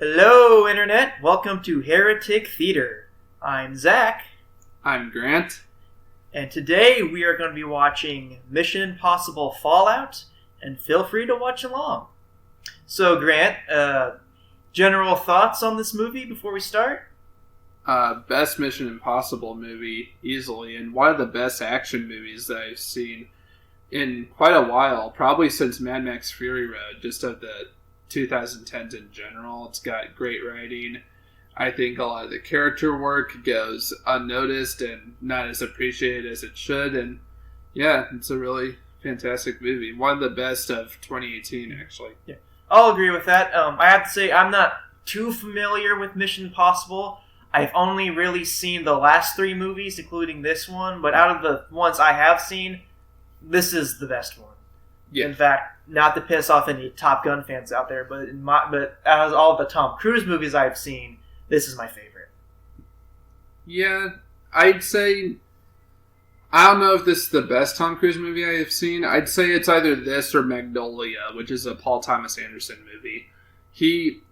Hello, Internet. Welcome to Heretic Theater. I'm Zach. I'm Grant. And today we are going to be watching Mission Impossible Fallout, and feel free to watch along. So, Grant, general thoughts on this movie before we start? Best Mission Impossible movie, easily, and one of the best action movies that I've seen in quite a while, probably since Mad Max Fury Road, just of the 2010s in general. It's got great writing. I think a lot of the character work goes unnoticed and not as appreciated as it should, and yeah, it's a really fantastic movie. One of the best of 2018, actually. Yeah, I'll agree with that. I have to say, I'm not too familiar with Mission Impossible. I've only really seen the last three movies, including this one, but out of the ones I have seen, this is the best one. Yeah. In fact, not to piss off any Top Gun fans out there, but out of all the Tom Cruise movies I've seen, this is my favorite. Yeah, I'd say... I don't know if this is the best Tom Cruise movie I have seen. I'd say it's either this or Magnolia, which is a Paul Thomas Anderson movie.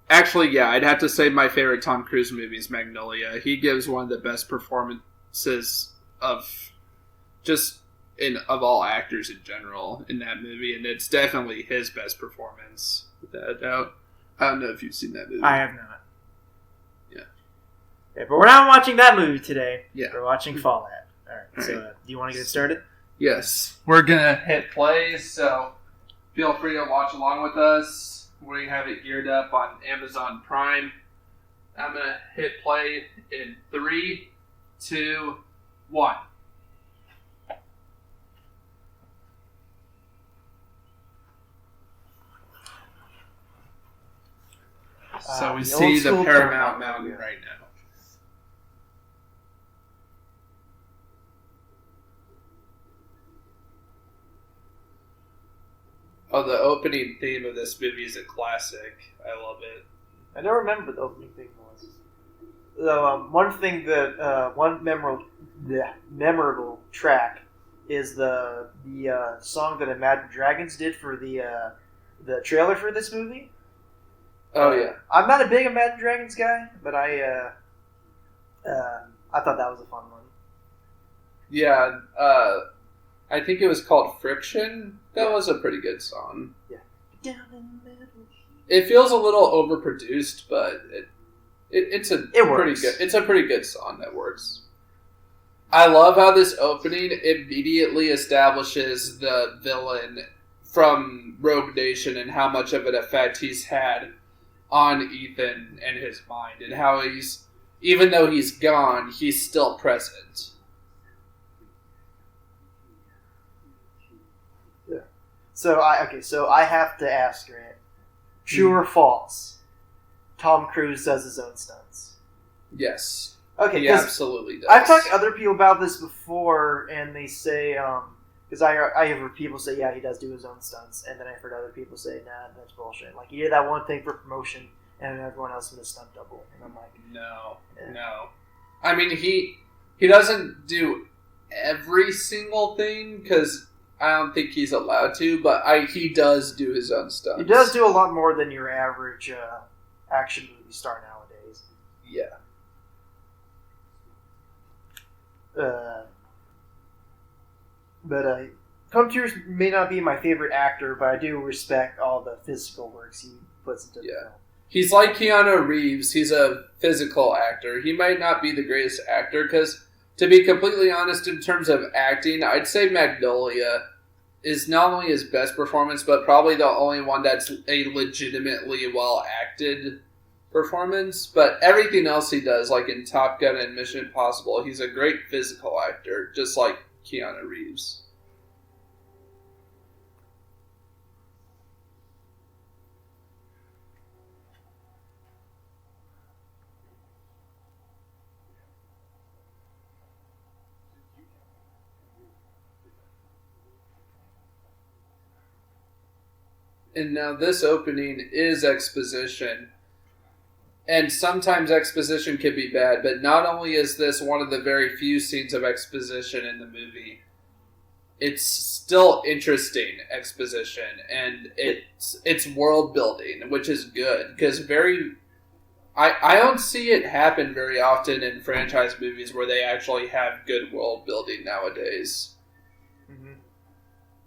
I'd have to say my favorite Tom Cruise movie is Magnolia. He gives one of the best performances of all actors in general in that movie, and it's definitely his best performance, without a doubt. I don't know if you've seen that movie. I have not. Yeah. Okay, but we're not watching that movie today. Yeah. We're watching Fallout. Alright, so do you want to get started? Yes. We're going to hit play, so feel free to watch along with us. We have it geared up on Amazon Prime. I'm going to hit play in 3, 2, 1. So we see the Paramount Mountain right now. Oh, the opening theme of this movie is a classic. I love it. I don't remember what the opening theme was. One thing that one memorable track is the song that Imagine Dragons did for the trailer for this movie. Oh yeah, I'm not a big Imagine Dragons guy, but I thought that was a fun one. Yeah, I think it was called Friction. That was a pretty good song. Yeah. It feels a little overproduced, but it's a pretty good song that works. I love how this opening immediately establishes the villain from Rogue Nation and how much of an effect he's had on Ethan and his mind, and how even though he's gone, he's still present. Yeah. So I have to ask, Grant, true or false? Tom Cruise does his own stunts. Yes. Okay, he absolutely does. I've talked to other people about this before, and they say, because I have heard people say, yeah, he does do his own stunts, and then I've heard other people say, nah, that's bullshit. Like, he did that one thing for promotion, and everyone else did a stunt double. And I'm like, no. I mean, he doesn't do every single thing, because I don't think he's allowed to, but he does do his own stunts. He does do a lot more than your average action movie star nowadays. Yeah. But Tom Cruise may not be my favorite actor, but I do respect all the physical works he puts into the film. He's like Keanu Reeves. He's a physical actor. He might not be the greatest actor, because, to be completely honest, in terms of acting, I'd say Magnolia is not only his best performance, but probably the only one that's a legitimately well-acted performance. But everything else he does, like in Top Gun and Mission Impossible, he's a great physical actor, just like Keanu Reeves. And now this opening is exposition. And sometimes exposition can be bad, but not only is this one of the very few scenes of exposition in the movie, it's still interesting exposition, and it's world building, which is good, because very I don't see it happen very often in franchise movies where they actually have good world building nowadays. Mm-hmm.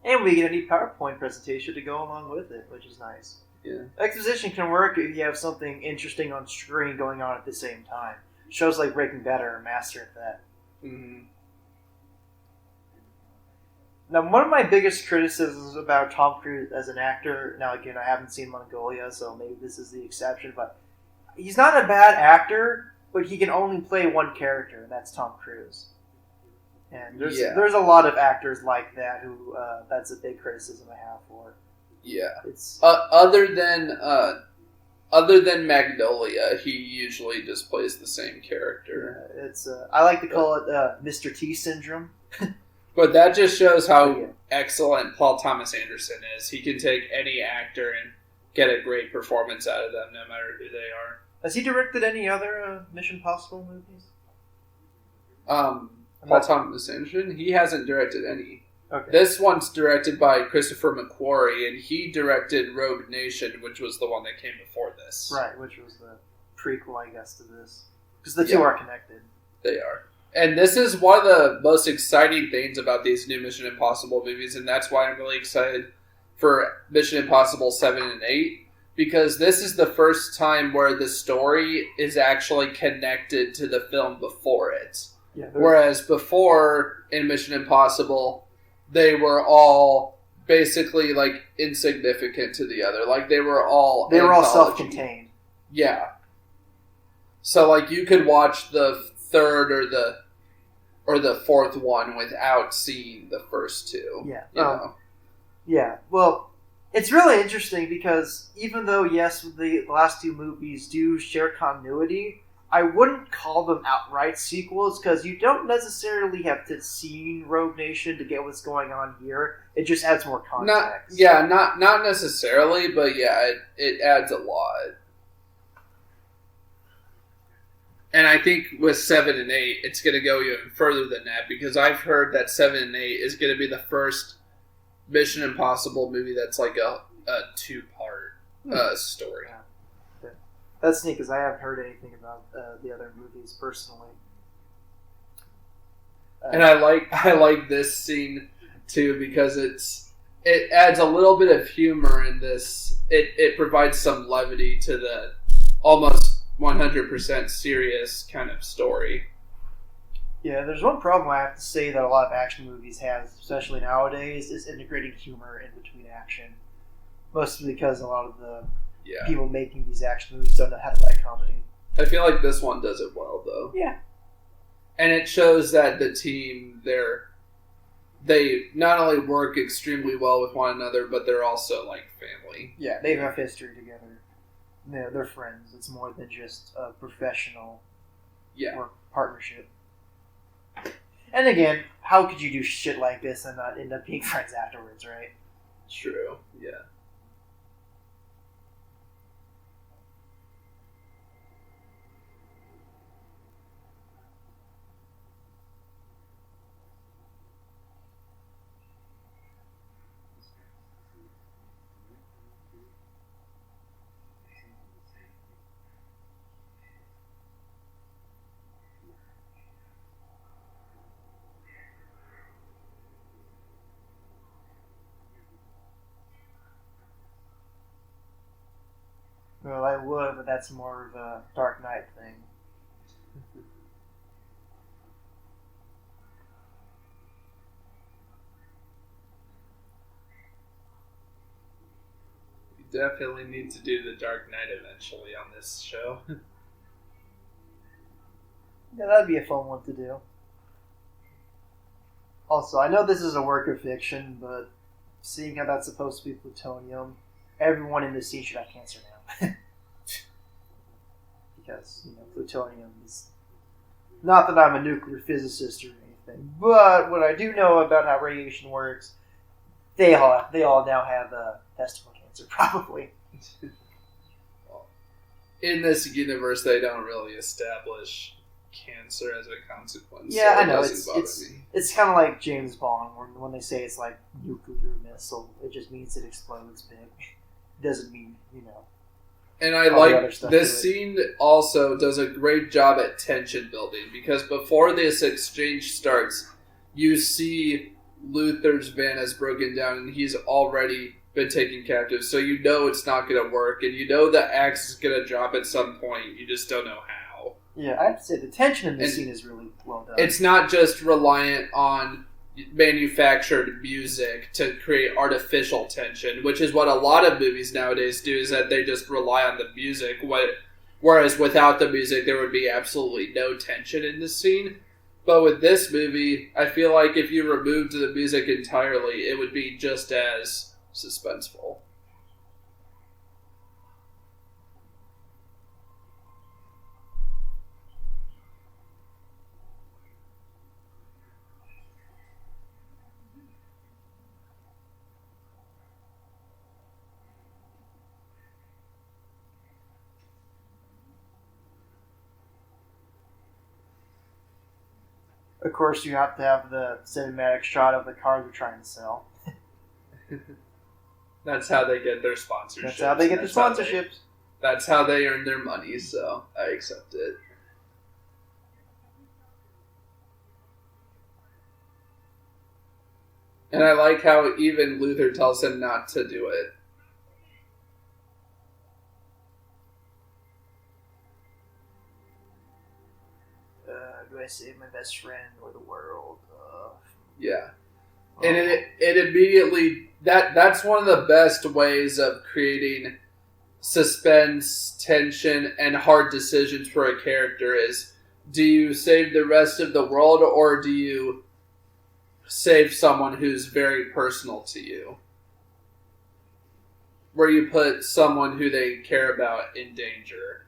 And we get a neat PowerPoint presentation to go along with it, which is nice. Yeah. Exposition can work if you have something interesting on screen going on at the same time. Shows like Breaking Bad are a master at that. Mm-hmm. Now, one of my biggest criticisms about Tom Cruise as an actor, now again, I haven't seen Mongolia, so maybe this is the exception, but he's not a bad actor, but he can only play one character, and that's Tom Cruise. And there's a lot of actors like that who that's a big criticism I have for. Yeah. It's other than Magnolia, he usually just plays the same character. Yeah, it's I like to call it Mr. T syndrome. But that just shows how excellent Paul Thomas Anderson is. He can take any actor and get a great performance out of them, no matter who they are. Has he directed any other Mission Impossible movies? Paul Thomas Anderson? He hasn't directed any. Okay. This one's directed by Christopher McQuarrie, and he directed Rogue Nation, which was the one that came before this. Right, which was the prequel, I guess, to this. Because the two are connected. They are. And this is one of the most exciting things about these new Mission Impossible movies, and that's why I'm really excited for Mission Impossible 7 and 8, because this is the first time where the story is actually connected to the film before it. Yeah, whereas before, in Mission Impossible, they were all basically, like, insignificant to the other. Like, they were all self-contained. Yeah. So, like, you could watch the third or the fourth one without seeing the first two. Yeah. You know? Yeah. Well, it's really interesting because even though, yes, the last two movies do share continuity, I wouldn't call them outright sequels because you don't necessarily have to see Rogue Nation to get what's going on here. It just adds more context. Not necessarily, but yeah, it adds a lot. And I think with 7 and 8, it's going to go even further than that because I've heard that 7 and 8 is going to be the first Mission Impossible movie that's like a two-part story. Yeah. That's neat because I haven't heard anything about the other movies personally. And I like this scene too because it adds a little bit of humor in this. It provides some levity to the almost 100% serious kind of story. Yeah, there's one problem I have to say that a lot of action movies have, especially nowadays, is integrating humor in between action. Mostly because a lot of the people making these action movies don't know how to write comedy. I feel like this one does it well, though. Yeah. And it shows that the team, they not only work extremely well with one another, but they're also like family. Yeah, they have history together. They're friends. It's more than just a professional work partnership. And again, how could you do shit like this and not end up being friends afterwards, right? True, yeah. Well, I would, but that's more of a Dark Knight thing. We definitely need to do the Dark Knight eventually on this show. Yeah, that'd be a fun one to do. Also, I know this is a work of fiction, but seeing how that's supposed to be plutonium, everyone in this scene should have cancer now. Because, plutonium is... Not that I'm a nuclear physicist or anything, but what I do know about how radiation works, they all now have testicle cancer, probably. Well, in this universe, they don't really establish cancer as a consequence. Yeah, so I know. Me. It's kind of like James Bond, when they say it's like nuclear missile, it just means it explodes big. It doesn't mean, And I like this scene also does a great job at tension building, because before this exchange starts, you see Luther's van has broken down and he's already been taken captive. So you know it's not going to work, and you know the axe is going to drop at some point. You just don't know how. Yeah, I have to say the tension in this scene is really well done. It's not just reliant on manufactured music to create artificial tension, which is what a lot of movies nowadays do, is that they just rely on the music. Whereas without the music, there would be absolutely no tension in the scene. But with this movie, I feel like if you removed the music entirely, it would be just as suspenseful. Of course, you have to have the cinematic shot of the car they're trying to sell. That's how they get their sponsorships. That's how they get their sponsorships. That's how they earn their money, so I accept it. And I like how even Luther tells him not to do it. Do I save my best friend or the world? Yeah. And it immediately... That's one of the best ways of creating suspense, tension, and hard decisions for a character is, do you save the rest of the world, or do you save someone who's very personal to you? Where you put someone who they care about in danger.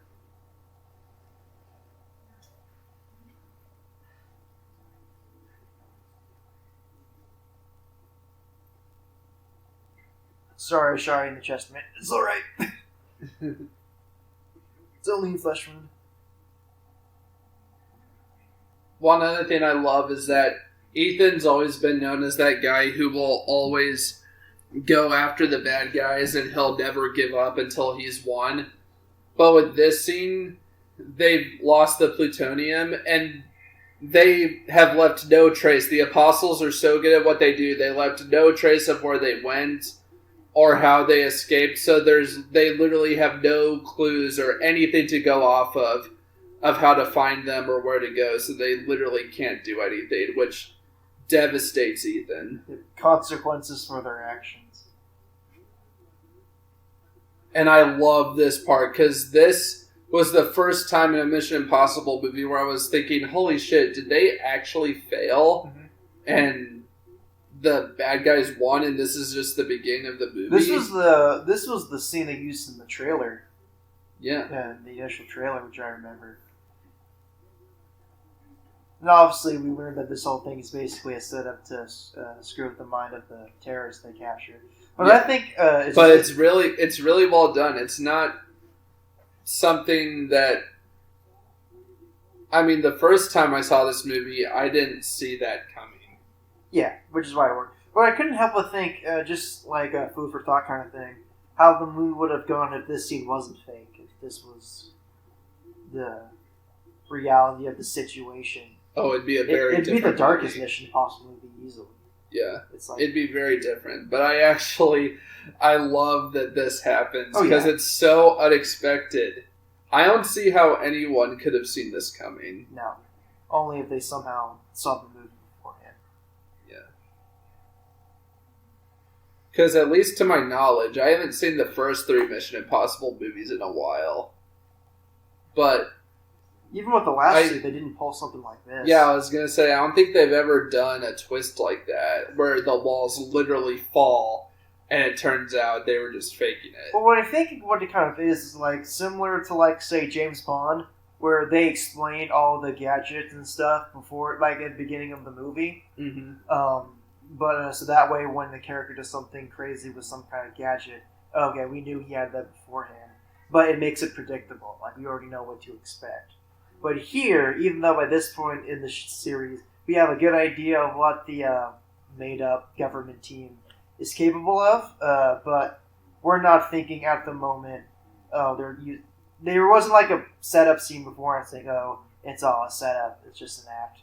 Sorry in the chest, man. It's alright. It's only flesh wound. One other thing I love is that Ethan's always been known as that guy who will always go after the bad guys and he'll never give up until he's won. But with this scene, they've lost the plutonium and they have left no trace. The apostles are so good at what they do, they left no trace of where they went or how they escaped, so they literally have no clues or anything to go off of how to find them or where to go, so they literally can't do anything, which devastates Ethan. Consequences for their actions. And I love this part, because this was the first time in a Mission Impossible movie where I was thinking, holy shit, did they actually fail? Mm-hmm. And the bad guys won, and this is just the beginning of the movie. This was the scene they used in the trailer. Yeah. The initial trailer, which I remember. And obviously, we learned that this whole thing is basically a setup to screw with the mind of the terrorists they captured. But yeah. I think, it's really well done. It's not something that. I mean, the first time I saw this movie, I didn't see that coming. Yeah, which is why it worked. But I couldn't help but think, just like a food for thought kind of thing, how the movie would have gone if this scene wasn't fake, if this was the reality of the situation. Oh, it'd be it'd be the darkest mission possibly be easily. Yeah, it'd be very different. But I love that this happens because it's so unexpected. I don't see how anyone could have seen this coming. No, only if they somehow saw the movie. Because at least to my knowledge, I haven't seen the first 3 Mission Impossible movies in a while. But even with the last 2, they didn't pull something like this. Yeah, I was going to say, I don't think they've ever done a twist like that, where the walls literally fall, and it turns out they were just faking it. Well, what I think what it kind of is like similar to, like, say, James Bond, where they explain all the gadgets and stuff before, like, at the beginning of the movie. Mm-hmm. But so that way, when the character does something crazy with some kind of gadget, okay, we knew he had that beforehand. But it makes it predictable. Like, we already know what to expect. But here, even though by this point in the series, we have a good idea of what the made-up government team is capable of, but we're not thinking at the moment oh, there wasn't like a setup scene before and saying, oh, it's all a setup. It's just an act.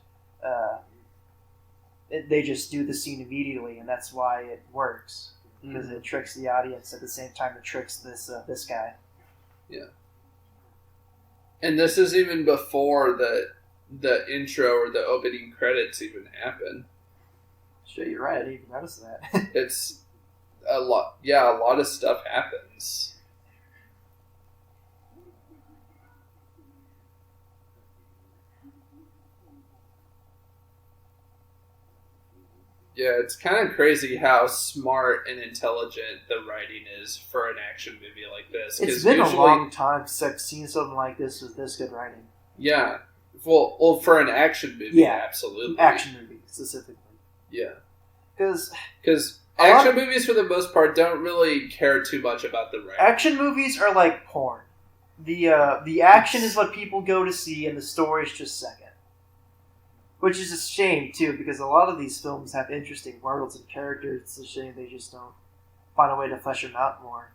They just do the scene immediately, and that's why it works because it tricks the audience at the same time it tricks this guy. Yeah. And this is even before the intro or the opening credits even happen. Sure, you're right. I didn't even notice that. It's a lot. Yeah, a lot of stuff happens. Yeah, it's kind of crazy how smart and intelligent the writing is for an action movie like this. It's been a long time since I've seen something like this with this good writing. Yeah. Well, for an action movie, absolutely. Action movie, specifically. Yeah. Because action movies, for the most part, don't really care too much about the writing. Action movies are like porn. The action is what people go to see, and the story is just second. Which is a shame, too, because a lot of these films have interesting worlds and characters. It's a shame they just don't find a way to flesh them out more.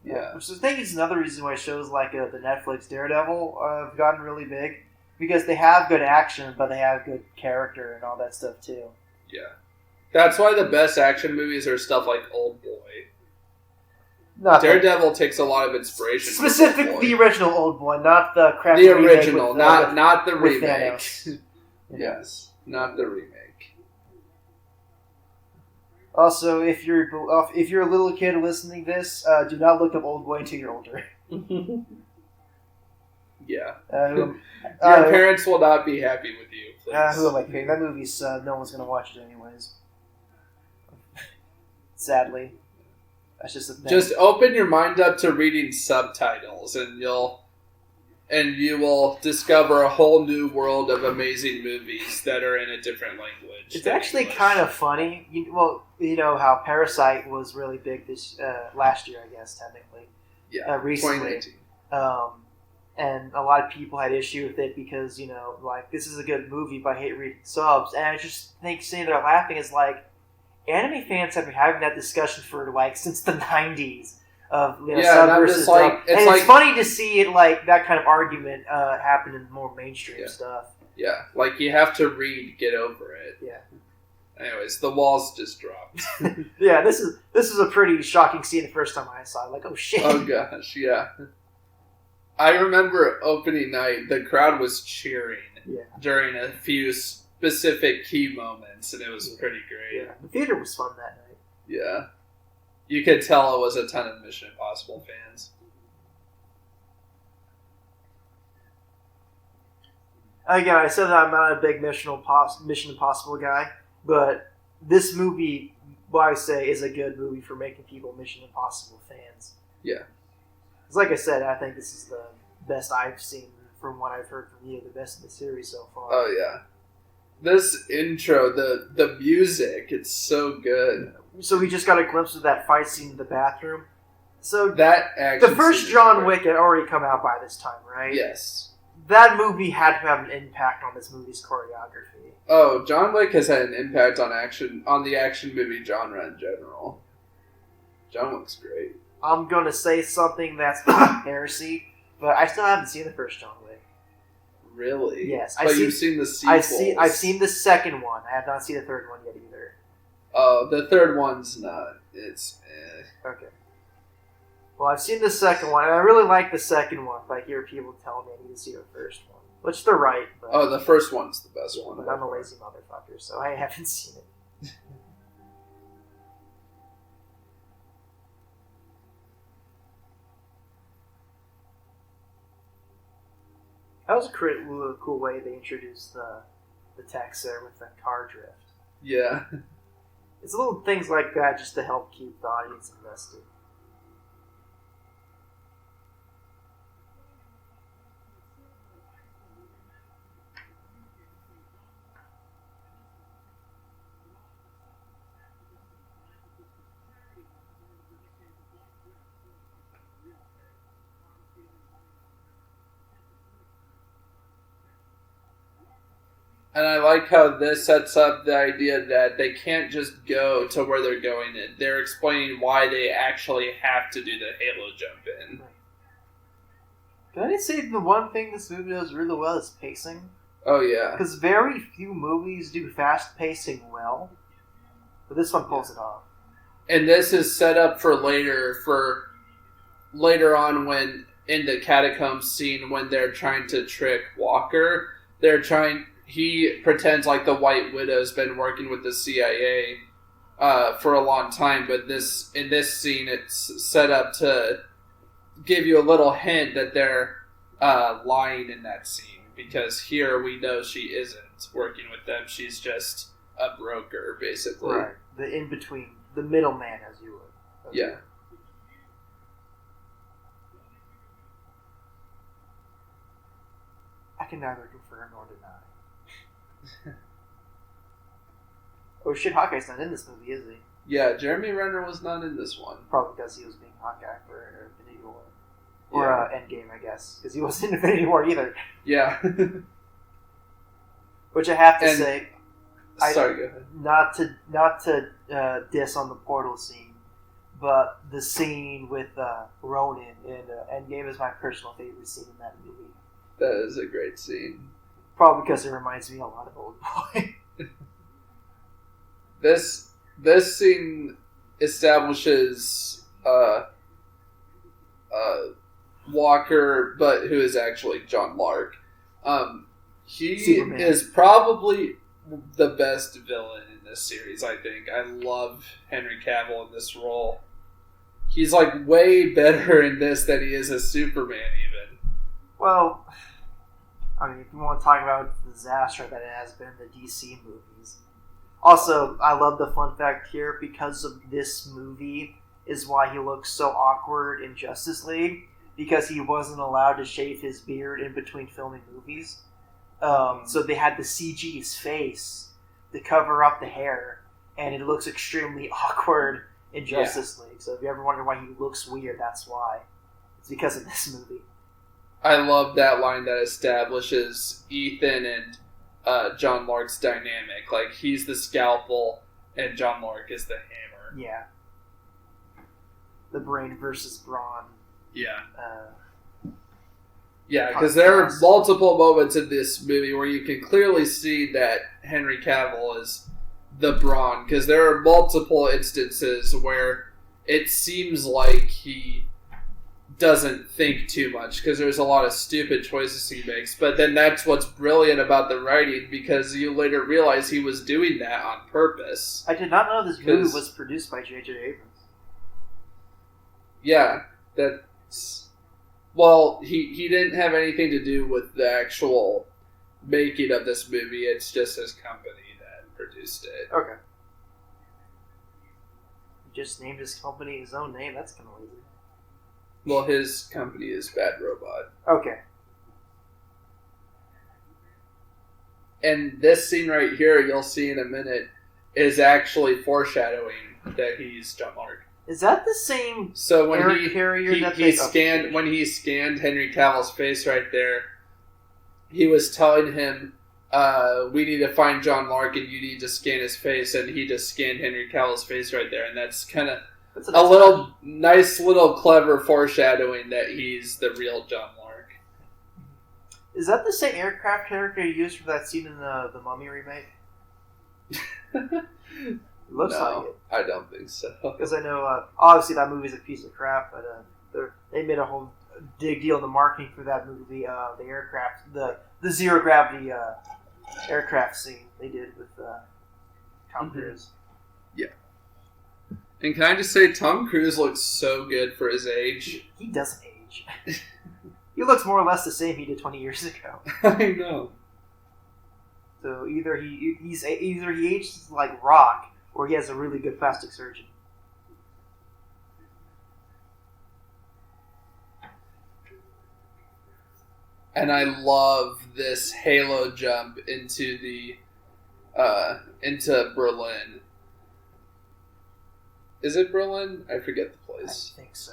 Yeah. Which I think is another reason why shows like the Netflix Daredevil have gotten really big. Because they have good action, but they have good character and all that stuff, too. Yeah. That's why the best action movies are stuff like Old Boy. Daredevil takes a lot of inspiration. Specifically the original Old Boy, not the crappy the original, not the remake. Yes, not the remake. Also, if you're a little kid listening to this, do not look up Old Boy until you're older. Yeah. Your parents will not be happy with you, please. Who am I kidding? That movie's, no one's going to watch it anyways. Sadly. That's just a thing. Just open your mind up to reading subtitles, and you will discover a whole new world of amazing movies that are in a different language. It's actually kind of funny. You know how Parasite was really big this last year, I guess, technically. Yeah, recently. 2019. And a lot of people had issue with it because, this is a good movie, but I hate reading subs. And I just think sitting there laughing is like, anime fans have been having that discussion for, since the 90s. Of sub versus dub. It's funny to see it that kind of argument happen in more mainstream stuff. Yeah, you have to read, get over it. Yeah. Anyways, the walls just dropped. Yeah, this is a pretty shocking scene the first time I saw it. Oh shit. Oh gosh, yeah. I remember opening night, the crowd was cheering during a few specific key moments, and it was pretty great. Yeah, the theater was fun that night. Yeah. You could tell it was a ton of Mission Impossible fans. Again, I said that I'm not a big Mission Impossible guy, but this movie, what I say, is a good movie for making people Mission Impossible fans. Yeah. Because like I said, I think this is the best I've seen from what I've heard from you, the best in the series so far. Oh, yeah. This intro, the music, it's so good. So we just got a glimpse of that fight scene in the bathroom. So that the first John Wick had already come out by this time, right? Yes. That movie had to have an impact on this movie's choreography. Oh, John Wick has had an impact on the action movie genre in general. John Wick's great. I'm gonna say something that's heresy, but I still haven't seen the first John Wick. Really? Yes. You've seen the sequels. I've seen the second one. I have not seen the third one yet either. Oh, the third one's not. It's Okay. Well, I've seen the second one, and I really like the second one, but I hear people telling me I need to see the first one. Which they're right, but... Oh, the first one's the best one. But I'm a lazy motherfucker, so I haven't seen it. That was a really cool way they introduced the text there with the car drift. Yeah. It's little things like that just to help keep the audience invested. And I like how this sets up the idea that they can't just go to where they're going. They're explaining why they actually have to do the Halo jump in. Can I say the one thing this movie does really well is pacing? Oh yeah. Because very few movies do fast pacing well, but this one pulls it off. And this is set up for later on when in the catacombs scene when they're trying to trick Walker. He pretends like the White Widow's been working with the CIA for a long time, but in this scene it's set up to give you a little hint that they're lying in that scene, because here we know she isn't working with them. She's just a broker, basically. Right. The in-between, the middleman, as you would. Yeah. I can neither confirm nor deny. Oh shit, Hawkeye's not in this movie, is he? Yeah, Jeremy Renner was not in this one. Probably because he was being Hawkeye for Infinity War. Or Endgame, I guess. Because he wasn't in Infinity War either. Yeah. Which I have to say... Sorry, go ahead. Not to diss on the portal scene, but the scene with Ronin in Endgame is my personal favorite scene in that movie. That is a great scene. Probably because it reminds me a lot of Old Boy. This scene establishes Walker, but who is actually John Lark. He Superman. is probably the best villain in this series, I think. I love Henry Cavill in this role. He's like way better in this than he is as Superman, even. Well, I mean, if you want to talk about the disaster that it has been in the DC movies. Also, I love the fun fact here, because of this movie is why he looks so awkward in Justice League, because he wasn't allowed to shave his beard in between filming movies. So they had to CG his face to cover up the hair, and it looks extremely awkward in Justice League. So if you ever wonder why he looks weird, that's why. It's because of this movie. I love that line that establishes Ethan and John Lark's dynamic. Like, he's the scalpel, and John Lark is the hammer. Yeah. The brain versus brawn. Yeah. Yeah, because there are multiple moments in this movie where you can clearly see that Henry Cavill is the brawn, because there are multiple instances where it seems like he doesn't think too much, because there's a lot of stupid choices he makes, but then that's what's brilliant about the writing, because you later realize he was doing that on purpose. I did not know this movie was produced by J.J. Abrams. Yeah, that's... Well, he didn't have anything to do with the actual making of this movie. It's just his company that produced it. Okay. He just named his company his own name. That's kind of lazy. Well, his company is Bad Robot. Okay. And this scene right here, you'll see in a minute, is actually foreshadowing that he's John Lark. Is that the same So when he scanned when he scanned Henry Cavill's face right there, he was telling him, "We need to find John Lark, and you need to scan his face." And he just scanned Henry Cavill's face right there, and that's kind of a little nice, little clever foreshadowing that he's the real John Lark. Is that the same aircraft character you used for that scene in the Mummy remake? It looks like it. I don't think so. Because I know, obviously that movie's a piece of crap, but they made a whole big deal in the marketing for that movie. The aircraft, the zero gravity aircraft scene they did with Tom Cruise. Yeah. And can I just say, Tom Cruise looks so good for his age. He doesn't age. He looks more or less the same he did 20 years ago. I know. So either he ages like Rock, or he has a really good plastic surgeon. And I love this halo jump into Berlin. Is it Berlin? I forget the place. I think so.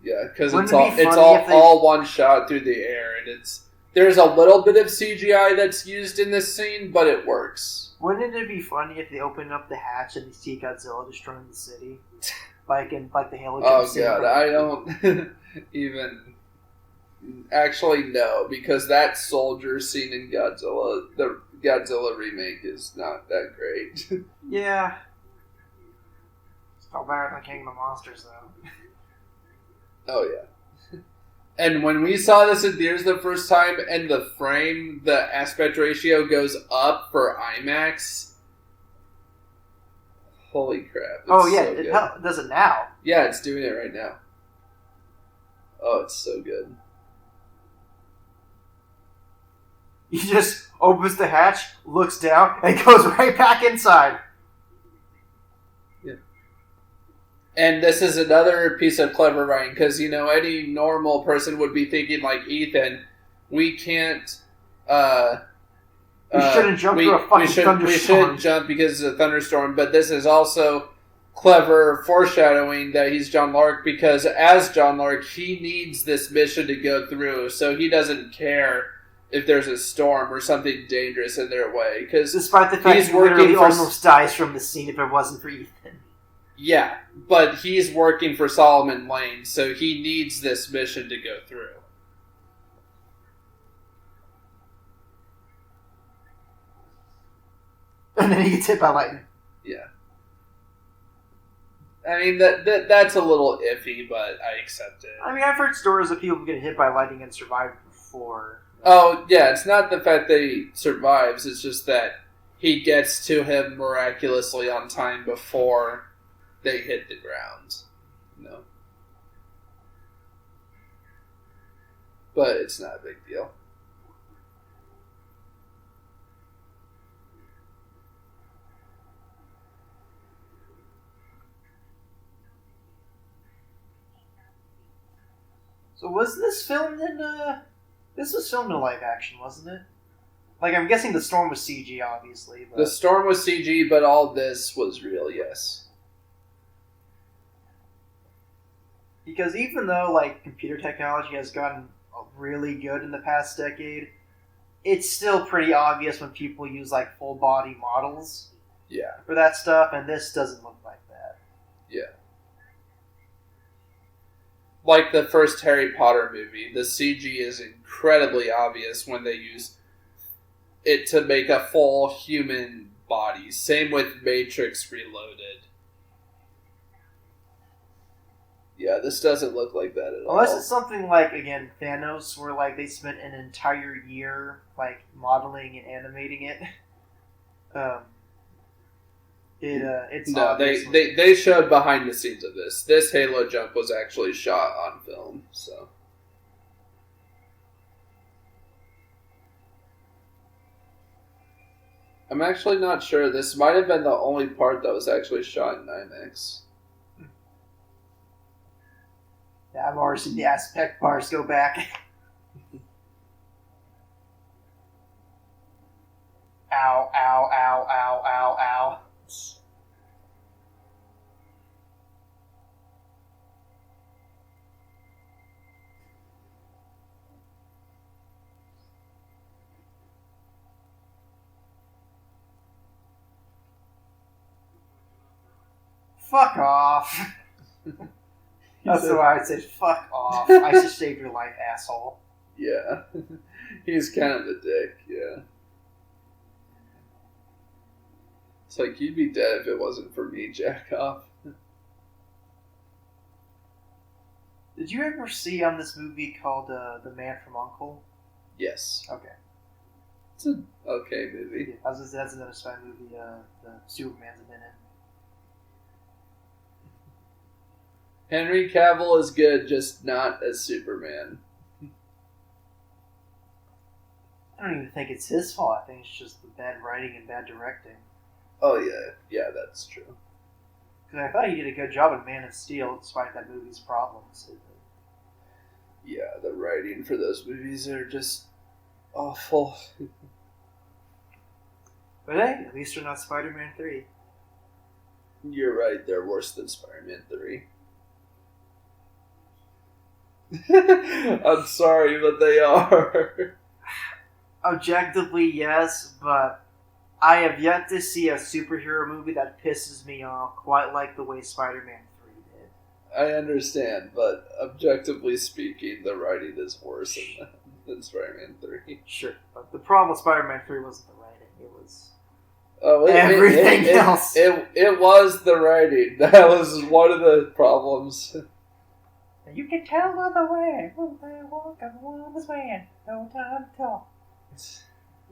Yeah, because it's all one shot through the air, and there's a little bit of CGI that's used in this scene, but it works. Wouldn't it be funny if they open up the hatch and they see Godzilla destroying the city, like in the Halo jump scene? God, I don't even. Actually, no, because that soldier scene in Godzilla, the Godzilla remake, is not that great. Yeah. Still better than King of the Monsters, though. Oh, yeah. And when we saw this in theaters the first time, and the aspect ratio goes up for IMAX, holy crap. Oh, yeah, so it does it now. Yeah, it's doing it right now. Oh, it's so good. He just opens the hatch, looks down, and goes right back inside. Yeah. And this is another piece of clever writing, because, any normal person would be thinking, like, Ethan, we can't... we shouldn't jump through a fucking thunderstorm. We shouldn't jump because it's a thunderstorm, but this is also clever foreshadowing that he's John Lark, because as John Lark, he needs this mission to go through, so he doesn't care if there's a storm or something dangerous in their way. Cause despite the fact he literally almost dies from the scene if it wasn't for Ethan. Yeah, but he's working for Solomon Lane, so he needs this mission to go through. And then he gets hit by lightning. Yeah. I mean, that's a little iffy, but I accept it. I mean, I've heard stories of people getting hit by lightning and survived before. Oh, yeah, it's not the fact that he survives, it's just that he gets to him miraculously on time before they hit the ground. But it's not a big deal. So was this filmed in, this was filmed in live action, wasn't it? Like, I'm guessing the storm was CG, obviously. But... The storm was CG, but all this was real, yes. Because even though, like, computer technology has gotten really good in the past decade, it's still pretty obvious when people use, like, full-body models for that stuff, and this doesn't look like that. Yeah. Like the first Harry Potter movie, the CG is incredibly obvious when they use it to make a full human body. Same with Matrix Reloaded. Yeah, this doesn't look like that at all. Unless it's something like, again, Thanos, where, like, they spent an entire year, like, modeling and animating it. It's no, they showed behind the scenes of this. This Halo jump was actually shot on film, so. I'm actually not sure. This might have been the only part that was actually shot in IMAX. Yeah, I've already seen the aspect bars go back. Ow, ow, ow, ow, ow, ow. Fuck off. That's the way I'd say, fuck off. I should save your life, asshole. Yeah. He's kind of a dick, yeah. It's like, you'd be dead if it wasn't for me, jack off. Did you ever see this movie called The Man from U.N.C.L.E.? Yes. Okay. It's an okay movie. Yeah, that's another spy movie the Superman's in it. Henry Cavill is good, just not as Superman. I don't even think it's his fault. I think it's just the bad writing and bad directing. Oh, yeah. Yeah, that's true. Because I thought he did a good job in Man of Steel, despite that movie's problems. Yeah, the writing for those movies are just awful. But hey, at least they're not Spider-Man 3. You're right, they're worse than Spider-Man 3. I'm sorry, but they are. Objectively, yes, but I have yet to see a superhero movie that pisses me off quite like the way Spider-Man 3 did. I understand, but objectively speaking, the writing is worse than Spider-Man 3. Sure, but the problem with Spider-Man 3 wasn't the writing, it was Everything else. It was the writing. That was one of the problems. You can tell by the way I walk, I'm a woman's man. No time to talk.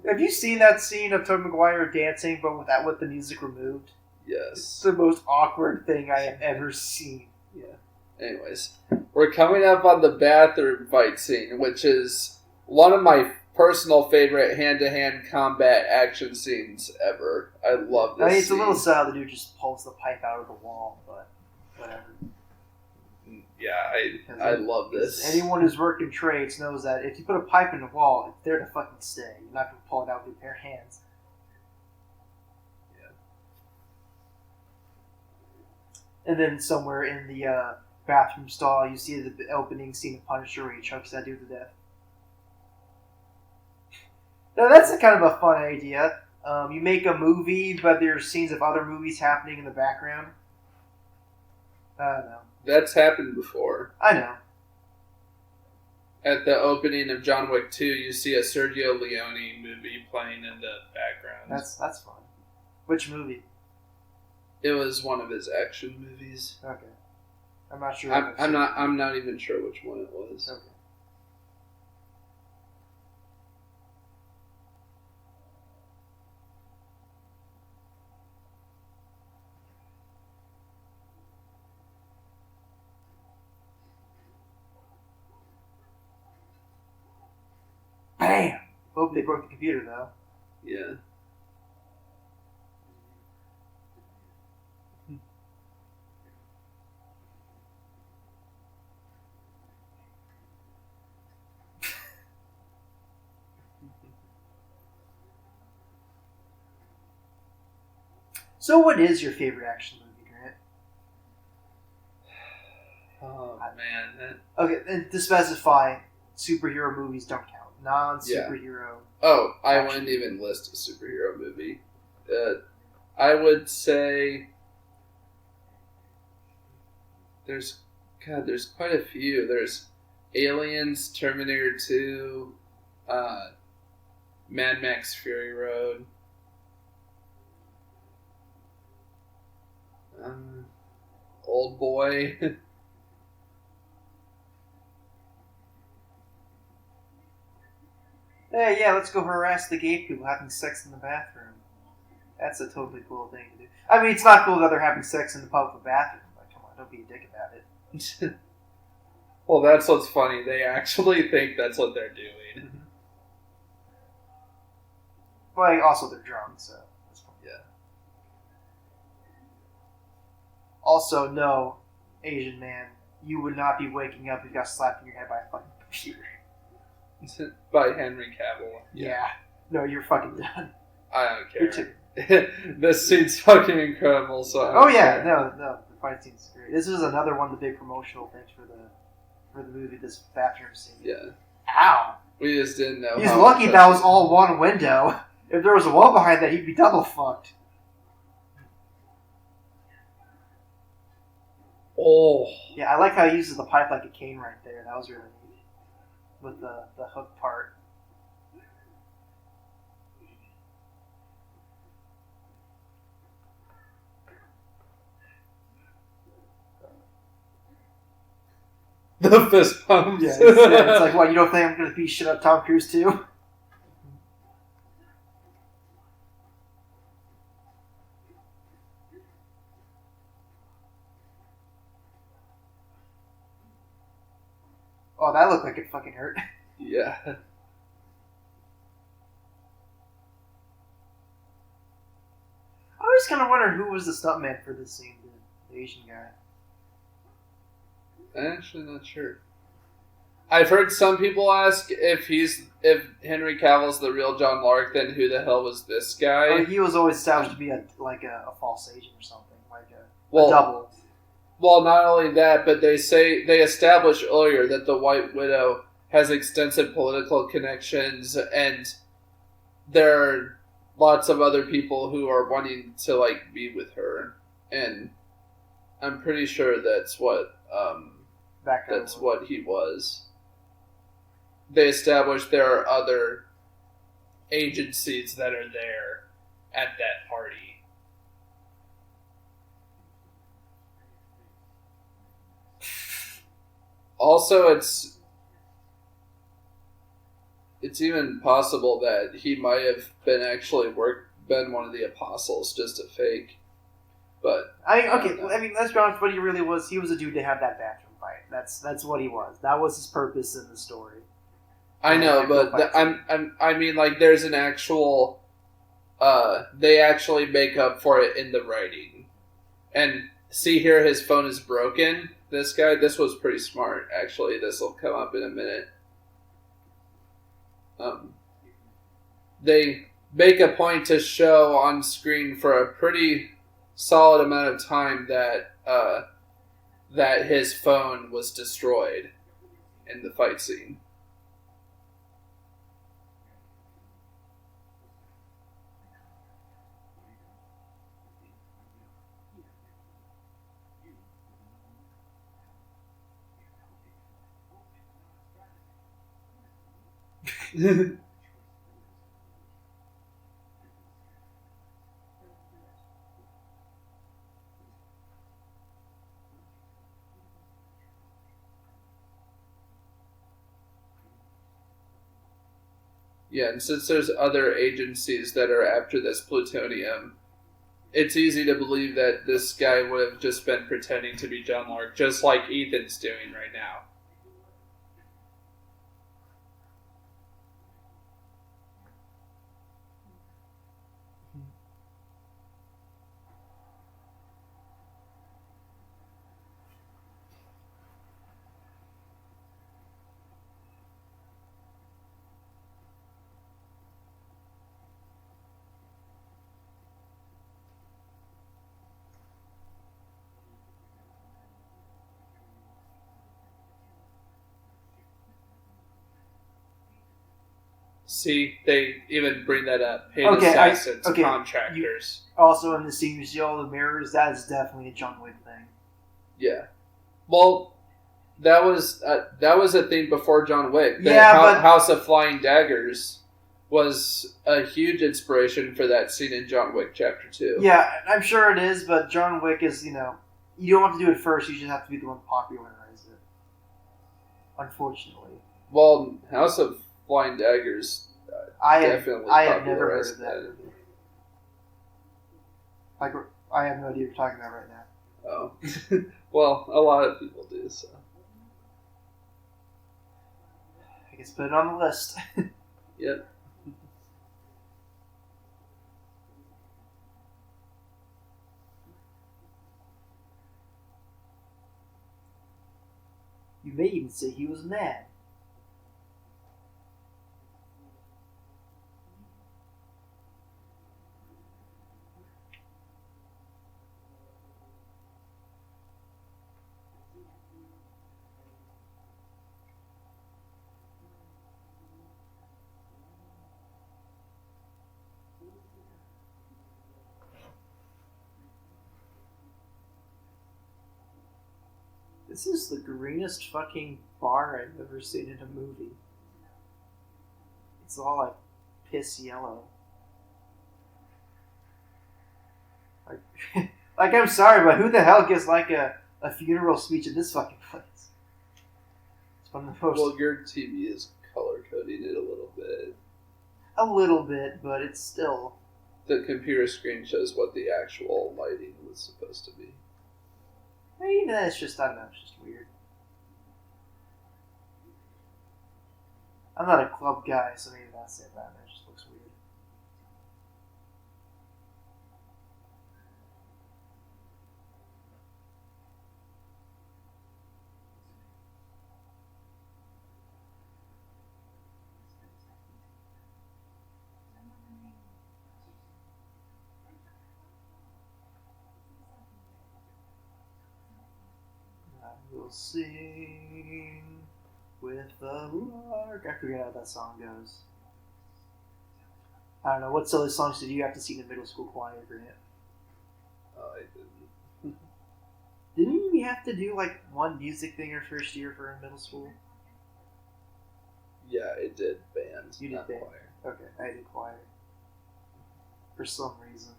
Have you seen that scene of Tobey Maguire dancing, but with the music removed? Yes. It's the most awkward thing I have ever seen. Yeah. Anyways, we're coming up on the bathroom fight scene, which is one of my personal favorite hand-to-hand combat action scenes ever. I love this. I mean, it's scene. a little sad the dude just pulls the pipe out of the wall, but whatever. Yeah, I love this. Anyone who's worked in trades knows that if you put a pipe in the wall, it's there to fucking stay. You're not going to pull it out with your bare hands. Yeah. And then somewhere in the bathroom stall, you see the opening scene of Punisher where he chokes that dude to death. Now, that's kind of a fun idea. You make a movie, but there's scenes of other movies happening in the background. I don't know. That's happened before. I know. At the opening of John Wick 2, you see a Sergio Leone movie playing in the background. That's fun. Which movie? It was one of his action movies. Okay. I'm not sure. I'm not even sure which one it was. Okay. Bam! Hope they broke the computer though. Yeah. So, what is your favorite action movie, Grant? Oh man. Okay, and to specify, superhero movies don't count. Non-superhero. Oh, I action. wouldn't even list a superhero movie. I would say there's quite a few. There's Aliens, Terminator 2, Mad Max Fury Road. Old Boy. Hey, yeah, let's go harass the gay people having sex in the bathroom. That's a totally cool thing to do. I mean, it's not cool that they're having sex in the public bathroom. Like, come on, don't be a dick about it. Well, that's what's funny. They actually think that's what they're doing. But also, they're drunk, so that's fine. Yeah. Also, no, Asian man, you would not be waking up if you got slapped in your head by a fucking computer. By Henry Cavill. Yeah. No, you're fucking done. I don't care. You're too. This scene's fucking incredible. So I Oh don't yeah, care. no, the fight scene's great. This is another one of the big promotional things for the movie. This bathroom scene. Yeah. Ow! We just didn't know. He's how lucky much that was all one window. If there was a wall behind that, he'd be double fucked. Oh. Yeah, I like how he uses the pipe like a cane right there. That was really neat. With the hook part. The fist pumps. Yeah, it's like, what, you don't think I'm going to beat shit up Tom Cruise too? Oh, that looked like it fucking hurt. Yeah. I always kind of wondered who was the stuntman for this scene, the Asian guy. I'm actually not sure. I've heard some people ask if Henry Cavill's the real John Lark, then who the hell was this guy? Oh, he was always established to be a false agent or something, like Well, a double. Well, not only that, but they established earlier that the White Widow has extensive political connections, and they're lots of other people who are wanting to like be with her, and I'm pretty sure that's what what he was. They established there are other agencies that are there at that party. Also, it's even possible that he might have been been one of the apostles, just a fake. But let's be honest. What he really was, he was a dude to have that bathroom fight. That's what he was. That was his purpose in the story. I know, but I mean, like, there's an actual. They actually make up for it in the writing, and see here, his phone is broken. This was pretty smart. Actually, this will come up in a minute. They make a point to show on screen for a pretty solid amount of time that that his phone was destroyed in the fight scene. Yeah, and since there's other agencies that are after this plutonium, it's easy to believe that this guy would have just been pretending to be John Lark, just like Ethan's doing right now. See, they even bring that up. Paid assassins, contractors. Also, in the scene, you see all the mirrors. That is definitely a John Wick thing. Yeah. Well, that was a thing before John Wick. But House of Flying Daggers was a huge inspiration for that scene in John Wick Chapter 2. Yeah, I'm sure it is, but John Wick is, you don't have to do it first. You just have to be the one to popularize it. Unfortunately. Well, House of Flying Daggers I have never heard of that movie. I have no idea what you're talking about right now. Oh. Well, a lot of people do, so. I guess put it on the list. Yep. You may even say he was mad. This is the greenest fucking bar I've ever seen in a movie. It's all like piss yellow. Like I'm sorry, but who the hell gives like a funeral speech in this fucking place? It's one of the most. Well, your TV is color coding it a little bit. A little bit, but it's still. The computer screen shows what the actual lighting was supposed to be. Maybe that's just, I don't know, it's just weird. I'm not a club guy, so maybe that's it, that just looks weird. We'll sing with the lark. I forget how that song goes. I don't know, what silly songs did you have to sing in middle school choir, Grant? I didn't. Didn't we have to do like one music thing our first year for in middle school? Yeah, I did band. You did not band. choir. Okay, I did choir. For some reason.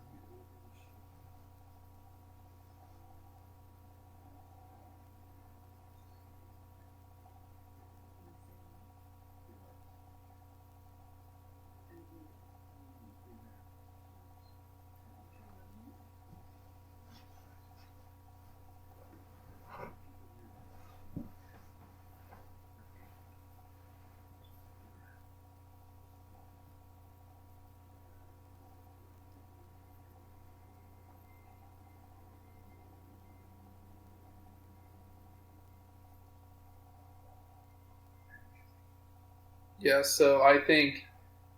Yeah, so I think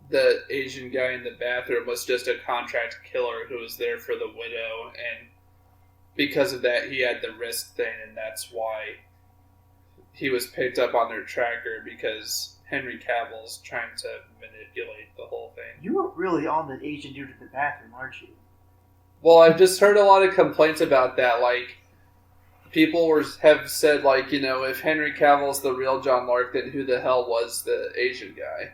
the Asian guy in the bathroom was just a contract killer who was there for the widow, and because of that, he had the wrist thing, and that's why he was picked up on their tracker, because Henry Cavill's trying to manipulate the whole thing. You were really on the Asian dude in the bathroom, aren't you? Well, I've just heard a lot of complaints about that. Like, people have said, like, you know, if Henry Cavill's the real John Lark, then who the hell was the Asian guy?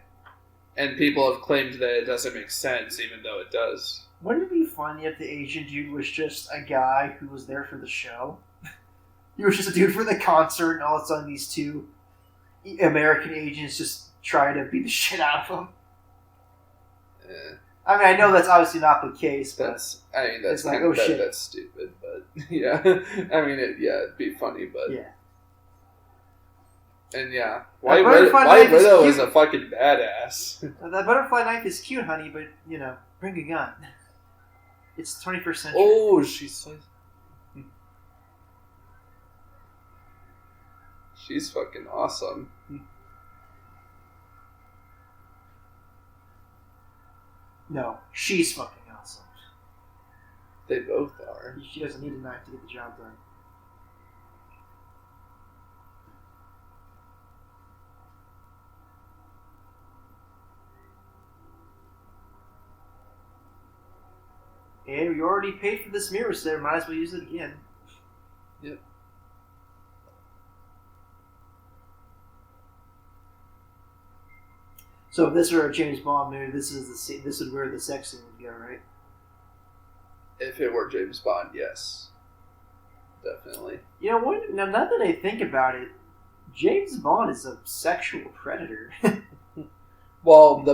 And people have claimed that it doesn't make sense, even though it does. Wouldn't it be funny if the Asian dude was just a guy who was there for the show? He was just a dude for the concert, and all of a sudden these two American agents just try to beat the shit out of him. Yeah. I mean, I know that's obviously not the case, but That's it's like, oh shit. That's stupid, but yeah. I mean, it'd be funny, but yeah. And yeah, That White butterfly knife is Widow cute. is a fucking badass. That butterfly knife is cute, honey, but, you know, bring a gun. It's 21st century. Oh, she's fucking awesome. No, she's fucking awesome. They both are. She doesn't need a knife to get the job done. And we already paid for this mirror set, might as well use it again. Yep. So if this were a James Bond movie, this is where the sex scene would go, right? If it were James Bond, yes. Definitely. You know, now that I think about it, James Bond is a sexual predator. Well, in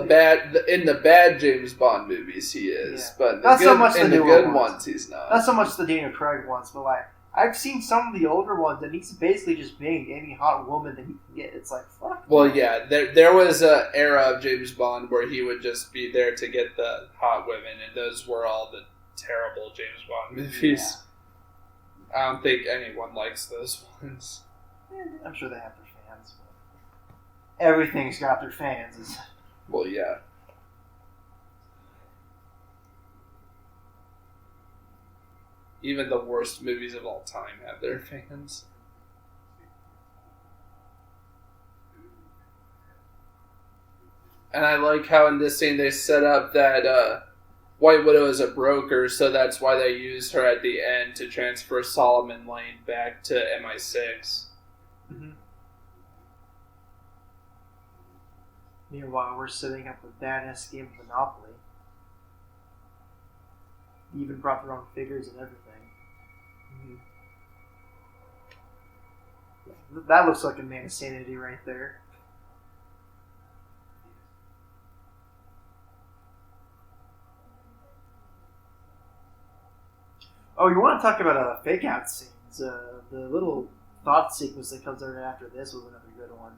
the bad James Bond movies, he is, Yeah. but Not so much in the the newer good ones. ones, he's not. Not so much the Daniel Craig ones, but like I've seen some of the older ones, and he's basically just being any hot woman that he can get. It's like fuck. Well, man. yeah, there was an era of James Bond where he would just be there to get the hot women, and those were all the terrible James Bond movies. Yeah. I don't think anyone likes those ones. I'm sure they have their fans, but everything's got their fans. Well, yeah. Even the worst movies of all time have their fans. And I like how in this scene they set up that White Widow is a broker, so that's why they used her at the end to transfer Solomon Lane back to MI6. Mm-hmm. Meanwhile, we're setting up a badass game of Monopoly. They even brought their own figures and everything. Mm-hmm. That looks like a man of sanity right there. Oh, you want to talk about fake out scenes? The little thought sequence that comes right after this was another good one.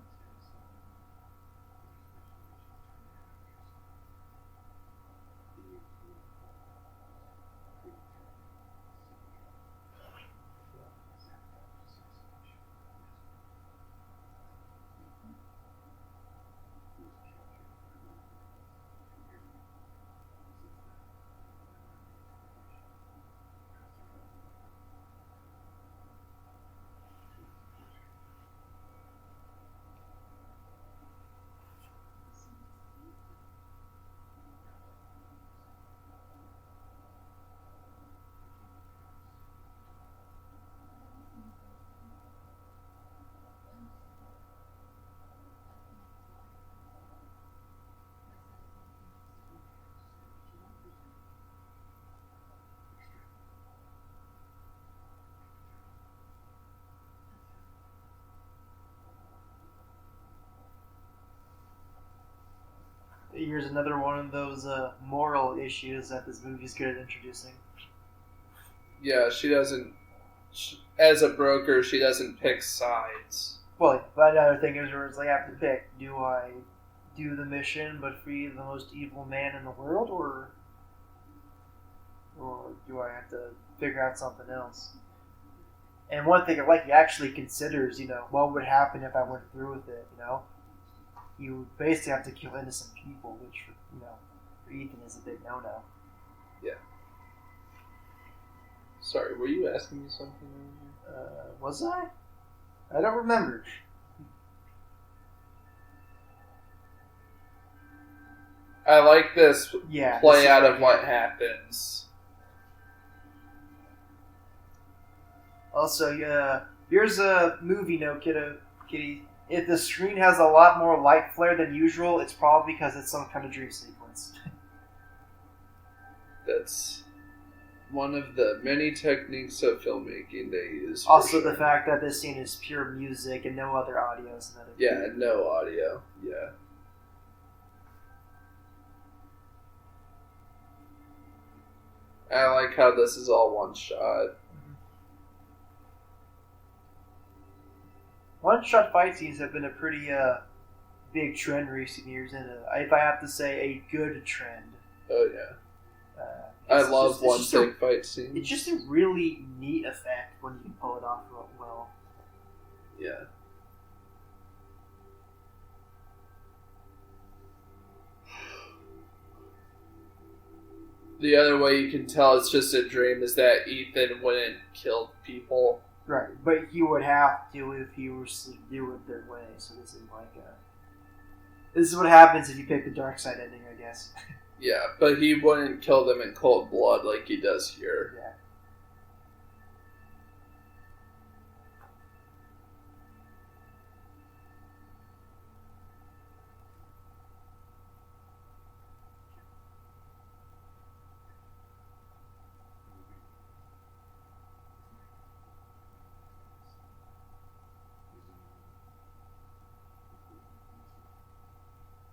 here's another one of those moral issues that this movie's good at introducing. Yeah, she doesn't. As a broker, she doesn't pick sides. Well, but another thing is where it's like I have to pick: do I do the mission but free the most evil man in the world, or do I have to figure out something else? And one thing I like, he actually considers, what would happen if I went through with it. You basically have to kill innocent people, which for Ethan is a big no-no. Yeah. Sorry, were you asking me something? Was I? I don't remember. I like this play out of what happens. Also, here's a movie note, kitty. If the screen has a lot more light flare than usual, it's probably because it's some kind of dream sequence. That's one of the many techniques of filmmaking they use. Also, the fact that this scene is pure music and no other audio is another thing. Yeah, no audio. Yeah. I like how this is all one shot. One-shot fight scenes have been a pretty big trend recent years, and if I have to say, a good trend. Oh yeah, I love one-take fight scenes. It's just a really neat effect when you can pull it off well. Yeah. The other way you can tell it's just a dream is that Ethan wouldn't kill people. Right, but he would have to if he were to do it their way. So this is what happens if you pick the dark side ending, I guess. Yeah, but he wouldn't kill them in cold blood like he does here. Yeah.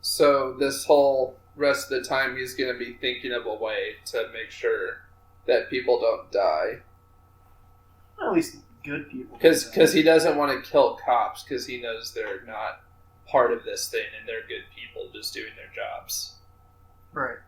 So this whole rest of the time he's going to be thinking of a way to make sure that people don't die. At least good people. Because he doesn't want to kill cops because he knows they're not part of this thing and they're good people just doing their jobs. Right.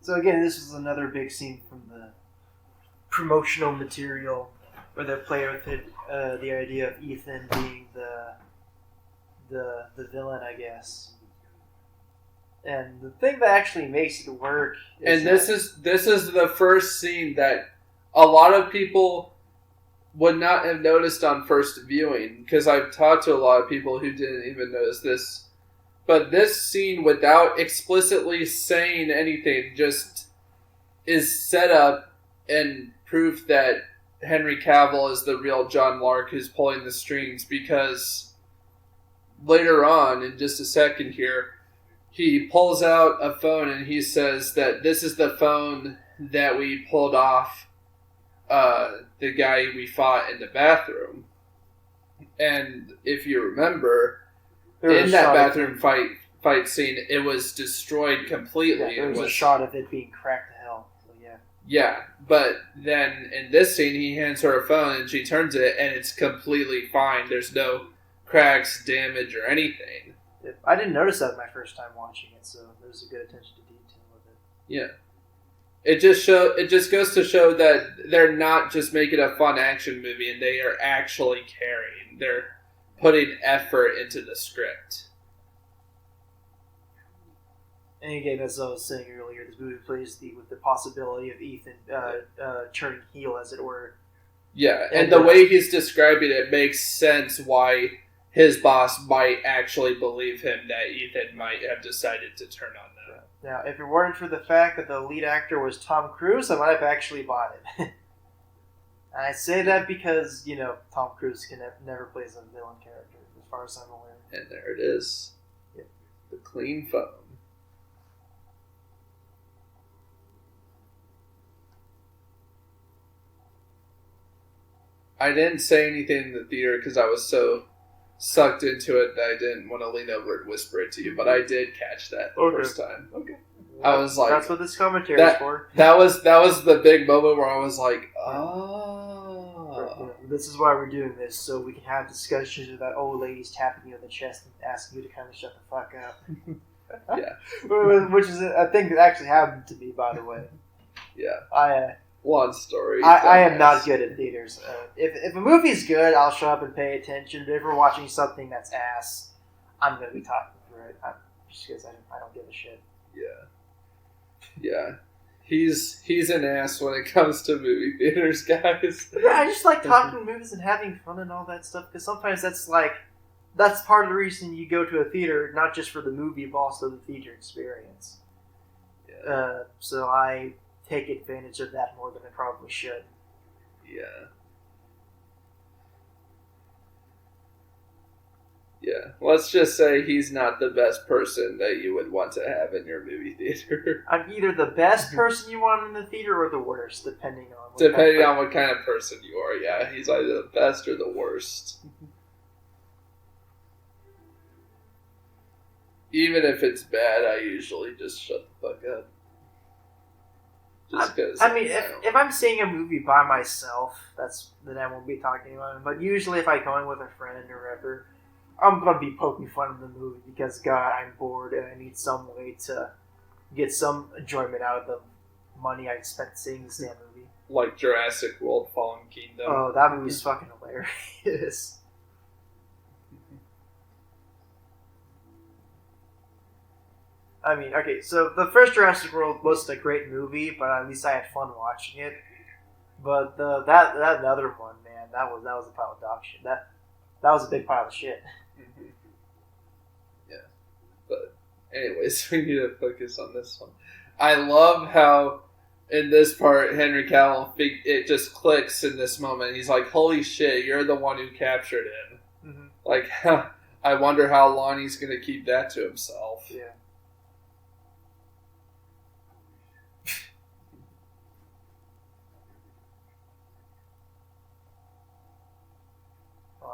So again, this was another big scene from the promotional material, where they play with it, the idea of Ethan being the villain, I guess. And the thing that actually makes it work is this is the first scene that a lot of people would not have noticed on first viewing, because I've talked to a lot of people who didn't even notice this. But this scene, without explicitly saying anything, just is set up and proof that Henry Cavill is the real John Lark who's pulling the strings, because later on, in just a second here, he pulls out a phone and he says that this is the phone that we pulled off the guy we fought in the bathroom. And if you remember, in that bathroom fight scene, it was destroyed completely. Yeah, there was a shot of it being cracked to hell. So yeah. Yeah, but then in this scene, he hands her a phone and she turns it, and it's completely fine. There's no cracks, damage, or anything. I didn't notice that my first time watching it, so there's a good attention to detail with it. Yeah. It just goes to show that they're not just making a fun action movie, and they are actually caring. putting effort into the script. And again, as I was saying earlier, this movie plays with the possibility of Ethan turning heel, as it were. Yeah, and the way he's describing it makes sense why his boss might actually believe him that Ethan might have decided to turn on them. Now, if it weren't for the fact that the lead actor was Tom Cruise, I might have actually bought it. I say that because, Tom Cruise never plays a villain character, as far as I'm aware. And there it is. Yep. The clean foam. I didn't say anything in the theater because I was so sucked into it that I didn't want to lean over and whisper it to you, but I did catch that the first time. Okay. I was like, that's what this commentary is for. That was the big moment where I was like, oh. This is why we're doing this, so we can have discussions with that old lady's tapping you on the chest and asking you to kind of shut the fuck up. Yeah. Which is a thing that actually happened to me, by the way. Yeah. Long story. I am not good at theaters. If a movie's good, I'll shut up and pay attention. But if we're watching something that's ass, I'm going to be talking through it. Just because I don't give a shit. Yeah. He's an ass when it comes to movie theaters, guys. Yeah, I just like talking movies and having fun and all that stuff. Because sometimes that's part of the reason you go to a theater, not just for the movie, but also the theater experience. Yeah. So I take advantage of that more than I probably should. Yeah. Let's just say he's not the best person that you would want to have in your movie theater. I'm either the best person you want in the theater or the worst, depending on what kind of person you are. Yeah, he's either the best or the worst. Even if it's bad, I usually just shut the fuck up. Just because. I mean, if I'm seeing a movie by myself, then I won't be talking about it. But usually, if I go in with a friend or whatever, I'm gonna be poking fun of the movie because God, I'm bored and I need some way to get some enjoyment out of the money I spent seeing this damn movie. Like Jurassic World: Fallen Kingdom. Oh, that movie's fucking hilarious. I mean, okay, so the first Jurassic World wasn't a great movie, but at least I had fun watching it. But that other one, man, that was a pile of dog shit. That was a big pile of shit. Yeah, but anyways, we need to focus on this one. I love how in this part Henry Cavill it just clicks in this moment. He's like, "Holy shit, you're the one who captured him." Mm-hmm. Like, I wonder how long he's gonna keep that to himself. Yeah.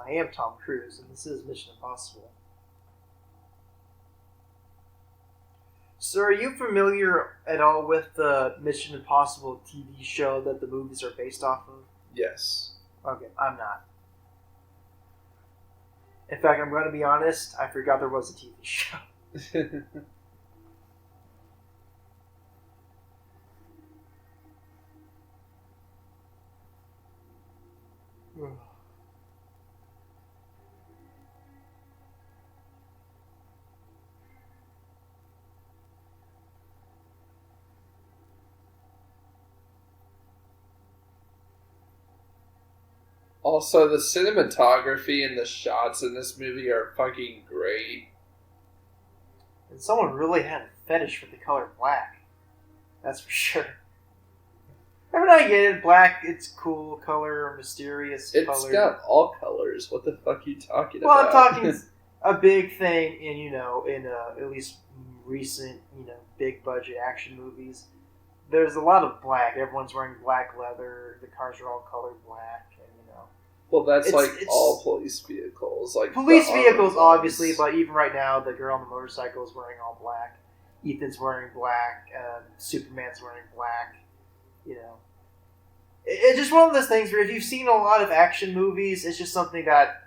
I am Tom Cruise, and this is Mission Impossible. So, are you familiar at all with the Mission Impossible TV show that the movies are based off of? Yes. Okay, I'm not. In fact, I'm going to be honest, I forgot there was a TV show. Also, the cinematography and the shots in this movie are fucking great. And someone really had a fetish for the color black. That's for sure. I mean, I get it. Black, it's cool color, mysterious color. It's got all colors. What the fuck are you talking about? Well, I'm talking a big thing in, at least recent, big budget action movies. There's a lot of black. Everyone's wearing black leather. The cars are all colored black. Well, that's all police vehicles. Like police vehicles, obviously, but even right now, the girl on the motorcycle is wearing all black. Ethan's wearing black. Superman's wearing black. It's just one of those things where if you've seen a lot of action movies, it's just something that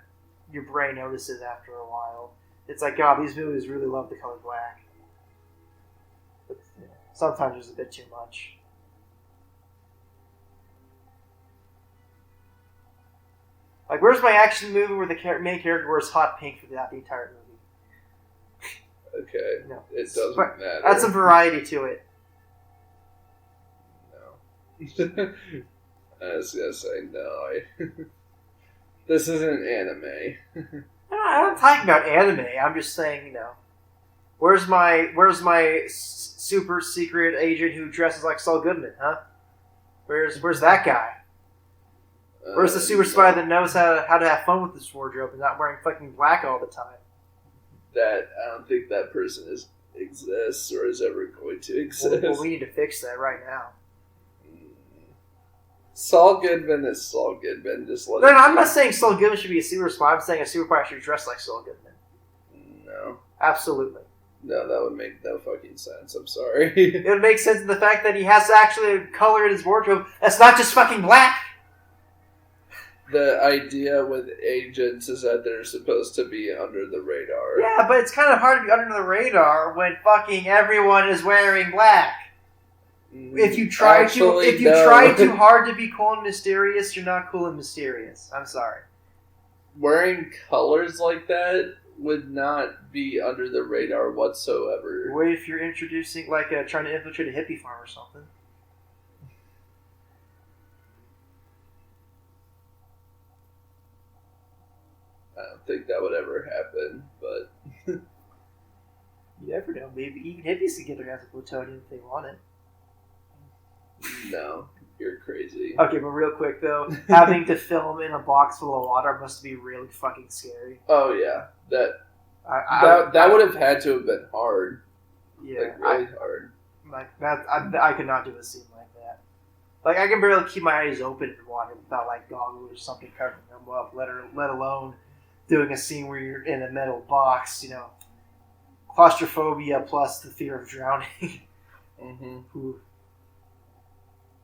your brain notices after a while. It's like, God, these movies really love the color black. But sometimes there's a bit too much. Like, where's my action movie where the main character wears hot pink for the entire movie? Okay. No. It doesn't matter. Add some variety to it. No. I was gonna say no. This isn't anime. I'm not talking about anime. I'm just saying, where's my super secret agent who dresses like Saul Goodman, huh? Where's that guy? Where's the super spy that knows how to have fun with his wardrobe and not wearing fucking black all the time? I don't think that person exists or is ever going to exist. Well, we need to fix that right now. Saul Goodman is Saul Goodman. Just let No, I'm not saying Saul Goodman should be a super spy. I'm saying a super spy should dress like Saul Goodman. No. Absolutely. No, that would make no fucking sense. I'm sorry. It would make sense in the fact that he has actually a color in his wardrobe that's not just fucking black. The idea with agents is that they're supposed to be under the radar. Yeah, but it's kind of hard to be under the radar when fucking everyone is wearing black. If you try too hard to be cool and mysterious, you're not cool and mysterious. I'm sorry. Wearing colors like that would not be under the radar whatsoever. What if you're introducing, trying to infiltrate a hippie farm or something? I don't think that would ever happen, but... You never know. Maybe even hippies can get their hands on plutonium if they want it. No, you're crazy. Okay, but real quick though, having to film in a box full of water must be really fucking scary. Oh yeah, that would have had to have been hard. Yeah, really hard. Like that, I could not do a scene like that. Like I can barely keep my eyes open in water without goggles or something covering them up. Let alone doing a scene where you're in a metal box. Claustrophobia plus the fear of drowning. Mm-hmm. Ooh.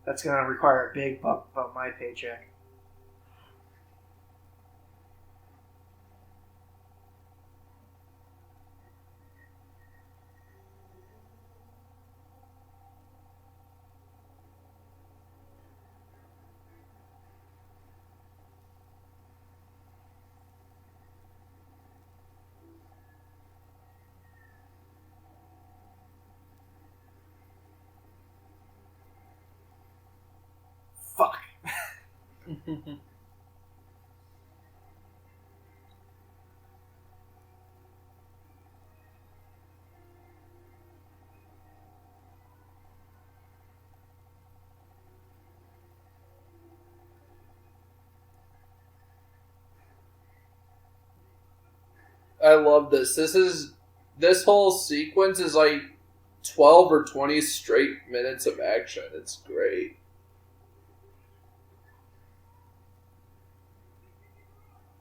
That's going to require a big bump on my paycheck. Fuck. I love this. This whole sequence is 12 or 20 straight minutes of action. It's great.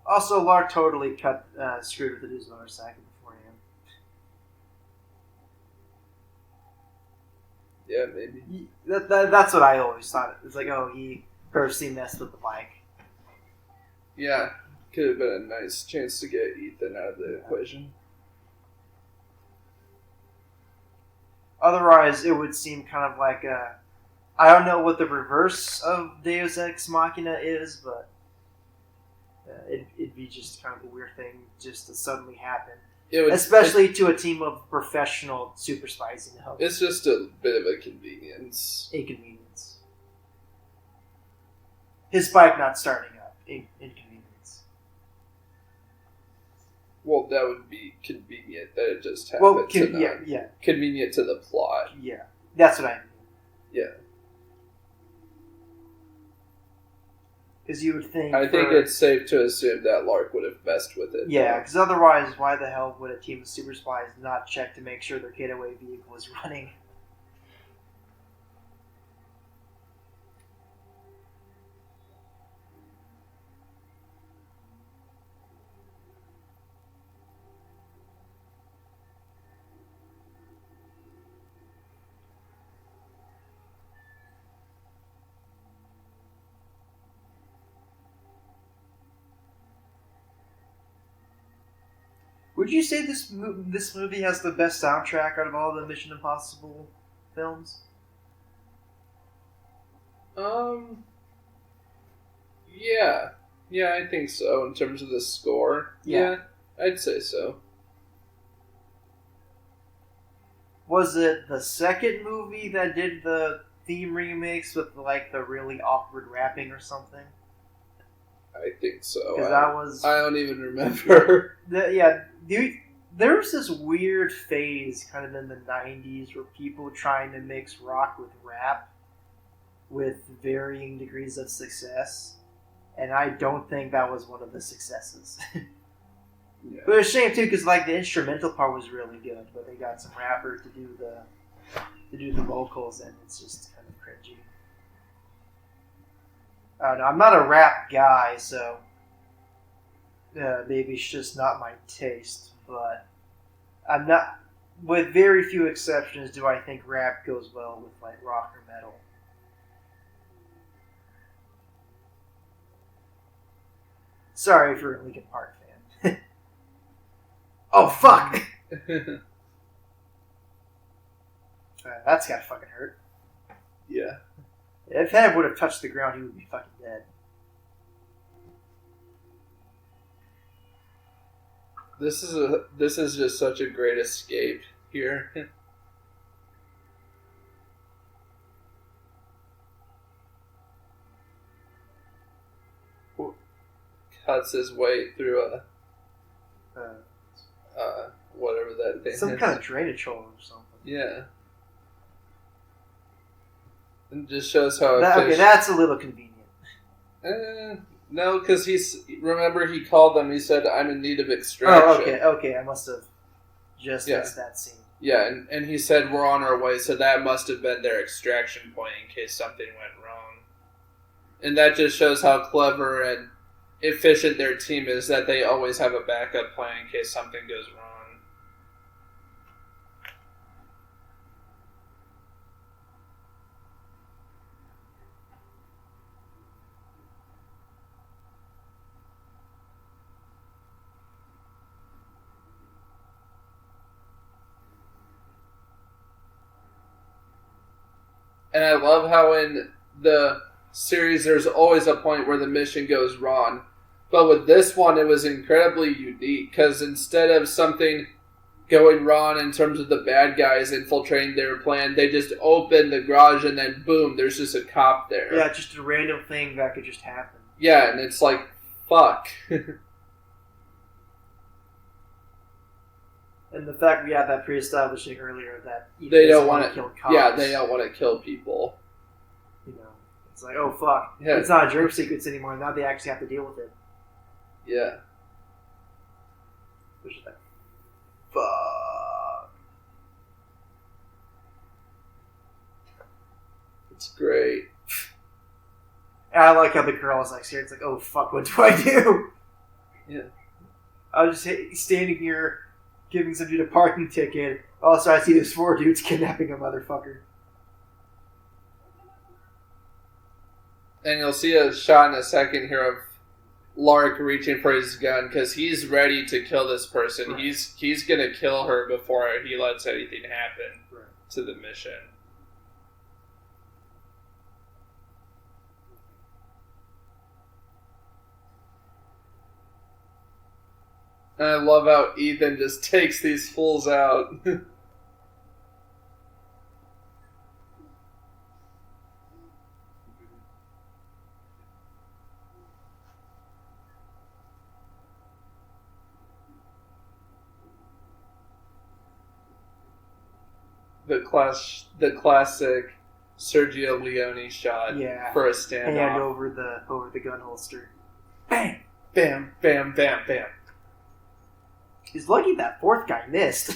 Also, Lark totally screwed with the news motorcycle beforehand. Yeah, maybe. That's what I always thought. It's he purposely messed with the bike. Yeah, could have been a nice chance to get Ethan out of the equation. Otherwise, it would seem kind of like I don't know what the reverse of Deus Ex Machina is, but it'd be just kind of a weird thing just to suddenly happen. Especially to a team of professional super spies in help. It's just a bit of a convenience. Inconvenience. His bike not starting up. Inconvenience. Well, that would be convenient that it just happened. Yeah. Convenient to the plot. Yeah. That's what I mean. Yeah. Because you would think... I think it's safe to assume that Lark would have messed with it. Yeah, because otherwise, why the hell would a team of super spies not check to make sure their getaway vehicle is running? Would you say this movie has the best soundtrack out of all the Mission Impossible films? Yeah. Yeah, I think so. In terms of the score, yeah I'd say so. Was it the second movie that did the theme remix with like the really awkward rapping or something? I think so. Because that was I don't even remember. There was this weird phase kind of in the 90s where people trying to mix rock with rap with varying degrees of success. And I don't think that was one of the successes. Yeah. But it's a shame too, because like the instrumental part was really good, but they got some rappers to do the vocals, and it's just kind of cringy. I don't know. I'm not a rap guy, so maybe it's just not my taste. But I'm not. With very few exceptions, do I think rap goes well with like rock or metal. Sorry if you're a Linkin Park fan. Oh, fuck! That's gotta fucking hurt. Yeah. If Head would have touched the ground, he would be fucking dead. This is just such a great escape here. Cuts his way through a whatever that thing some is. kind of drainage hole or something. Yeah. And just shows how Okay, that's a little convenient. No, because remember he called them. He said, "I'm in need of extraction." Oh, okay. I must have just missed that scene. Yeah, and he said we're on our way, so that must have been their extraction point in case something went wrong. And that just shows how clever and efficient their team is, that they always have a backup plan in case something goes wrong. And I love how in the series there's always a point where the mission goes wrong. But with this one, it was incredibly unique because instead of something going wrong in terms of the bad guys infiltrating their plan, they just open the garage and then boom, there's just a cop there. Yeah, just a random thing that could just happen. Yeah, and it's like, fuck. And the fact we had that pre-establishing earlier that they don't want to kill cops. Yeah, they don't want to kill people. You know, it's like, oh fuck, yeah. It's not a dream sequence anymore. Now they actually have to deal with it. Yeah. Which is like, fuck. It's great. And I like how the girl is like, it's like, oh fuck, what do I do? Yeah. I was just standing here giving some dude a parking ticket. Also, I see these 4 dudes kidnapping a motherfucker. And you'll see a shot in a second here of Lark reaching for his gun because he's ready to kill this person. Right. He's gonna kill her before he lets anything happen to the mission. And I love how Ethan just takes these fools out. The classic Sergio Leone shot for a standoff. Hand over the gun holster. Bam! Bam! Bam! Bam! Bam! He's lucky that 4th guy missed.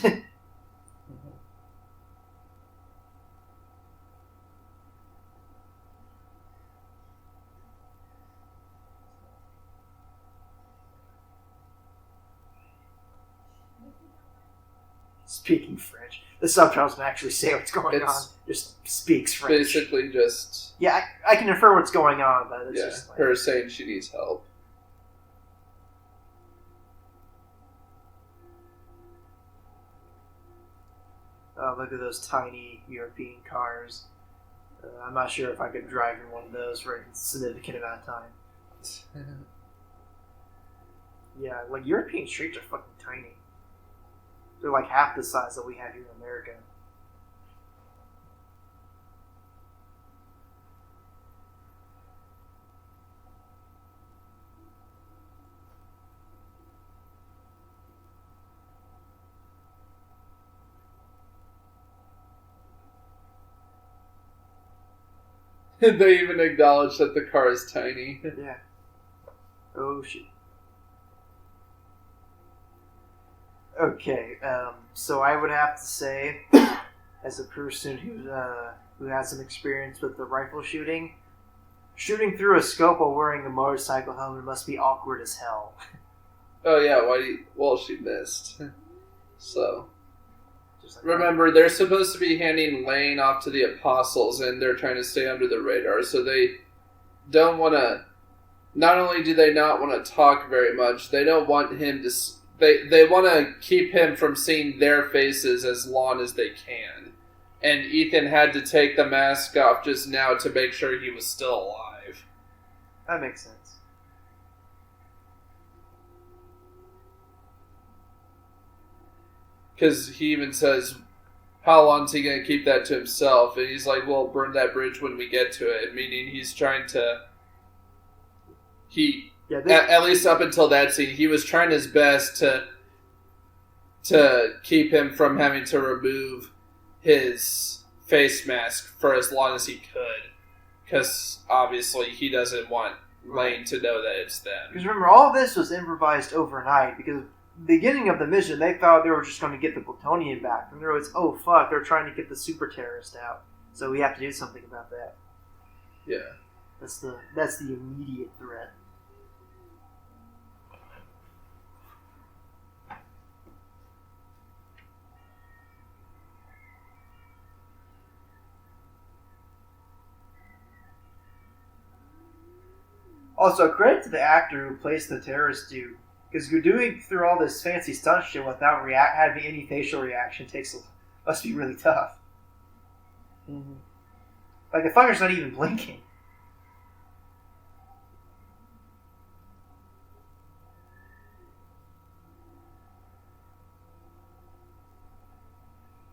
Speaking French. The subtitles don't actually say what's going on. Just speaks French. Basically just... Yeah, I can infer what's going on, but it's just like... her saying she needs help. Look at those tiny European cars. I'm not sure if I could drive in one of those for a significant amount of time. Yeah, like European streets are fucking tiny. They're like half the size that we have here in America. They even acknowledge that the car is tiny. Yeah. Oh shit. Okay, so I would have to say, as a person who has some experience with the rifle shooting through a scope while wearing a motorcycle helmet must be awkward as hell. Oh yeah, well, she missed. So, Just like remember, they're supposed to be handing Lane off to the apostles, and they're trying to stay under the radar, so they don't want to... Not only do they not want to talk very much, they don't want him to... They want to keep him from seeing their faces as long as they can. And Ethan had to take the mask off just now to make sure he was still alive. That makes sense. Because he even says, how long is he going to keep that to himself? And he's like, well, burn that bridge when we get to it. Meaning he's trying to... At least up until that scene, he was trying his best to keep him from having to remove his face mask for as long as he could. Because obviously he doesn't want Lane to know that it's them. Because remember, all of this was improvised overnight, because the beginning of the mission, they thought they were just going to get the plutonium back. And there was, oh fuck, they're trying to get the super terrorist out. So we have to do something about that. Yeah. That's the immediate threat. Also, credit to the actor who plays the terrorist dude, because you're doing through all this fancy stunt shit without having any facial reaction must be really tough. Mm-hmm. Like the fucker's not even blinking.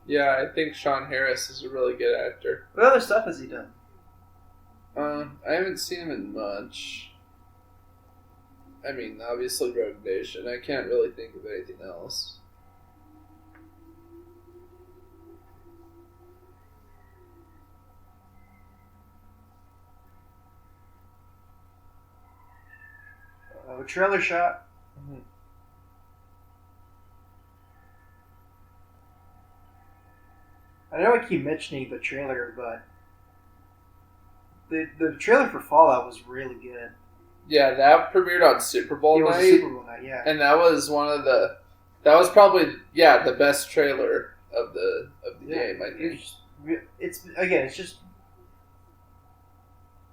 Yeah, I think Sean Harris is a really good actor. What other stuff has he done? I haven't seen him in much. I mean, obviously Rogue Nation. I can't really think of anything else. A trailer shot. Mm-hmm. I know I keep mentioning the trailer, but the trailer for Fallout was really good. Yeah, that premiered on Super Bowl night. Super Bowl night, yeah. And that was that was probably the best trailer of the game, I think. It's just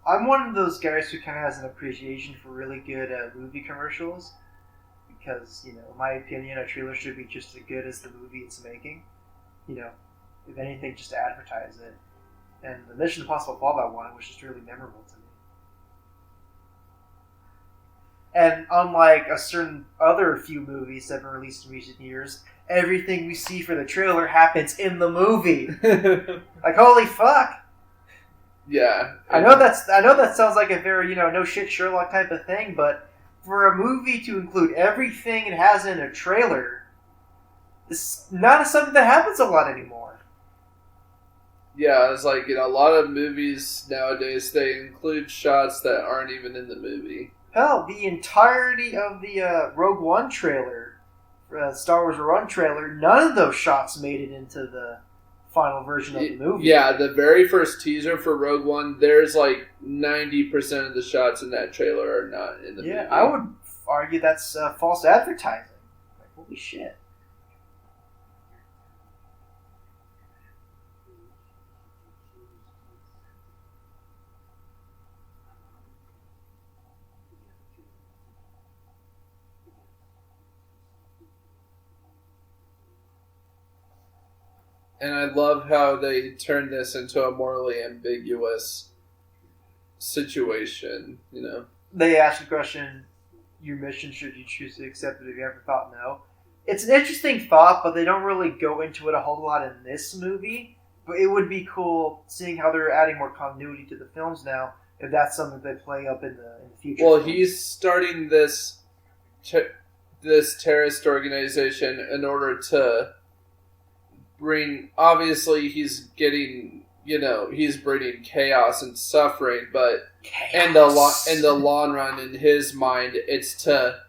I'm one of those guys who kind of has an appreciation for really good movie commercials, because, in my opinion, a trailer should be just as good as the movie it's making. If anything, just to advertise it. And the Mission Impossible Fallout one was just really memorable to me. And unlike a certain other few movies that have been released in recent years, everything we see for the trailer happens in the movie. Like, holy fuck! Yeah. I know that sounds like a very, no shit Sherlock type of thing, but for a movie to include everything it has in a trailer, it's not something that happens a lot anymore. Yeah, it's like, a lot of movies nowadays, they include shots that aren't even in the movie. Hell, the entirety of the Rogue One trailer, Star Wars Rogue One trailer, none of those shots made it into the final version of the movie. Yeah, the very first teaser for Rogue One, there's like 90% of the shots in that trailer are not in the movie. Yeah, I would argue that's false advertising. Like, holy shit. And I love how they turned this into a morally ambiguous situation, They asked the question, your mission should you choose to accept it if you ever thought no. It's an interesting thought, but they don't really go into it a whole lot in this movie. But it would be cool seeing how they're adding more continuity to the films now, if that's something they play up in the future. Well, films. he's starting this terrorist organization in order to bring. Obviously, he's getting. He's bringing chaos and suffering, but in the long run, in his mind, it's to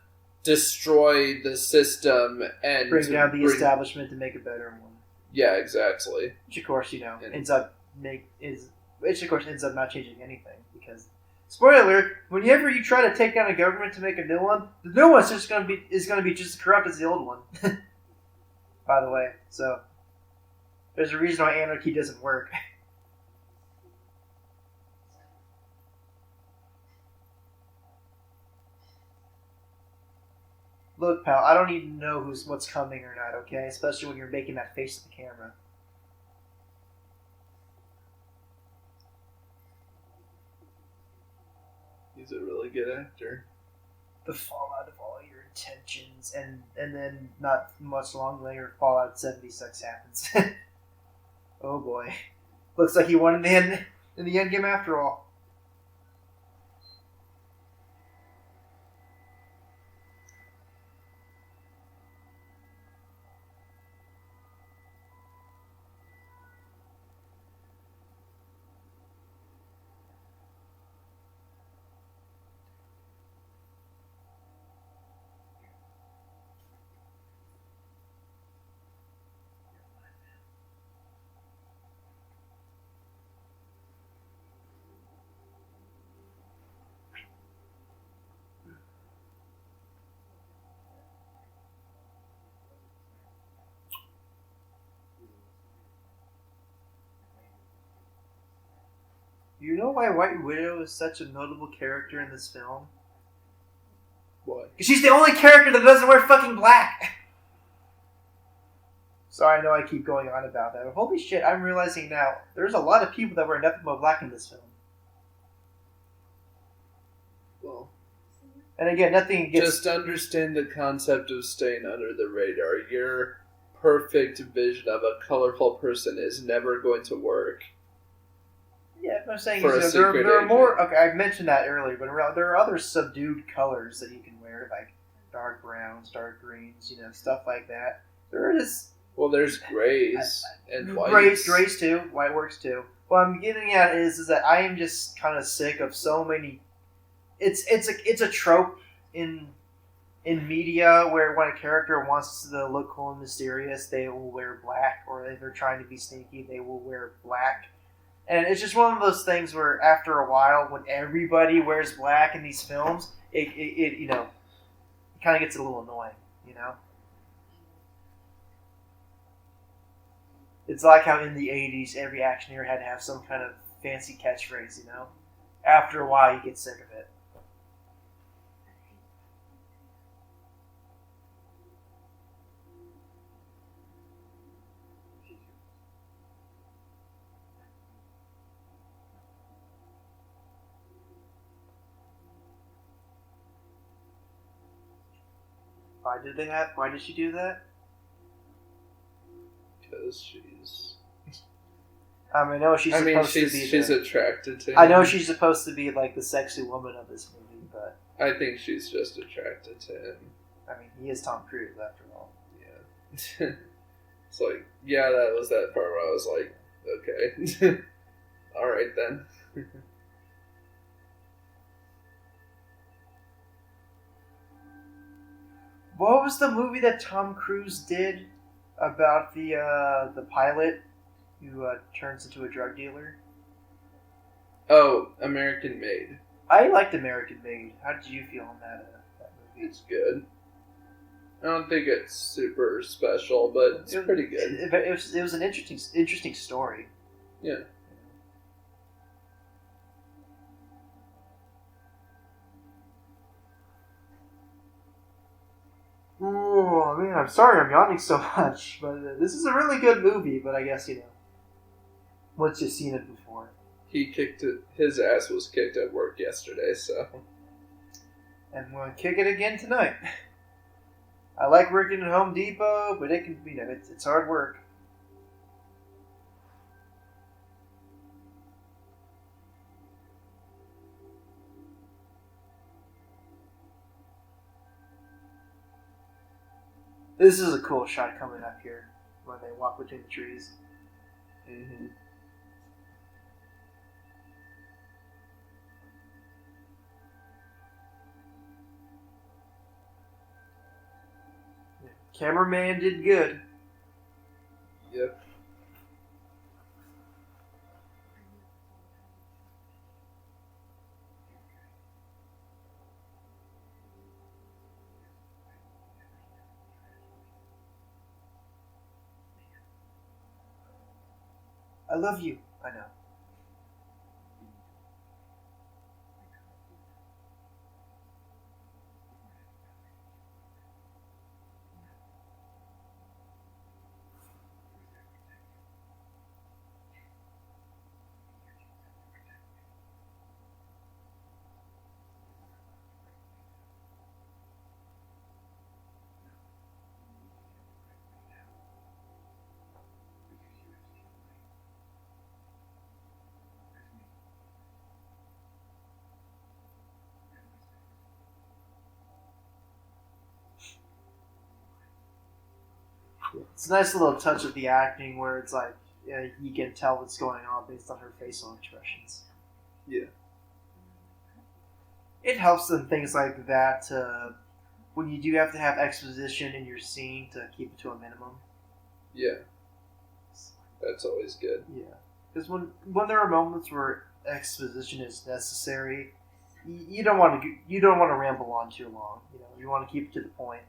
destroy the system and bring down the establishment to make a better one. Yeah, exactly. Which of course, ends up not changing anything because, spoiler alert, whenever you try to take down a government to make a new one, the new one's just going to be just as corrupt as the old one. By the way, so there's a reason why anarchy doesn't work. Look, pal, I don't need to know what's coming or not, okay? Especially when you're making that face at the camera. He's a really good actor. The fallout of all your intentions, and then not much long later, Fallout 76 happens. Oh boy. Looks like he won in the end game after all. You know why White Widow is such a notable character in this film? Why? Because she's the only character that doesn't wear fucking black! Sorry, I know I keep going on about that, but holy shit, I'm realizing now, there's a lot of people that wear nothing but black in this film. Well, and again, nothing gets... Just understand the concept of staying under the radar. Your perfect vision of a colorful person is never going to work. Yeah, what I'm saying For is a there are secret more... Okay, I mentioned that earlier, but there are other subdued colors that you can wear, like dark browns, dark greens, stuff like that. There is... Well, there's grays and whites. Grays too. White works too. What I'm getting at is that I am just kind of sick of so many... It's a trope in media where when a character wants to look cool and mysterious, they will wear black, or if they're trying to be sneaky, they will wear black. And it's just one of those things where after a while, when everybody wears black in these films, it kind of gets a little annoying, It's like how in the 80s, every action hero had to have some kind of fancy catchphrase, After a while, you get sick of it. Why did she do that? Because she's... I know she's supposed to be... She's attracted to him. I know she's supposed to be like the sexy woman of this movie, but... I think she's just attracted to him. I mean, he is Tom Cruise, after all. Yeah. It's like, yeah, that was that part where I was like, okay. Alright then. What was the movie that Tom Cruise did about the pilot who turns into a drug dealer? Oh, American Made. I liked American Made. How did you feel on that movie? It's good. I don't think it's super special, but it's pretty good. It was an interesting story. Yeah. Oh man, I'm sorry I'm yawning so much, but this is a really good movie. But I guess once you've seen it before. His ass was kicked at work yesterday, so. And I'm going to kick it again tonight. I like working at Home Depot, but it can, it's hard work. This is a cool shot coming up here when they walk between the trees. Mm-hmm. Yeah. Cameraman did good. Yep. I love you. I know. It's a nice little touch of the acting where it's like, yeah, you can tell what's going on based on her facial expressions. Yeah. It helps in things like that when you do have to have exposition in your scene to keep it to a minimum. Yeah. That's always good. Yeah. Because when there are moments where exposition is necessary, you don't want to ramble on too long. You want to keep it to the point.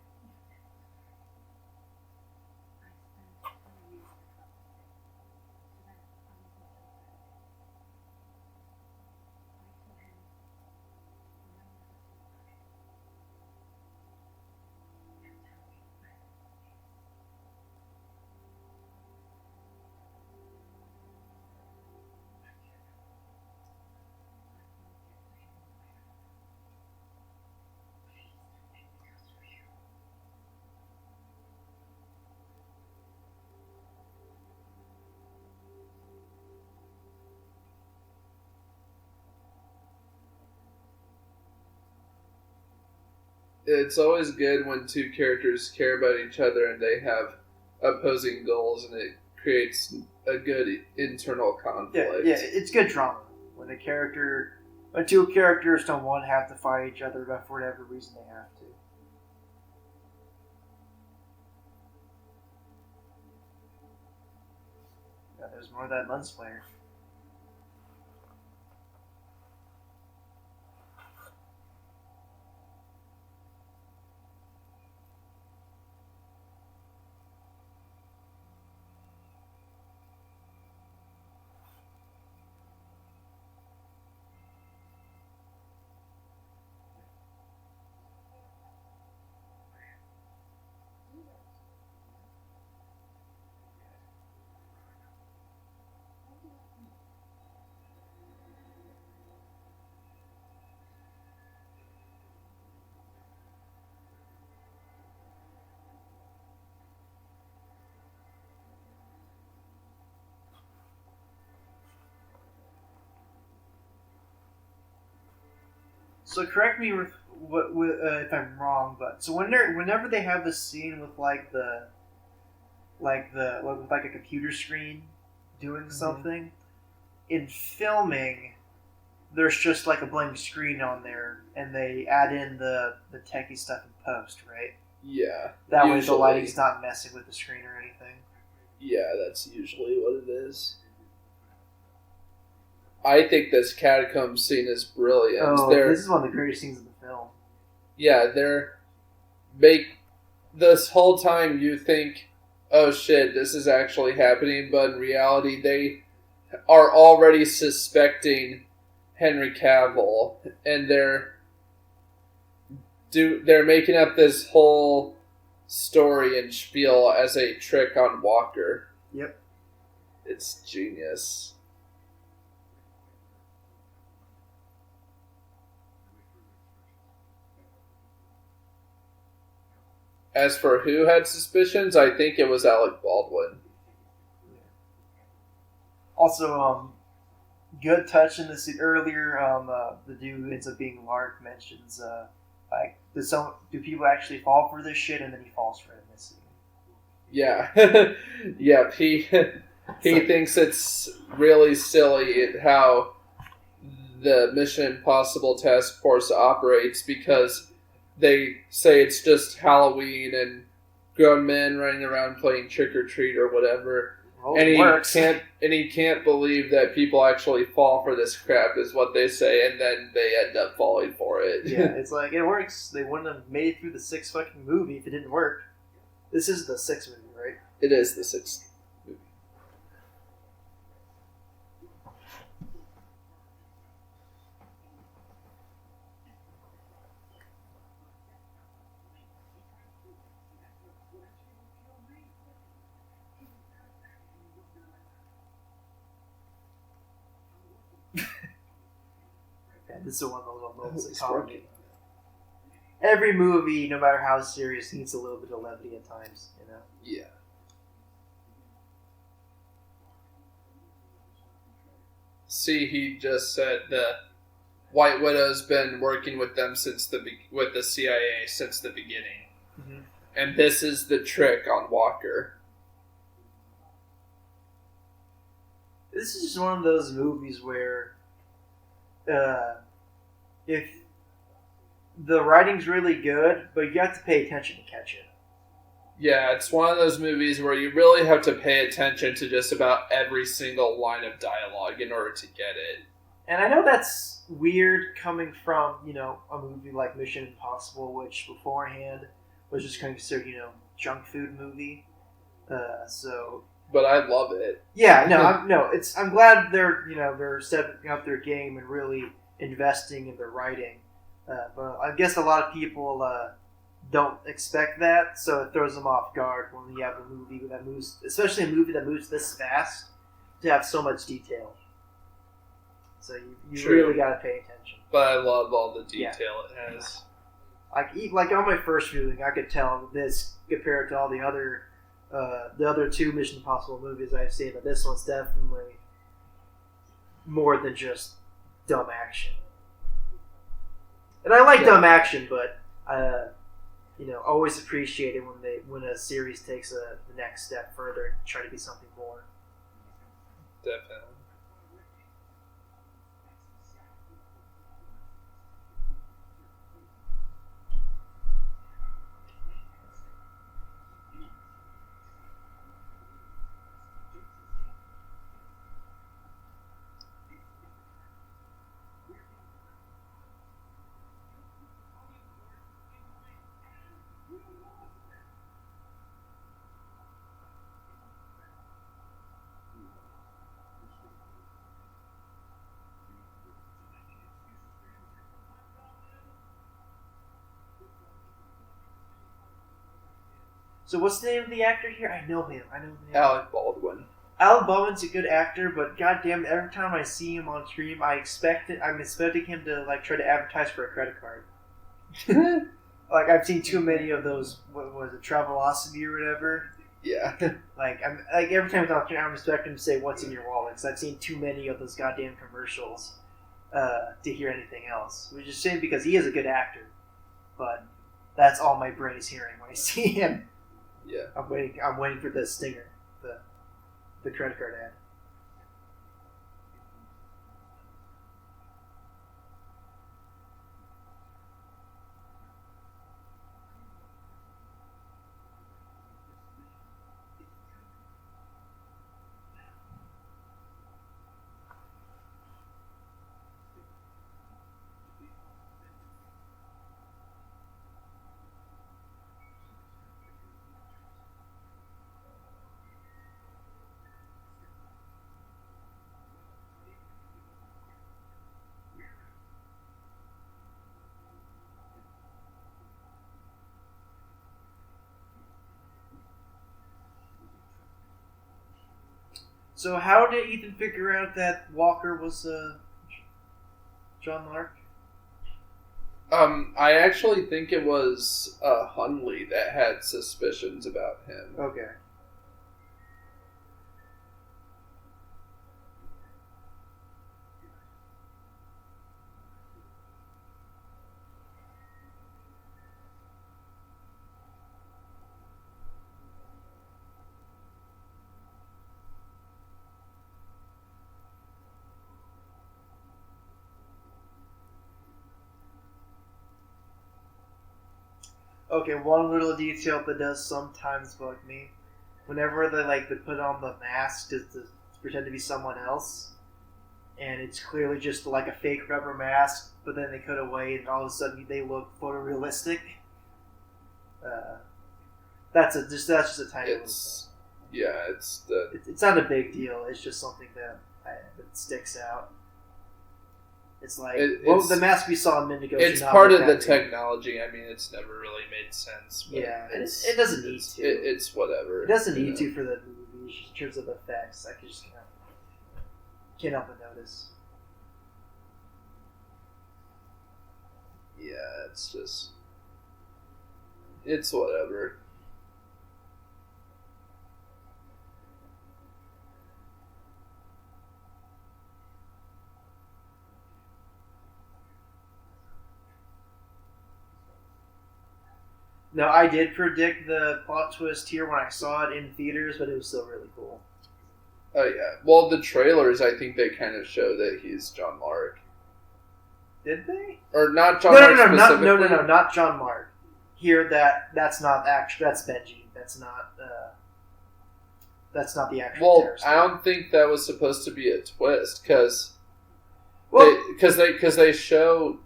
It's always good when two characters care about each other and they have opposing goals, and it creates a good internal conflict. Yeah, it's good drama when two characters don't want to have to fight each other, but for whatever reason they have to. Yeah, there's more of that lens flare. So correct me if I'm wrong, but so whenever they have the scene with with like a computer screen doing something in filming, there's just like a blank screen on there, and they add in the techie stuff in post, right? Yeah. That way the lighting's not messing with the screen or anything. Yeah, that's usually what it is. I think this catacomb scene is brilliant. Oh, this is one of the greatest scenes in the film. Yeah, this whole time you think, oh shit, this is actually happening, but in reality they are already suspecting Henry Cavill, and they're making up this whole story and spiel as a trick on Walker. Yep. It's genius. As for who had suspicions, I think it was Alec Baldwin. Also, good touch in this earlier. The dude who ends up being Lark mentions, like, do people actually fall for this shit? And then he falls for it in this scene. Yeah, yeah. He thinks it's really silly how the Mission Impossible Task Force operates because they say it's just Halloween and grown men running around playing trick or treat or whatever. Well, And it works. he can't believe that people actually fall for this crap, is what they say, and then they end up falling for it. Yeah, it's like, it works. They wouldn't have made it through the 6th fucking movie if it didn't work. This is the 6th movie, right? It is the 6th movie. Yeah, this is one of those little moments of It's comedy. working. Every movie, no matter how serious, needs a little bit of levity at times, you know? Yeah. See, he just said the White Widow's been working with them with the CIA since the beginning, and this is the trick on Walker. This is just one of those movies where, if the writing's really good, but you have to pay attention to catch it. Yeah, it's one of those movies where you really have to pay attention to just about every single line of dialogue in order to get it. And I know that's weird coming from, you know, a movie like Mission Impossible, which beforehand was just considered, you know, junk food movie. But I love it. Yeah, I'm glad they're stepping up their game and really investing in their writing. But I guess a lot of people don't expect that, so it throws them off guard when you have a movie that moves, especially a movie that moves this fast, to have so much detail. So you really got to pay attention. But I love all the detail it has. Like on my first viewing, I could tell this compared to all the other two Mission Impossible movies I've seen, but this one's definitely more than just dumb action. And I like dumb action, but always appreciate it when a series takes the next step further and try to be something more. Definitely. So what's the name of the actor here? I know him. Alec Baldwin. Alec Baldwin's a good actor, but goddamn, every time I see him on screen, I'm expecting him to like try to advertise for a credit card. Like I've seen too many of those. What was it, Travelocity or whatever? Yeah. Every time I'm expecting him to say "What's in your wallet?" Because I've seen too many of those goddamn commercials to hear anything else. Which is a shame because he is a good actor, but that's all my brain is hearing when I see him. Yeah. I'm waiting for the stinger, the credit card ad. So how did Ethan figure out that Walker was John Lark? I actually think it was Hunley that had suspicions about him. Okay. Okay, one little detail that does sometimes bug me. Whenever they put on the mask to pretend to be someone else, and it's clearly just like a fake rubber mask, but then they cut away and all of a sudden they look photorealistic. That's just a tiny little thing. Yeah, It's not a big deal. It's just something that sticks out. It's like the mask we saw a minute ago. It's part of the technology. I mean, it's never really made sense. Yeah, it doesn't need to. It's whatever. It doesn't need to for the movie in terms of effects. I just can't help but notice. Yeah, it's whatever. No, I did predict the plot twist here when I saw it in theaters, but it was still really cool. Oh yeah. Well, the trailers, I think they kind of show that he's John Mark. Did they? Or not John Mark specifically? No, not John Mark. Here, that's not actually. That's Benji. That's not the actual. Well, terrorist. I don't think that was supposed to be a twist because they show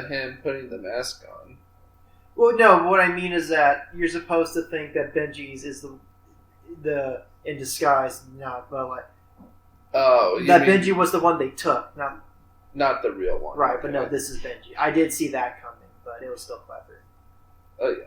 him putting the mask on. Well, no. What I mean is that you're supposed to think that Benji's is the in disguise, not but like. Oh, that Benji was the one they took, not the real one. Right, but no, this is Benji. I did see that coming, but it was still clever. Oh yeah.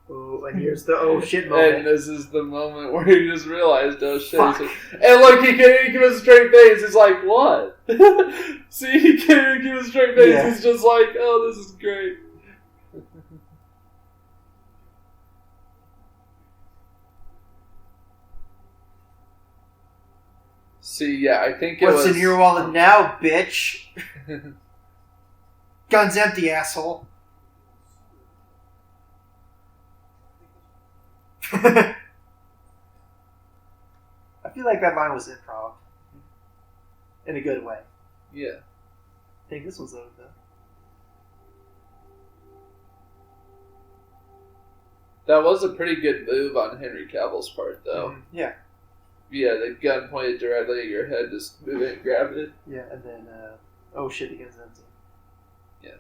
Oh, and here's the oh shit moment. And this is the moment where he just realized, oh shit. Fuck. And look, he can't even give a straight face. He's like, what? See, he can't even give a straight face. Yeah. He's just like, oh, this is great. See, yeah, I think it What's in your wallet now, bitch? Gun's empty, asshole. I feel like that line was improv. In a good way. Yeah. I think this one's over though. That was a pretty good move on Henry Cavill's part, though. Yeah. Yeah, the gun pointed directly at your head, just move it and grab it. Yeah, and then, oh shit, the gun's empty. Yeah.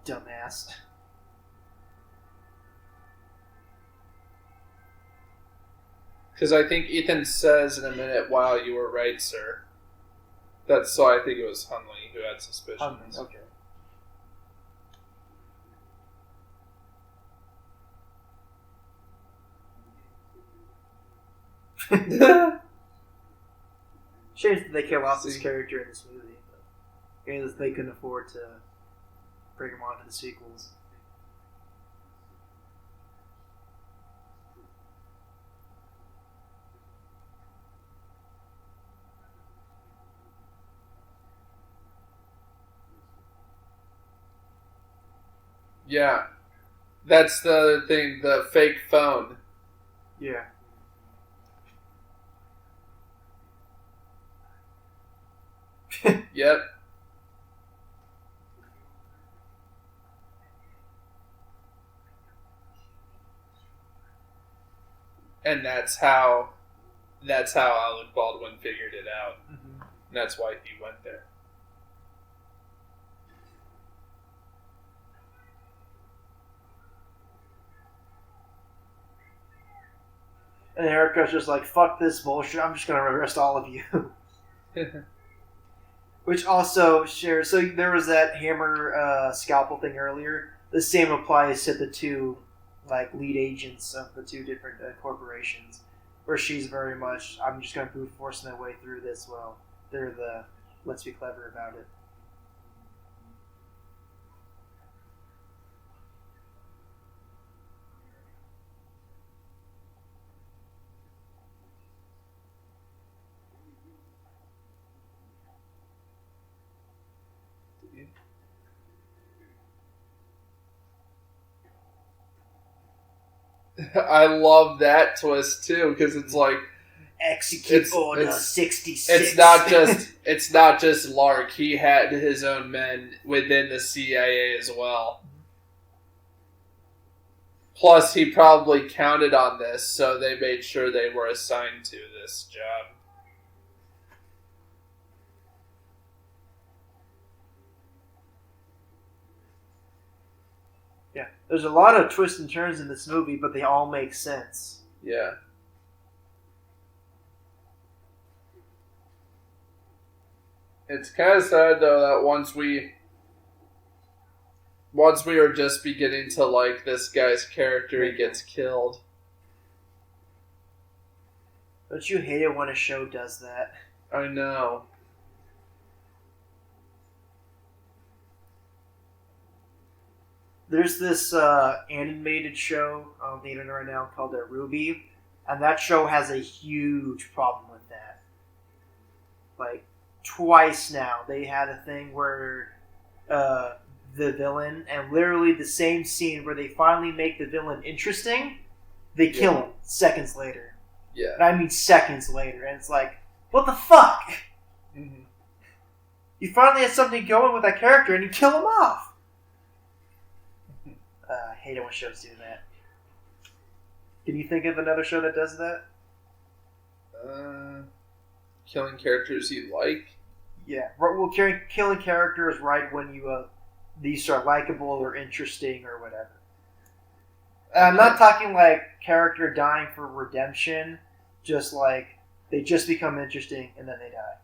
Dumbass. Because I think Ethan says in a minute, wow, you were right, sir. So I think it was Hunley who had suspicions. Okay. Shame that they kill off this character in this movie, but I guess they couldn't afford to bring him on to the sequels. Yeah. That's the thing, the fake phone. Yeah. Yep. And that's how that's how Alec Baldwin figured it out. Mm-hmm. And that's why he went there. And Erica's just like, fuck this bullshit, I'm just gonna arrest all of you. Which also shares, so there was that hammer scalpel thing earlier. The same applies to the two like lead agents of the two different corporations, where she's very much, I'm just gonna brute force my way through this. Well, they're the let's be clever about it. I love that twist too, because it's like Execute Order 66. It's not just Lark. He had his own men within the CIA as well. Plus, he probably counted on this, so they made sure they were assigned to this job. Yeah, there's a lot of twists and turns in this movie, but they all make sense. Yeah. It's kind of sad, though, that once we are just beginning to like this guy's character, he gets killed. Don't you hate it when a show does that? I know. There's this animated show on the internet right now called Ruby, and that show has a huge problem with that. Like, twice now, they had a thing where the villain, and literally the same scene where they finally make the villain interesting, they kill him seconds later. Yeah. And I mean seconds later, and it's like, what the fuck? Mm-hmm. You finally had something going with that character, and you kill him off. I hate it when shows do that. Can you think of another show that does that? Killing characters you like? Yeah. Well, killing characters right when you these are likable or interesting or whatever. I'm not talking like character dying for redemption, just like they just become interesting and then they die.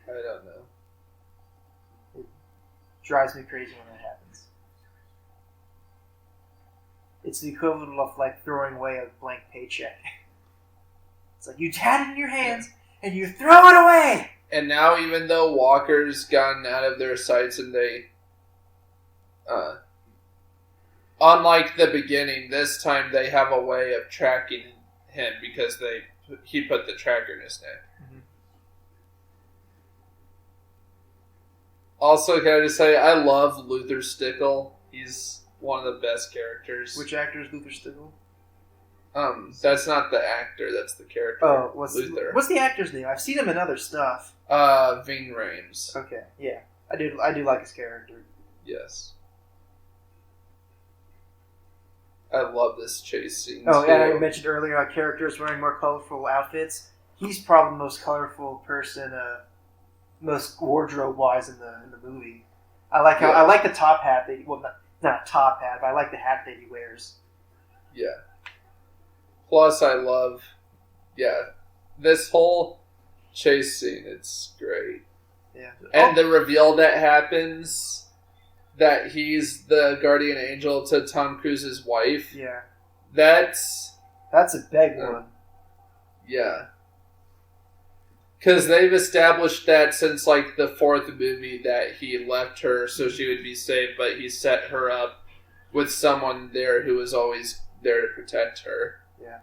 I don't know. It drives me crazy when that happens. It's the equivalent of like throwing away a blank paycheck. It's like you had it in your hands and you throw it away. And now, even though Walker's gotten out of their sights and they, unlike the beginning, this time they have a way of tracking him because he put the tracker in his neck. Mm-hmm. Also, can I just say, I love Luther Stickle. He's one of the best characters. Which actor is Luther Stickle? That's not the actor. That's the character. Oh, Luther. What's the actor's name? I've seen him in other stuff. Ving Rhames. Okay, yeah, I do like his character. Yes. I love this chase scene. Oh, too. and I mentioned earlier characters wearing more colorful outfits. He's probably the most colorful person, most wardrobe-wise in the movie. I like how I like the top hat that not a top hat, but I like the hat that he wears. Yeah. Plus, I love, this whole chase scene. It's great. Yeah. And the reveal that happens that he's the guardian angel to Tom Cruise's wife. Yeah. That's a big one. Yeah. Because they've established that since, like, the fourth movie that he left her so she would be safe, but he set her up with someone there who was always there to protect her. Yeah.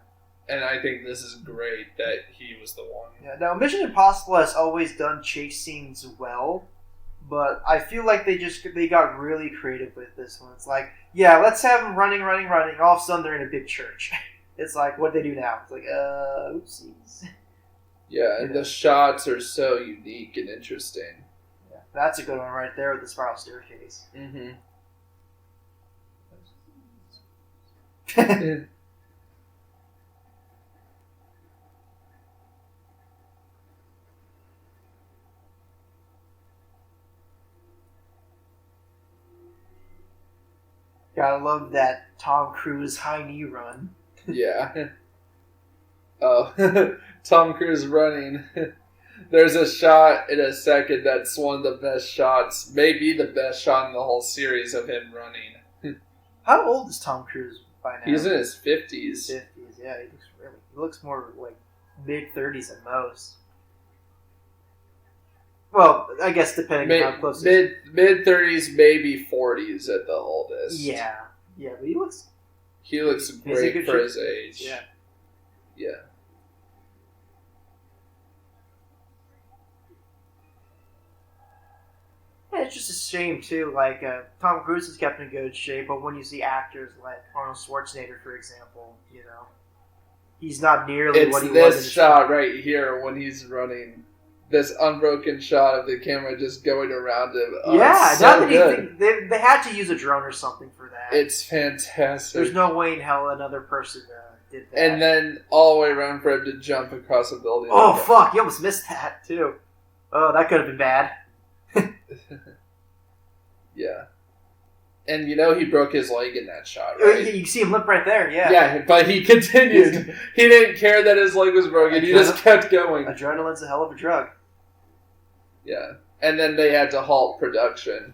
And I think this is great that he was the one. Yeah. Now, Mission Impossible has always done chase scenes well, but I feel like they got really creative with this one. It's like, yeah, let's have them running. All of a sudden, they're in a big church. It's like, what do they do now? It's like, oopsies. Yeah, and the shots are so unique and interesting. Yeah, that's a good one right there with the spiral staircase. Mm-hmm. Gotta love that Tom Cruise high knee run. Yeah. Oh, Tom Cruise running. There's a shot in a second that's one of the best shots, maybe the best shot in the whole series of him running. How old is Tom Cruise by now? He's in his 50s. 50s, yeah. He looks more like mid-30s at most. Well, I guess depending on how close mid-30s, maybe 40s at the oldest. Yeah, but he looks great for his age. Yeah. Yeah. Yeah, it's just a shame too. Like Tom Cruise is kept in good shape, but when you see actors like Arnold Schwarzenegger, for example, he's not nearly what he was. It's this shot right here when he's running. This unbroken shot of the camera just going around him. Yeah, so good. They had to use a drone or something for that. It's fantastic. There's no way in hell another person did that. And then all the way around for him to jump across a building. Oh, fuck. You almost missed that, too. Oh, that could have been bad. Yeah. And he broke his leg in that shot, right? You see him limp right there, yeah. Yeah, but he continued. He didn't care that his leg was broken. He just kept going. Adrenaline's a hell of a drug. Yeah. And then they had to halt production.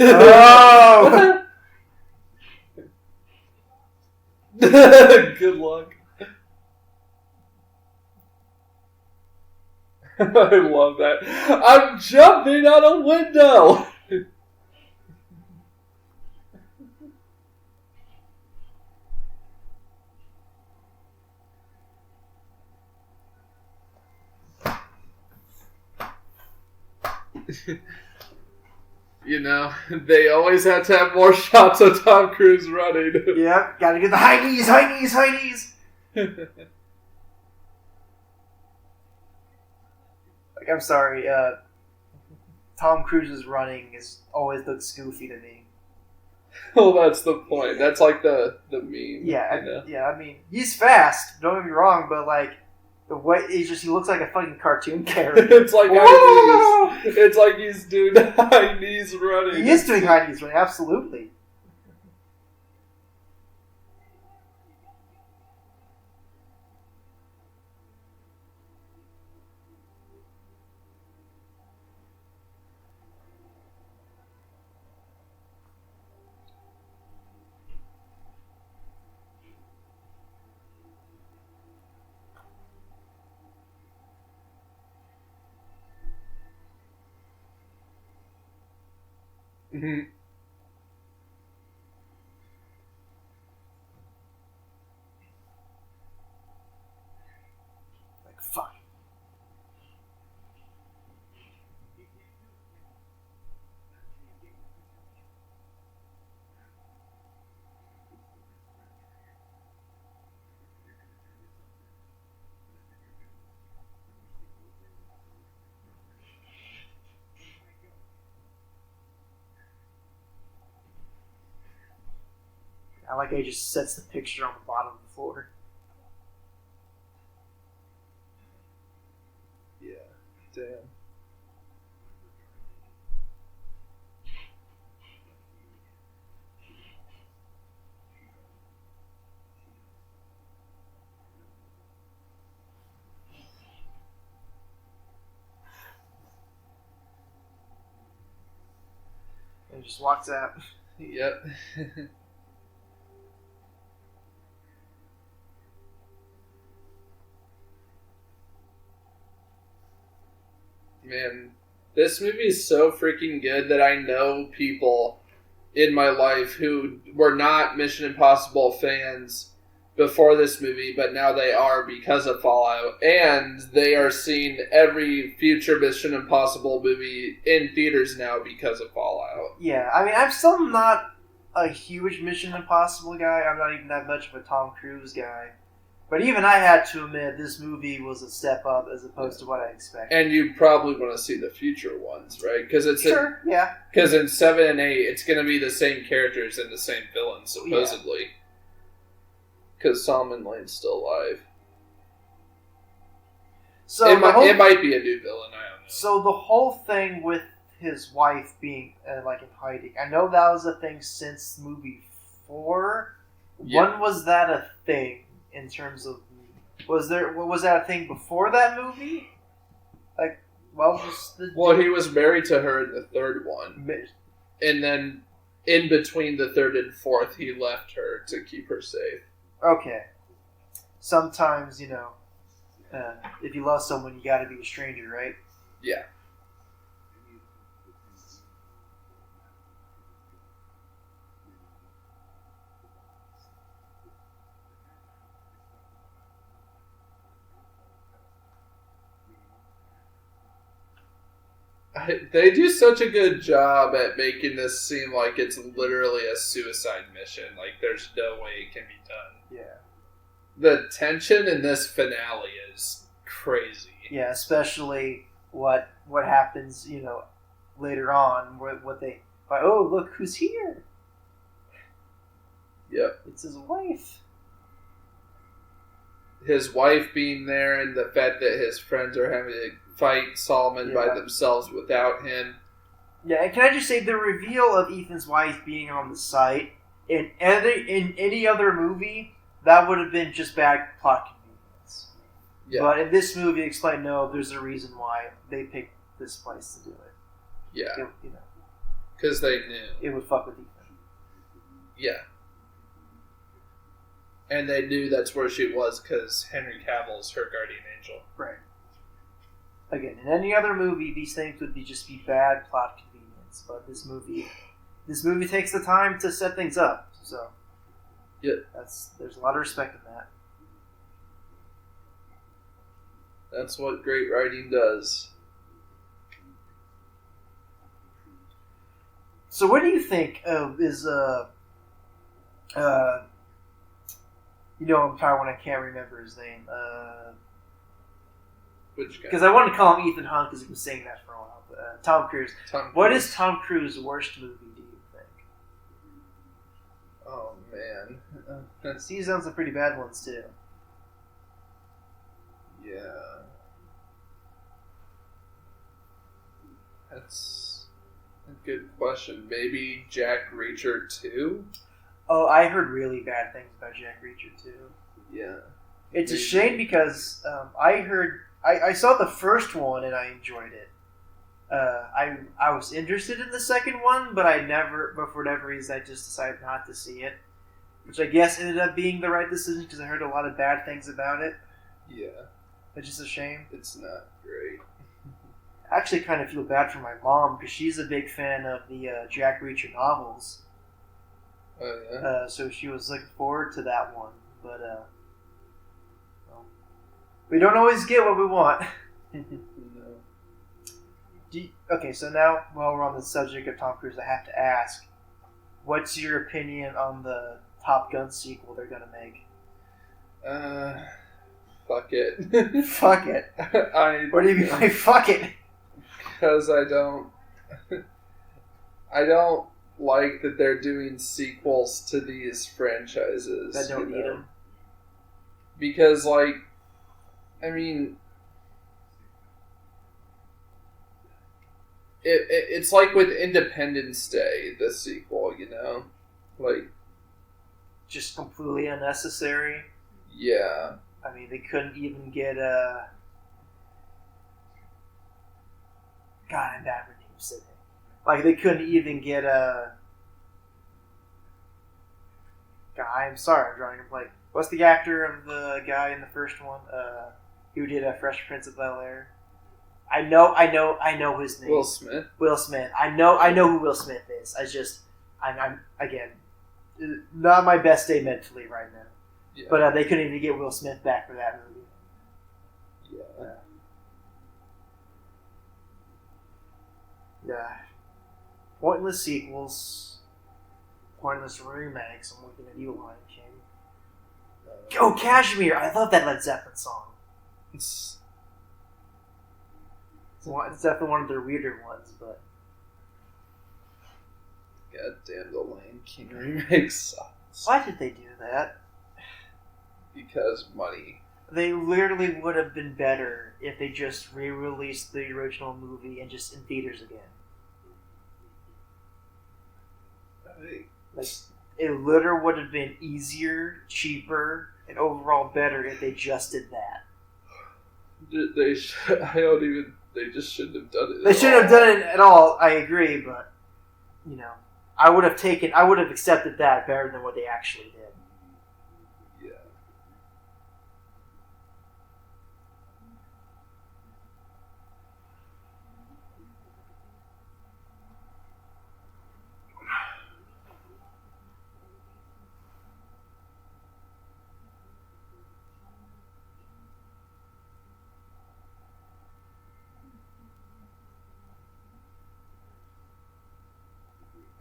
Oh! Good luck. I love that. I'm jumping out a window. They always have to have more shots of Tom Cruise running. Yep, gotta get the high knees. Like, I'm sorry, Tom Cruise's running always looks goofy to me. Well, that's the point. That's like the meme. Yeah, I mean, he's fast, don't get me wrong, but like, the way he looks like a fucking cartoon character. It's like high knees. It's like he's doing high knees running. He is doing high knees running, absolutely. Mm-hmm. Like, fuck. I like how he just sets the picture on the bottom of the floor. Yeah, damn. And he just walks out. Yep. Man, this movie is so freaking good that I know people in my life who were not Mission Impossible fans before this movie, but now they are because of Fallout, and they are seeing every future Mission Impossible movie in theaters now because of Fallout. Yeah, I mean, I'm still not a huge Mission Impossible guy. I'm not even that much of a Tom Cruise guy. But even I had to admit this movie was a step up as opposed to what I expected. And you probably want to see the future ones, right? Because yeah. Because in 7 and 8, it's going to be the same characters and the same villains, supposedly. Because Solomon Lane's still alive. So it might be a new villain, I don't know. So the whole thing with his wife being in hiding, I know that was a thing since movie 4. Yeah. When was that a thing? In terms of, was that a thing before that movie? He was married to her in the third one, and then in between the third and fourth, he left her to keep her safe. Okay. Sometimes, if you love someone, you got to be a stranger, right? Yeah. They do such a good job at making this seem like it's literally a suicide mission. Like, there's no way it can be done. Yeah. The tension in this finale is crazy. Yeah, especially what happens, later on. Oh, look, who's here? Yep. It's his wife. His wife being there, and the fact that his friends are having to fight Solomon by themselves without him. Yeah, and can I just say the reveal of Ethan's wife being on the site in any other movie, that would have been just bad plot convenience. Yeah. But in this movie, explain there's a reason why they picked this place to do it. Yeah. Because they knew it would fuck with Ethan. Yeah. And they knew that's where she was because Henry Cavill's her guardian angel. Right. Again, in any other movie, these things would just be bad plot convenience. But this movie takes the time to set things up. So, yeah, there's a lot of respect in that. That's what great writing does. So, what do you think is I'm tired when I can't remember his name. Which guy? Because I wanted to call him Ethan Hunt because he was saying that for a while. But, Tom Cruise. What is Tom Cruise's worst movie, do you think? Oh, man. He's done some pretty bad ones, too. Yeah. That's a good question. Maybe Jack Reacher 2? Oh, I heard really bad things about Jack Reacher, too. Yeah. It's a shame because I saw the first one and I enjoyed it. I was interested in the second one, but for whatever reason, I just decided not to see it. Which I guess ended up being the right decision because I heard a lot of bad things about it. Yeah. It's just a shame. It's not great. I actually kind of feel bad for my mom because she's a big fan of the Jack Reacher novels. Oh, yeah? So she was looking forward to that one. But, we don't always get what we want. No. Okay, so now, while we're on the subject of Tom Cruise, I have to ask, what's your opinion on the Top Gun sequel they're going to make? Fuck it. Fuck it? What do you mean by fuck it? Because I don't like that they're doing sequels to these franchises. That don't need them? Because, it's like with Independence Day, the sequel, just completely unnecessary. Yeah. I mean, they couldn't even get God, I'm bad with names today. They couldn't even get God, I'm sorry, I'm drawing a blank. What's the actor of the guy in the first one? Who did Fresh Prince of Bel-Air? I know his name. Will Smith. Will Smith. I know who Will Smith is. I'm again, not my best day mentally right now. Yeah. But they couldn't even get Will Smith back for that movie. Yeah. Yeah. Pointless sequels. Pointless remakes. I'm looking at you, Lion King. Oh, Kashmir! I love that Led Zeppelin song. It's definitely one of their weirder ones, but... God damn, the Lion King remake sucks. Why did they do that? Because money. They literally would have been better if they just re-released the original movie and just in theaters again. Like, it literally would have been easier, cheaper, and overall better if they just did that. They just shouldn't have done it. They shouldn't have done it at all. I agree, but I would have accepted that better than what they actually did. Yeah.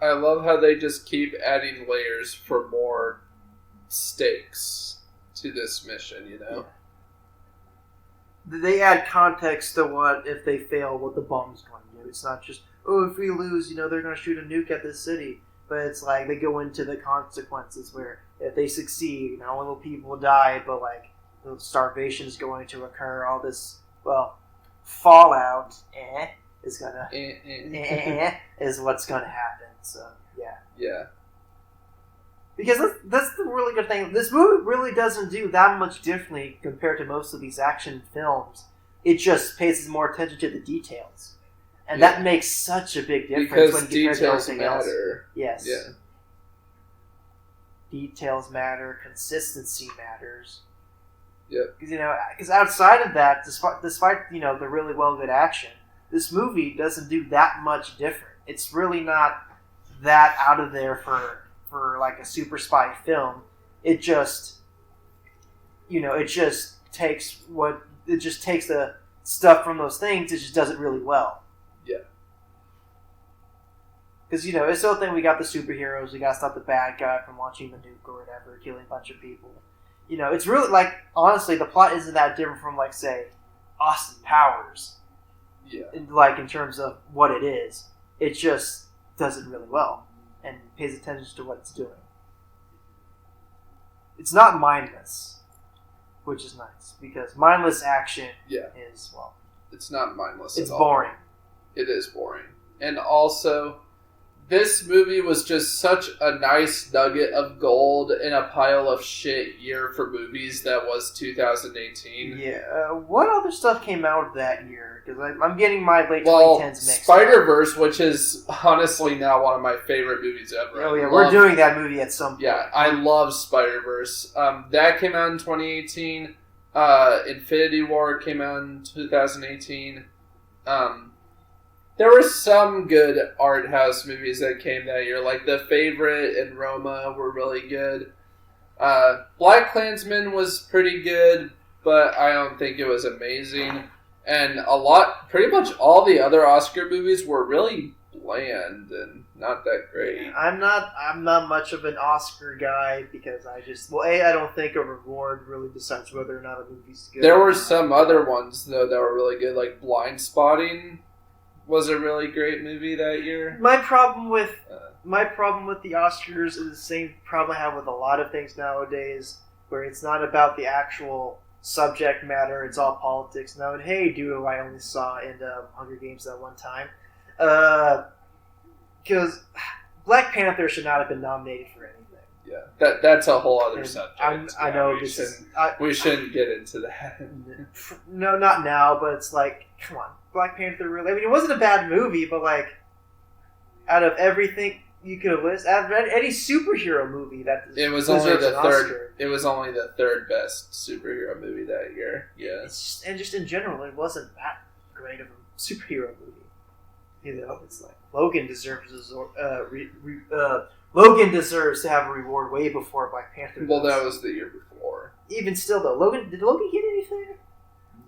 I love how they just keep adding layers for more stakes to this mission, Yeah. They add context to what, if they fail, what the bomb's going to do. It's not just, if we lose, they're going to shoot a nuke at this city. But it's like, they go into the consequences where if they succeed, not only will people die, but the starvation is going to occur, all this, fallout, is gonna is what's gonna happen. So yeah. Because that's the really good thing. This movie really doesn't do that much differently compared to most of these action films. It just pays more attention to the details, and that makes such a big difference because when compared to details everything matter. else. Yes. Yeah. Details matter. Consistency matters. Yep. Because outside of that, despite the really well good action, this movie doesn't do that much different. It's really not that out of there for like a super spy film. It just takes the stuff from those things. It just does it really well. Yeah. Because it's the whole thing. We got the superheroes. We got to stop the bad guy from launching the nuke or whatever, killing a bunch of people. It's really honestly, the plot isn't that different from say Austin Powers. Yeah. In terms of what it is, it just does it really well and pays attention to what it's doing. It's not mindless, which is nice because mindless action is it's not mindless. It's at all. boring. It is boring, and also this movie was just such a nice nugget of gold in a pile of shit year for movies that was 2018. Yeah. What other stuff came out that year? Because I'm getting my late 2010s mixed Spider-Verse, which is honestly now one of my favorite movies ever. Oh yeah, we're doing that movie at some point. Yeah, I love Spider-Verse. That came out in 2018. Infinity War came out in 2018. There were some good art house movies that came that year, like The Favorite and Roma were really good. Black Klansman was pretty good, but I don't think it was amazing. And pretty much all the other Oscar movies were really bland and not that great. I'm not much of an Oscar guy because I don't think a reward really decides whether or not a movie's good. There were some other ones though that were really good, like Blind Spotting was a really great movie that year. My problem with the Oscars is the same problem I have with a lot of things nowadays, where it's not about the actual subject matter, it's all politics. Now, and hey, dude, I only saw in Hunger Games that one time. Because Black Panther should not have been nominated for anything. Yeah, that's a whole other subject. I know we shouldn't get into that. No, not now, but it's come on. Black Panther really... I mean, it wasn't a bad movie, but out of everything you could have listed, out of any superhero movie that it was only the third. It was only the third best superhero movie that year. Yeah, and just in general, it wasn't that great of a superhero movie. It's Logan deserves Logan deserves to have a reward way before Black Panther. Well, that was the year before. even still though, did Logan get anything?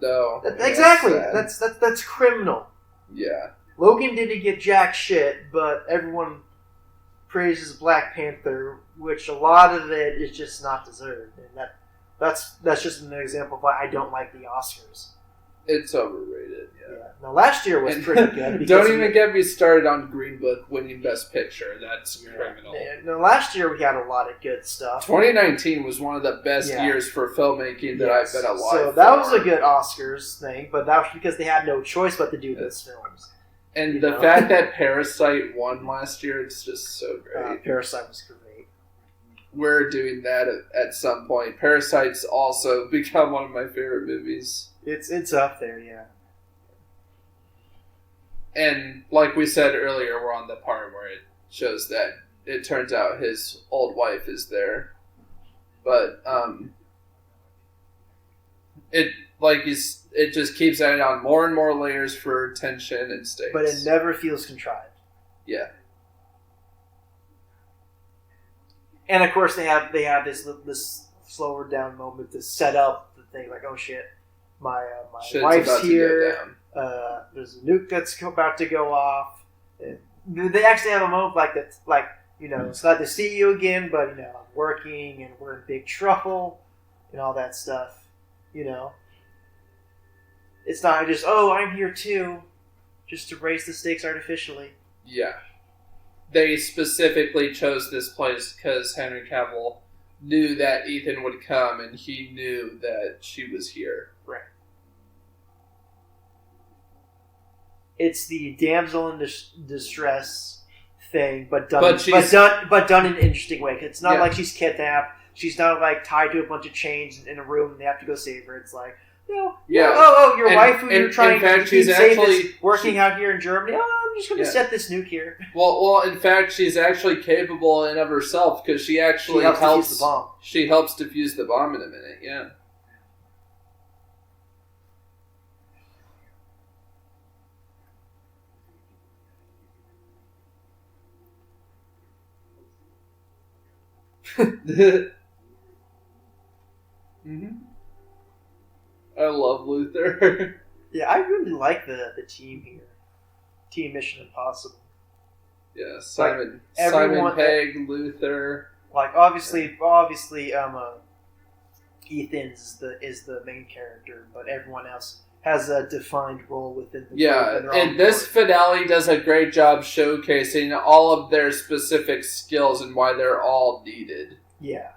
No. Exactly. That's criminal. Yeah. Logan didn't get jack shit, but everyone praises Black Panther, which a lot of it is just not deserved, and that's just an example of why I don't like the Oscars. It's overrated. Yeah. Now last year was pretty good. Don't even get me started on Green Book winning Best Picture. That's criminal. Now last year we had a lot of good stuff. 2019 was one of the best years for filmmaking that I've been alive. So that was a good Oscars thing, but that was because they had no choice but to do those films. And the fact that Parasite won last year, it's just so great. Parasite was great. We're doing that at some point. Parasite's also become one of my favorite movies. It's up there, yeah. And like we said earlier, we're on the part where it shows that it turns out his old wife is there. But it just keeps adding on more and more layers for tension and stakes. But it never feels contrived. Yeah. And of course they have this slower down moment to set up the thing, like, oh shit, my wife's here. There's a nuke that's about to go off. They actually have a moment like that, like, it's glad to see you again, but I'm working and we're in big trouble and all that stuff. It's not just, I'm here too, just to raise the stakes artificially. Yeah. They specifically chose this place because Henry Cavill knew that Ethan would come and he knew that she was here. Right. It's the damsel in distress thing, but done in an interesting way. It's not like she's kidnapped. She's not like tied to a bunch of chains in a room and they have to go save her. It's like, your wife who you're trying to keep safe is working out here in Germany. I'm just going to set this nuke here. Well, in fact, she's actually capable in of herself because she actually helps defuse the bomb. She helps defuse the bomb in a minute. Yeah. Mm-hmm. I love Luther. Yeah, I really like the team here. Team Mission Impossible. Yeah, Simon Pegg, Luther. Like obviously, Ethan's is the main character, but everyone else has a defined role within the group. And this finale does a great job showcasing all of their specific skills and why they're all needed. Yeah.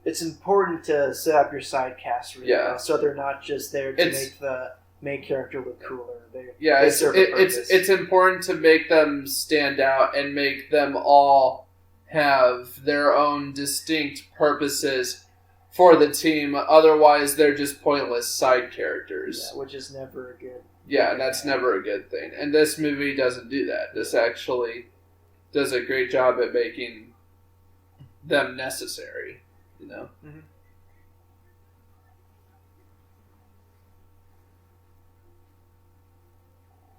It's important to set up your side cast really well, so they're not just there to make the main character look cooler. It's important to make them stand out and make them all have their own distinct purposes for the team. Otherwise, they're just pointless side characters. Yeah, which is never a good. Yeah, and that's never a good thing. And this movie doesn't do that. This actually does a great job at making them necessary. Mm-hmm.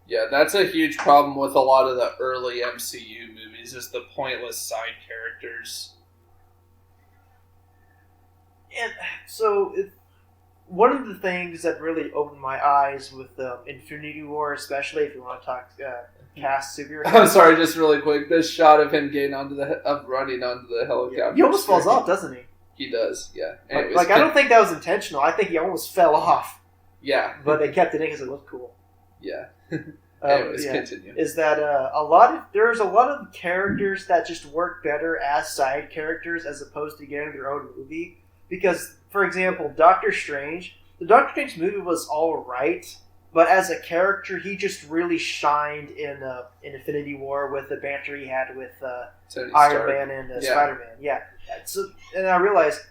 Yeah, that's a huge problem with a lot of the early MCU movies, is the pointless side characters. And so, one of the things that really opened my eyes with Infinity War, especially if you want to talk cast superhero. I'm sorry, just really quick. This shot of him getting running onto the helicopter. Yeah, he almost falls off, doesn't he? He does, yeah. I don't think that was intentional. I think he almost fell off. Yeah. But they kept it in because it looked cool. Yeah. Anyways, continue. Is that there's a lot of characters that just work better as side characters as opposed to getting their own movie. Because, for example, Doctor Strange, the Doctor Strange movie was alright, but as a character, he just really shined in Infinity War with the banter he had with Iron Man and Spider-Man. Yeah. And I realized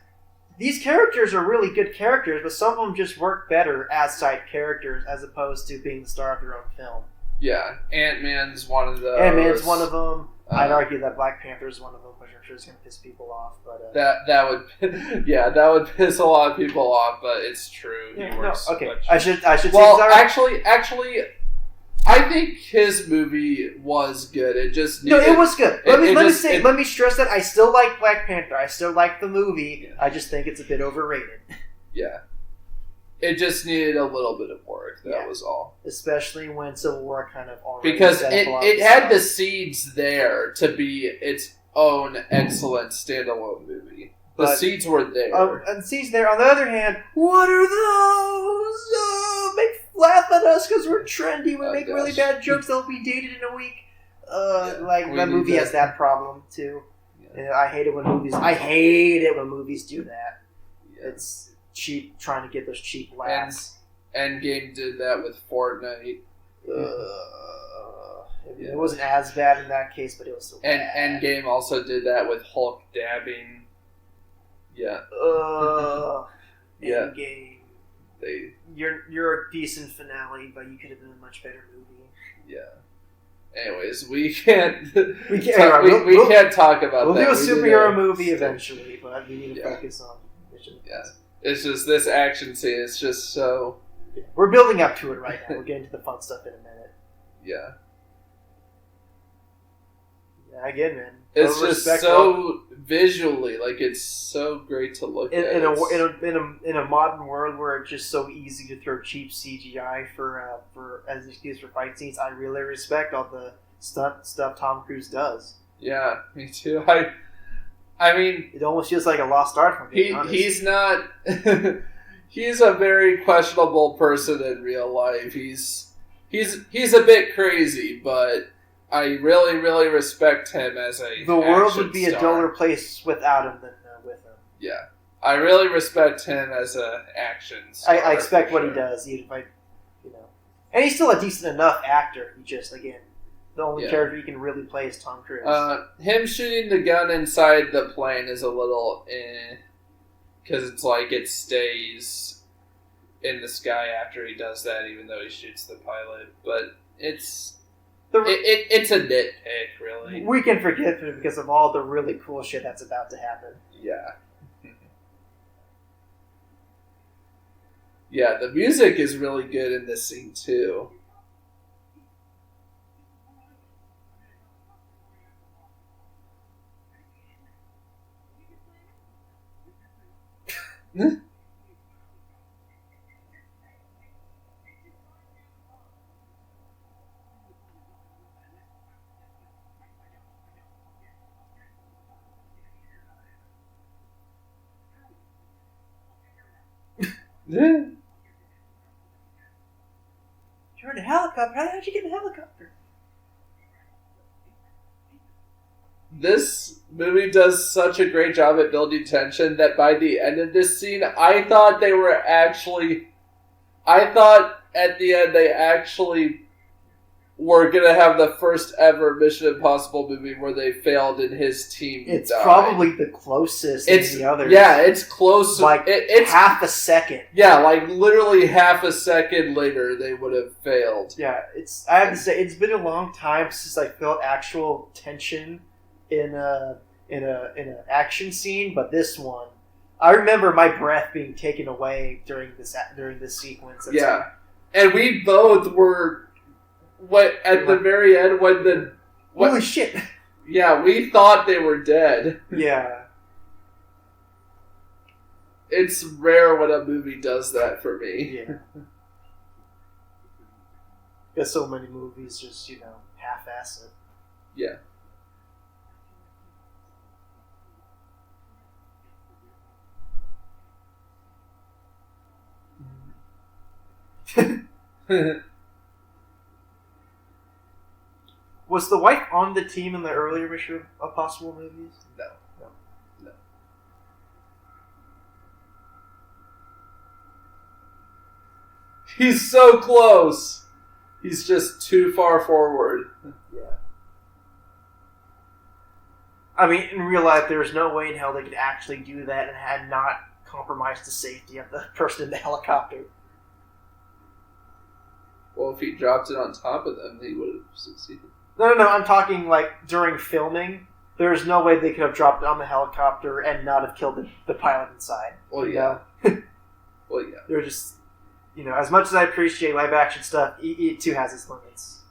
these characters are really good characters, but some of them just work better as side characters as opposed to being the star of their own film. Yeah, Ant-Man's one of those. Ant-Man's one of them. I'd argue that Black Panther is one of them, which I'm sure is going to piss people off. But that would piss a lot of people off, but it's true. Yeah, he works okay. much. I should. Well, actually, I think his movie was good. It just needed, it was good. Let me stress that I still like Black Panther. I still like the movie. Yeah. I just think it's a bit overrated. Yeah. It just needed a little bit of work. That was all. Especially when Civil War kind of already because set up a lot it of had stuff. the seeds there to be its own excellent standalone movie. The seeds were there. And seeds there. On the other hand, what are those? Laugh at us because we're trendy. We make really bad jokes that'll be dated in a week. That movie has that problem too. Yeah. And I hate it when movies do that. Yeah. It's cheap, trying to get those cheap laughs. Endgame did that with Fortnite. It wasn't as bad in that case, but it was still bad. And Endgame also did that with Hulk dabbing. Yeah. Endgame. You're a decent finale, but you could have been a much better movie. Yeah. Anyways, we can't talk about that. We'll do a superhero movie eventually, but we need to focus on Mission Impossible. Yeah. It's just this action scene is just so... Yeah. We're building up to it right now. We'll get into the fun stuff in a minute. Yeah. Yeah, again, man. It's just so visually, it's so great to look at. In a modern world where it's just so easy to throw cheap CGI for as an excuse for fight scenes, I really respect all the stunt stuff Tom Cruise does. Yeah, me too. I mean, it almost feels like a lost art from being honest. He's not. He's a very questionable person in real life. He's a bit crazy, but I really, really respect him as a. The world would be a duller place without him than with him. Yeah, I really respect him as an action star. I expect what he does, even if and he's still a decent enough actor. He just the only character he can really play is Tom Cruise. Him shooting the gun inside the plane is a little because it's it stays in the sky after he does that, even though he shoots the pilot. But it's a nitpick, really. We can forgive him because of all the really cool shit that's about to happen. Yeah. Yeah, the music is really good in this scene, too. You're in a helicopter? How'd you get in a helicopter? This movie does such a great job at building tension that by the end of this scene, I thought at the end they actually were going to have the first ever Mission Impossible movie where they failed and his team It's died. Probably the closest in the others. Yeah, it's close. It's half a second. Yeah, literally half a second later they would have failed. Yeah, I have to say, it's been a long time since I felt actual tension in an action scene, but this one, I remember my breath being taken away during this sequence. And we both were at the very end when holy shit! Yeah, we thought they were dead. Yeah, it's rare when a movie does that for me. Yeah, because so many movies just half-ass it. Yeah. Was the wife on the team in the earlier Mission Impossible movies? No. He's so close. He's just too far forward. Yeah. I mean, in real life, there's no way in hell they could actually do that and had not compromised the safety of the person in the helicopter. Well, if he dropped it on top of them, he would have succeeded. No, I'm talking during filming. There's no way they could have dropped it on the helicopter and not have killed the pilot inside. Well, yeah. Well, yeah. They're just, as much as I appreciate live action stuff, it too has its limits.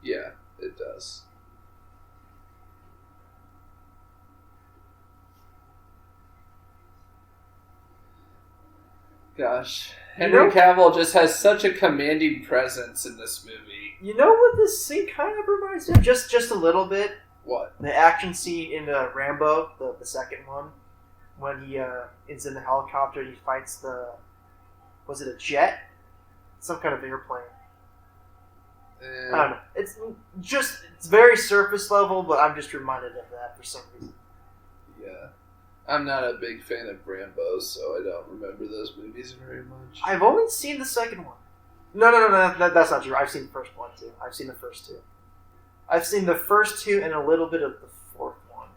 Yeah, it does. Gosh, Henry Cavill just has such a commanding presence in this movie. You know what this scene kind of reminds me of? Just a little bit. What? The action scene in Rambo, the second one, when he is in the helicopter and he fights was it a jet? Some kind of airplane. I don't know. It's very surface level, but I'm just reminded of that for some reason. Yeah. I'm not a big fan of Rambo, so I don't remember those movies very much. I've only seen the second one. No, that's not true. I've seen the first one, too. I've seen the first two. I've seen the first two and a little bit of the fourth one.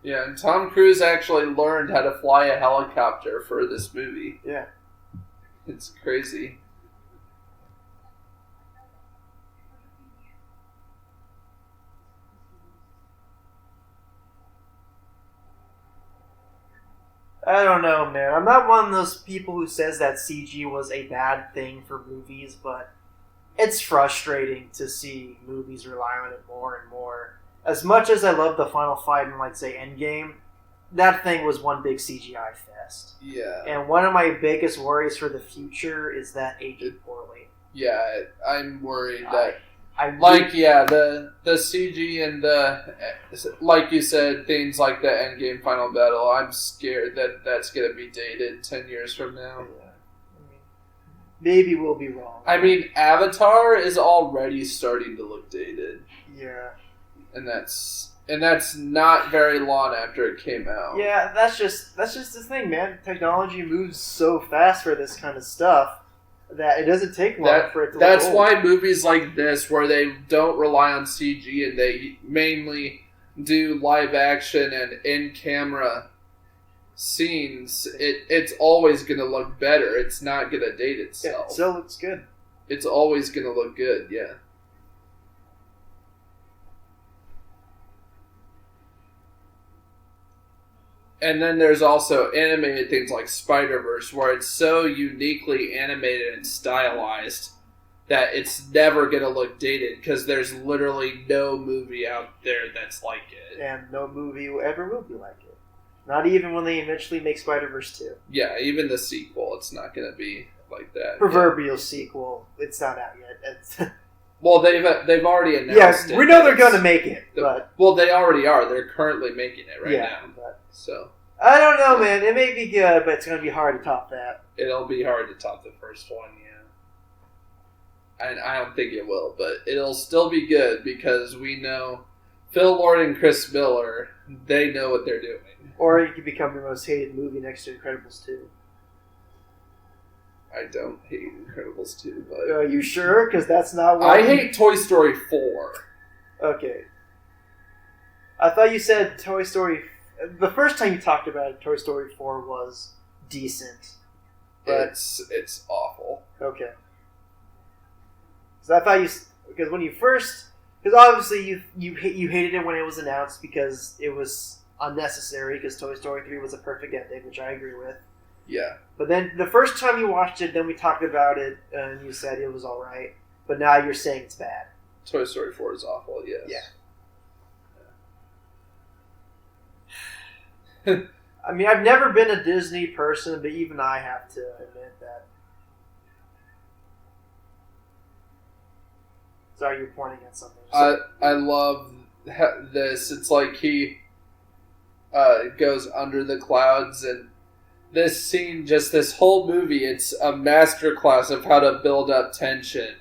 Yeah, and Tom Cruise actually learned how to fly a helicopter for this movie. Yeah. It's crazy. I don't know, man. I'm not one of those people who says that CG was a bad thing for movies, but it's frustrating to see movies rely on it more and more. As much as I love the final fight in, like, say, Endgame, that thing was one big CGI fest. Yeah. And one of my biggest worries for the future is that aged poorly. Yeah, I'm worried that... the CG and like you said, things like the Endgame final battle, I'm scared that that's going to be dated 10 years from now. Yeah. Maybe we'll be wrong. I mean, Avatar is already starting to look dated. Yeah. And that's not very long after it came out. Yeah, that's just the thing, man. Technology moves so fast for this kind of stuff that it doesn't take long for it to That's look old. why movies like this, where they don't rely on CG and they mainly do live action and in-camera scenes, it's always going to look better. It's not going to date itself. Yeah, it still looks good. It's always going to look good, yeah. And then there's also animated things like Spider-Verse, where it's so uniquely animated and stylized that it's never going to look dated, because there's literally no movie out there that's like it. And no movie ever will be like it. Not even when they eventually make Spider-Verse 2. Yeah, even the sequel, it's not going to be like that. Proverbial sequel. It's not out yet. It's well, they've already announced it. Yeah, we know they're going to make it. But well, they already are. They're currently making it right now. But so I don't know, man. It may be good, but it's going to be hard to top that. It'll be hard to top the first one, yeah. And I don't think it will, but it'll still be good because we know Phil Lord and Chris Miller, they know what they're doing. Or it could become your most hated movie next to Incredibles 2. I don't hate Incredibles 2, but... Are you sure? Because that's not what... I hate Toy Story 4. Okay. I thought you said Toy Story... The first time you talked about it, Toy Story 4 was decent. But... It's awful. Okay. So I thought you... Because when you first... Because obviously you hated it when it was announced because it was unnecessary, because Toy Story 3 was a perfect ending, which I agree with. Yeah. But then the first time you watched it, then we talked about it, and you said it was alright. But now you're saying it's bad. Toy Story 4 is awful, yes. Yeah. I mean, I've never been a Disney person, but even I have to admit that. Sorry, you're pointing at something. I love this. It's like he goes under the clouds, and this scene, just this whole movie, it's a masterclass of how to build up tension.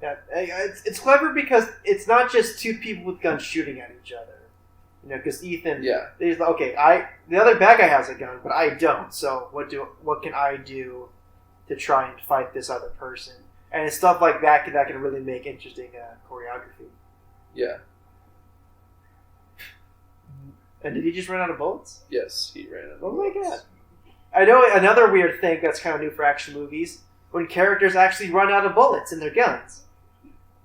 Yeah, it's clever because it's not just two people with guns shooting at each other. You know, because Ethan, he's like, okay, the other bad guy has a gun, but I don't. So what can I do to try and fight this other person? And it's stuff like that can really make interesting choreography. Yeah. And did he just run out of bullets? Yes, he ran out of bullets. Oh my god. I know another weird thing that's kind of new for action movies, when characters actually run out of bullets in their guns.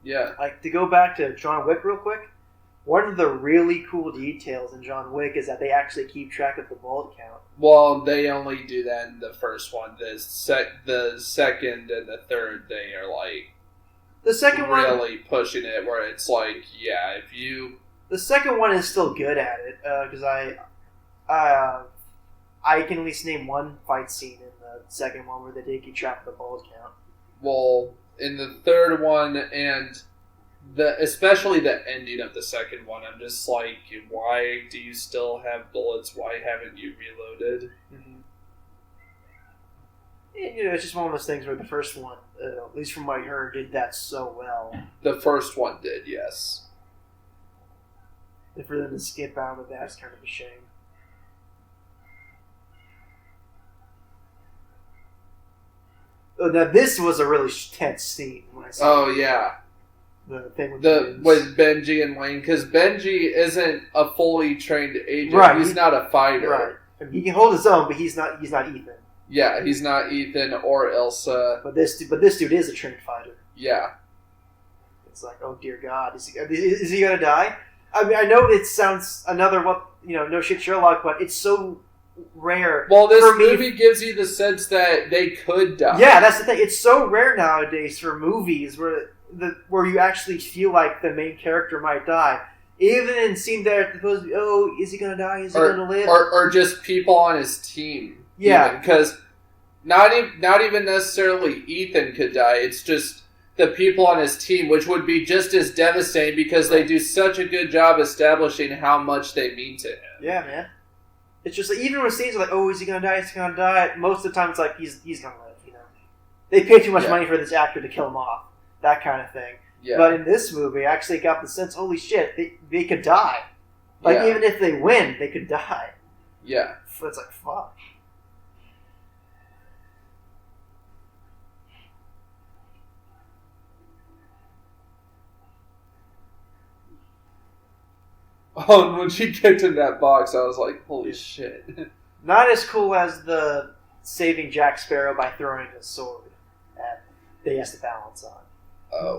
Yeah. Like, to go back to John Wick real quick, one of the really cool details in John Wick is that they actually keep track of the bullet count. Well, they only do that in the first one. The second and the third, they are like The second one, really pushing it, where it's like, yeah, if you. the second one is still good at it because I can at least name one fight scene in the second one where they did keep track of the bullet count. Well, in the third one and especially the ending of the second one, I'm just like, why do you still have bullets? Why haven't you reloaded? Mm-hmm. And, it's just one of those things where the first one, at least from what I heard, did that so well. The first one did, yes. And for them to skip out of that is kind of a shame. Now this was a really tense scene when I saw. Oh yeah. The thing with with Benji and Wayne, because Benji isn't a fully trained agent. Right. He's not a fighter. Right. I mean, he can hold his own, but he's not Ethan. Yeah, he's not Ethan or Elsa. But this dude is a trained fighter. Yeah. It's like, oh dear God, is he gonna die? I mean, I know it sounds another no shit Sherlock, but it's so rare. Well, this movie gives you the sense that they could die. Yeah, that's the thing. It's so rare nowadays for movies where you actually feel like the main character might die. Even in scenes that are supposed to be, oh, is he gonna die? Is he gonna live? Or just people on his team. Yeah, because not even necessarily Ethan could die. It's just the people on his team, which would be just as devastating because they do such a good job establishing how much they mean to him. Yeah, man. It's just like, even when scenes are like, oh, is he gonna die? Is he gonna die? Most of the time, it's like he's gonna live. They pay too much money for this actor to kill him off. That kind of thing. Yeah. But in this movie, I actually got the sense, holy shit, they could die. Like, even if they win, they could die. Yeah. So it's like, fuck. Oh, and when she kicked in that box, I was like, holy shit. Not as cool as the saving Jack Sparrow by throwing a sword that he has to balance on.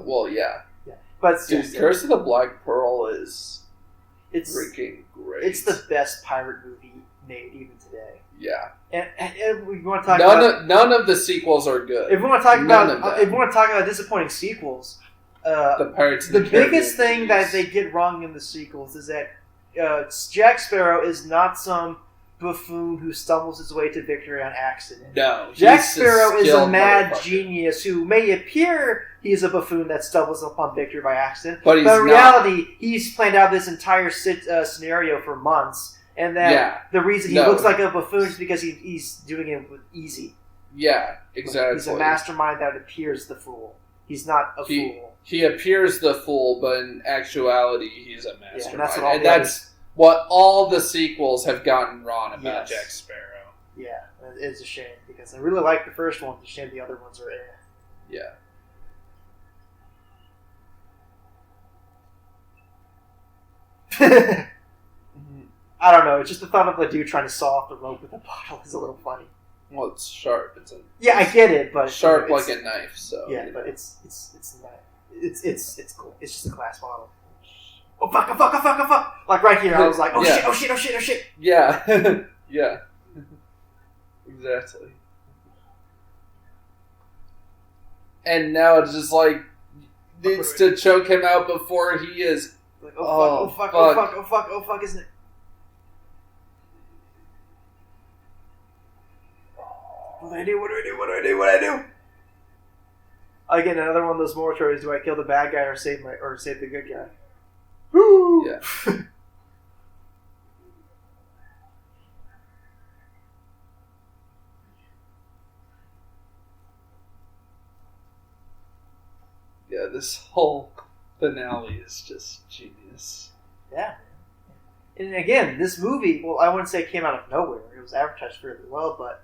Well, yeah. Yeah. But dude, Curse of the Black Pearl is freaking great. It's the best pirate movie made even today. Yeah. And we want to talk none of the sequels are good. If we want to talk about disappointing sequels, the Pirates of the the Caribbean biggest thing movies. that they get wrong in the sequels is that Jack Sparrow is not some buffoon who stumbles his way to victory on accident. No. Jack Sparrow is a mad motherfucker. genius who may appear he's a buffoon that stumbles upon victory by accident, but in reality, he's planned out this entire scenario for months, and that the reason he looks like a buffoon is because he's doing it with easy. Yeah, exactly. He's a mastermind that appears the fool. He's not a fool. He appears the fool, but in actuality, he's a mastermind. Yeah, and that's what all the sequels have gotten wrong about Jack Sparrow. Yeah, it's a shame, because I really like the first one. It's a shame the other ones are Yeah. I don't know. It's just the thought of a dude trying to saw off the rope with a bottle is a little funny. Well, it's sharp. I get it, but sharp like a knife. So yeah, but it's not. It's cool. It's just a glass bottle. Oh fuck! Oh fuck! Oh fuck! Oh fuck! Like right here, I was like, oh shit! Oh shit! Oh shit! Oh shit! Yeah, yeah, exactly. And now it's just like needs to choke him out before he is. Like, oh fuck! Oh fuck! Oh fuck! Oh fuck! Isn't it? What do I do? What do I do? What do I do? What do I do? Again, another one of those mortuaries. Do I kill the bad guy or save the good guy? Woo! Yeah. Yeah, this whole finale is just genius. Yeah. And again, this movie, well, I wouldn't say it came out of nowhere. It was advertised fairly well, but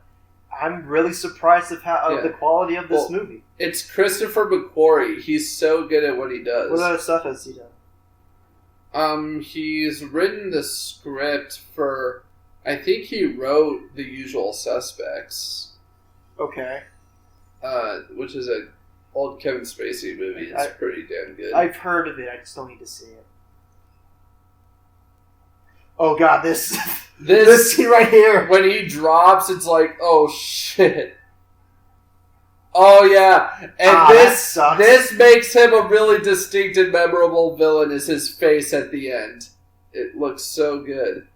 I'm really surprised of the quality of this movie. It's Christopher McQuarrie. He's so good at what he does. What other stuff has he done? He's written the script for, I think he wrote The Usual Suspects. Okay. Which is an old Kevin Spacey movie. It's pretty damn good. I've heard of it. I just don't need to see it. Oh god, this scene right here. When he drops, it's like, oh shit. Oh yeah, and this makes him a really distinct and memorable villain. Is his face at the end? It looks so good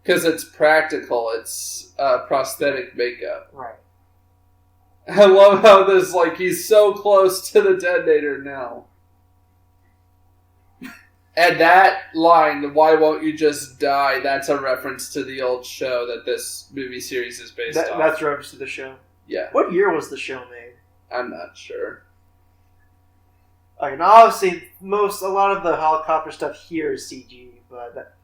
because it's practical. It's prosthetic makeup. Right. I love how this he's so close to the detonator now. And that line, "Why won't you just die?" That's a reference to the old show that this movie series is based on. That's a reference to the show. Yeah. What year was the show made? I'm not sure. Now obviously, a lot of the helicopter stuff here is CG, but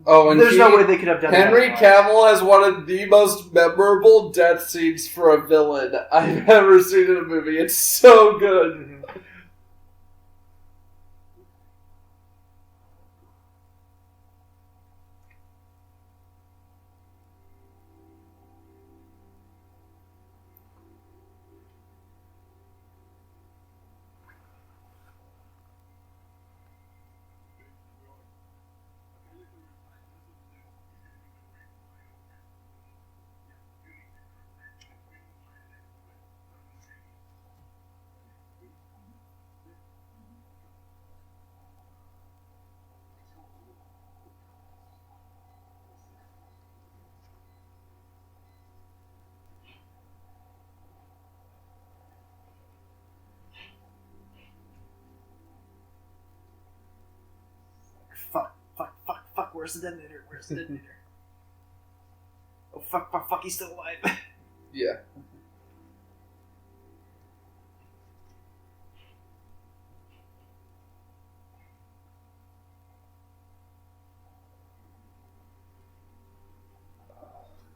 and there's no way they could have done that. Henry Cavill has one of the most memorable death scenes for a villain I've ever seen in a movie. It's so good. Mm-hmm. Fuck, where's the detonator? Oh, fuck, he's still alive. Yeah.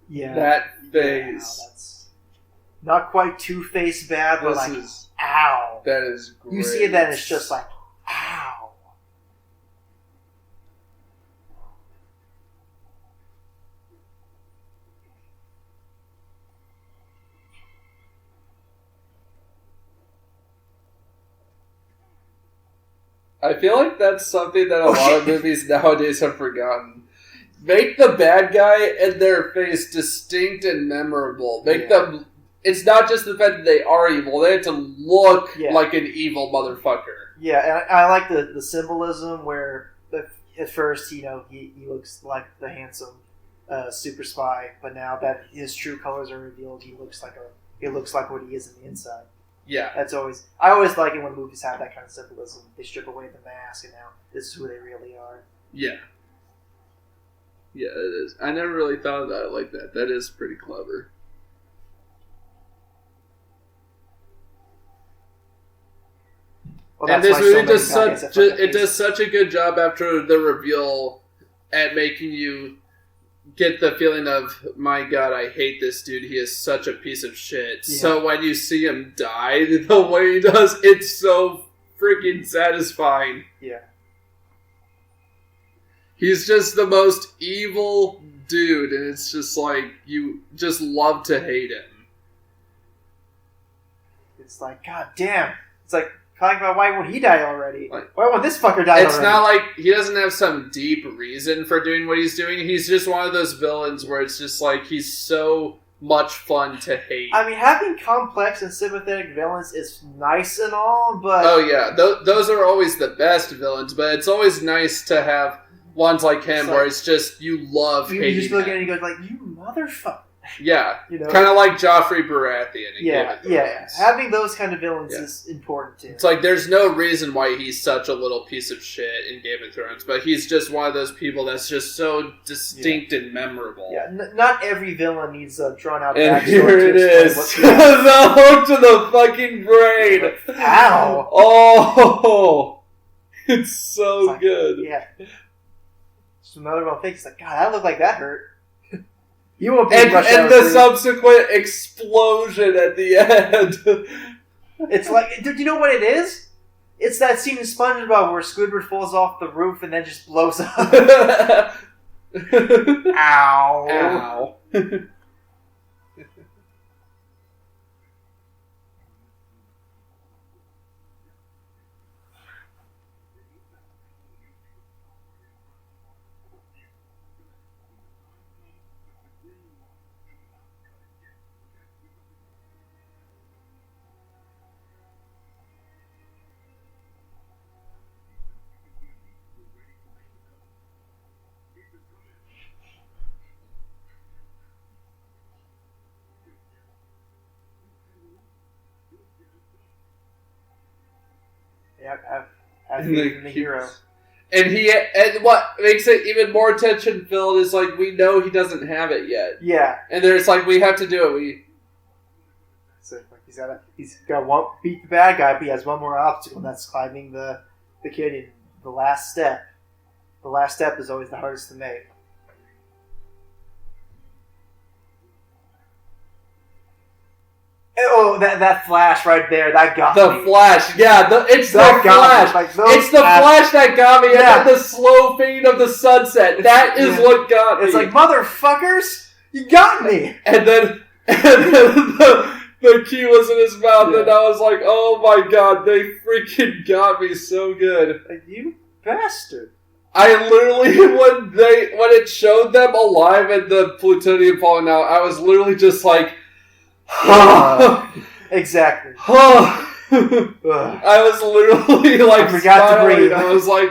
Yeah. That face. Wow, that's not quite Two-Face bad, but ow. That is great. You see it then, it's just like, ow. I feel like that's something that a lot of movies nowadays have forgotten. Make the bad guy and their face distinct and memorable. Make them... It's not just the fact that they are evil. They have to look like an evil motherfucker. Yeah, and I like the symbolism where at first, he looks like the handsome super spy, but now that his true colors are revealed, he looks like what he is on the inside. Yeah. I always like it when movies have that kind of symbolism. They strip away the mask and now this is who they really are. Yeah. Yeah, it is. I never really thought about it like that. That is pretty clever. Well, and this movie does such a good job after the reveal at making you get the feeling of, my god, I hate this dude. He is such a piece of shit. Yeah. So when you see him die the way he does, it's so freaking satisfying. Yeah. He's just the most evil dude, and it's just like, you just love to hate him. It's like, god damn. It's like, talking about why won't he die already? Why won't this fucker die already? It's not like he doesn't have some deep reason for doing what he's doing. He's just one of those villains where it's just like he's so much fun to hate. I mean, having complex and sympathetic villains is nice and all, but... Oh yeah, those are always the best villains, but it's always nice to have ones like him where it's just, you love hating him. You just look at him and you go like, you motherfucker. Yeah, kind of like Joffrey Baratheon in Game of Thrones. Yeah, having those kind of villains is important too. It's like, there's no reason why he's such a little piece of shit in Game of Thrones, but he's just one of those people that's just so distinct and memorable. Yeah, not every villain needs a drawn-out backstory. And here it is. The hook to the fucking brain! Ow! Oh! It's so good. Yeah. Just another one thinks, like, God, that looked like that hurt. You won't be and the subsequent explosion at the end. It's like, do you know what it is? It's that scene in SpongeBob where Squidward falls off the roof and then just blows up. Ow. Ow. have faith in the hero. And what makes it even more tension filled is like we know he doesn't have it yet. Yeah. And there's like we have to do it. So like he's got beat the bad guy, but he has one more obstacle, and that's climbing the canyon. The last step. The last step is always the hardest to make. Oh, that flash right there, that got me. The flash, yeah, it's the flash. It's the flash that got me, yeah. And then the slow fade of the sunset. That is what got me. It's like, motherfuckers, you got me. And then the key was in his mouth, and I was like, oh my god, they freaking got me so good. Like, you bastard. I literally, when it showed them alive and the plutonium falling out, I was literally just like, exactly. I was literally like, I forgot to breathe. I was like,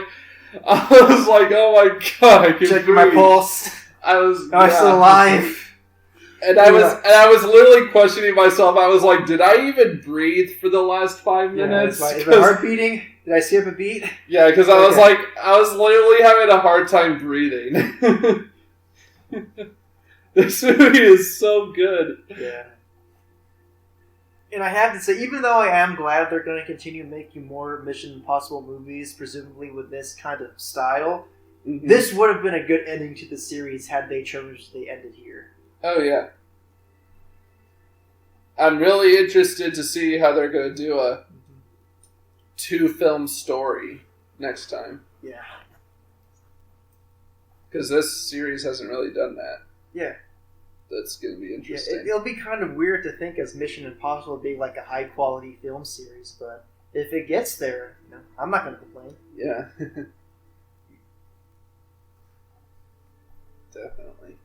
oh my god, I can checking breathe. my pulse. I'm still alive. And I was literally questioning myself. I was like, did I even breathe for the last 5 minutes? Is my heart beating? Did I skip a beat? Yeah, because I was like, I was literally having a hard time breathing. This movie is so good. Yeah. And I have to say, even though I am glad they're going to continue making more Mission Impossible movies, presumably with this kind of style, this would have been a good ending to the series had they chosen to end it here. Oh, yeah. I'm really interested to see how they're going to do a 2-film story next time. Yeah. Because this series hasn't really done that. Yeah. That's going to be interesting. Yeah, it'll be kind of weird to think as Mission Impossible being like a high-quality film series, but if it gets there, I'm not going to complain. Yeah. Definitely.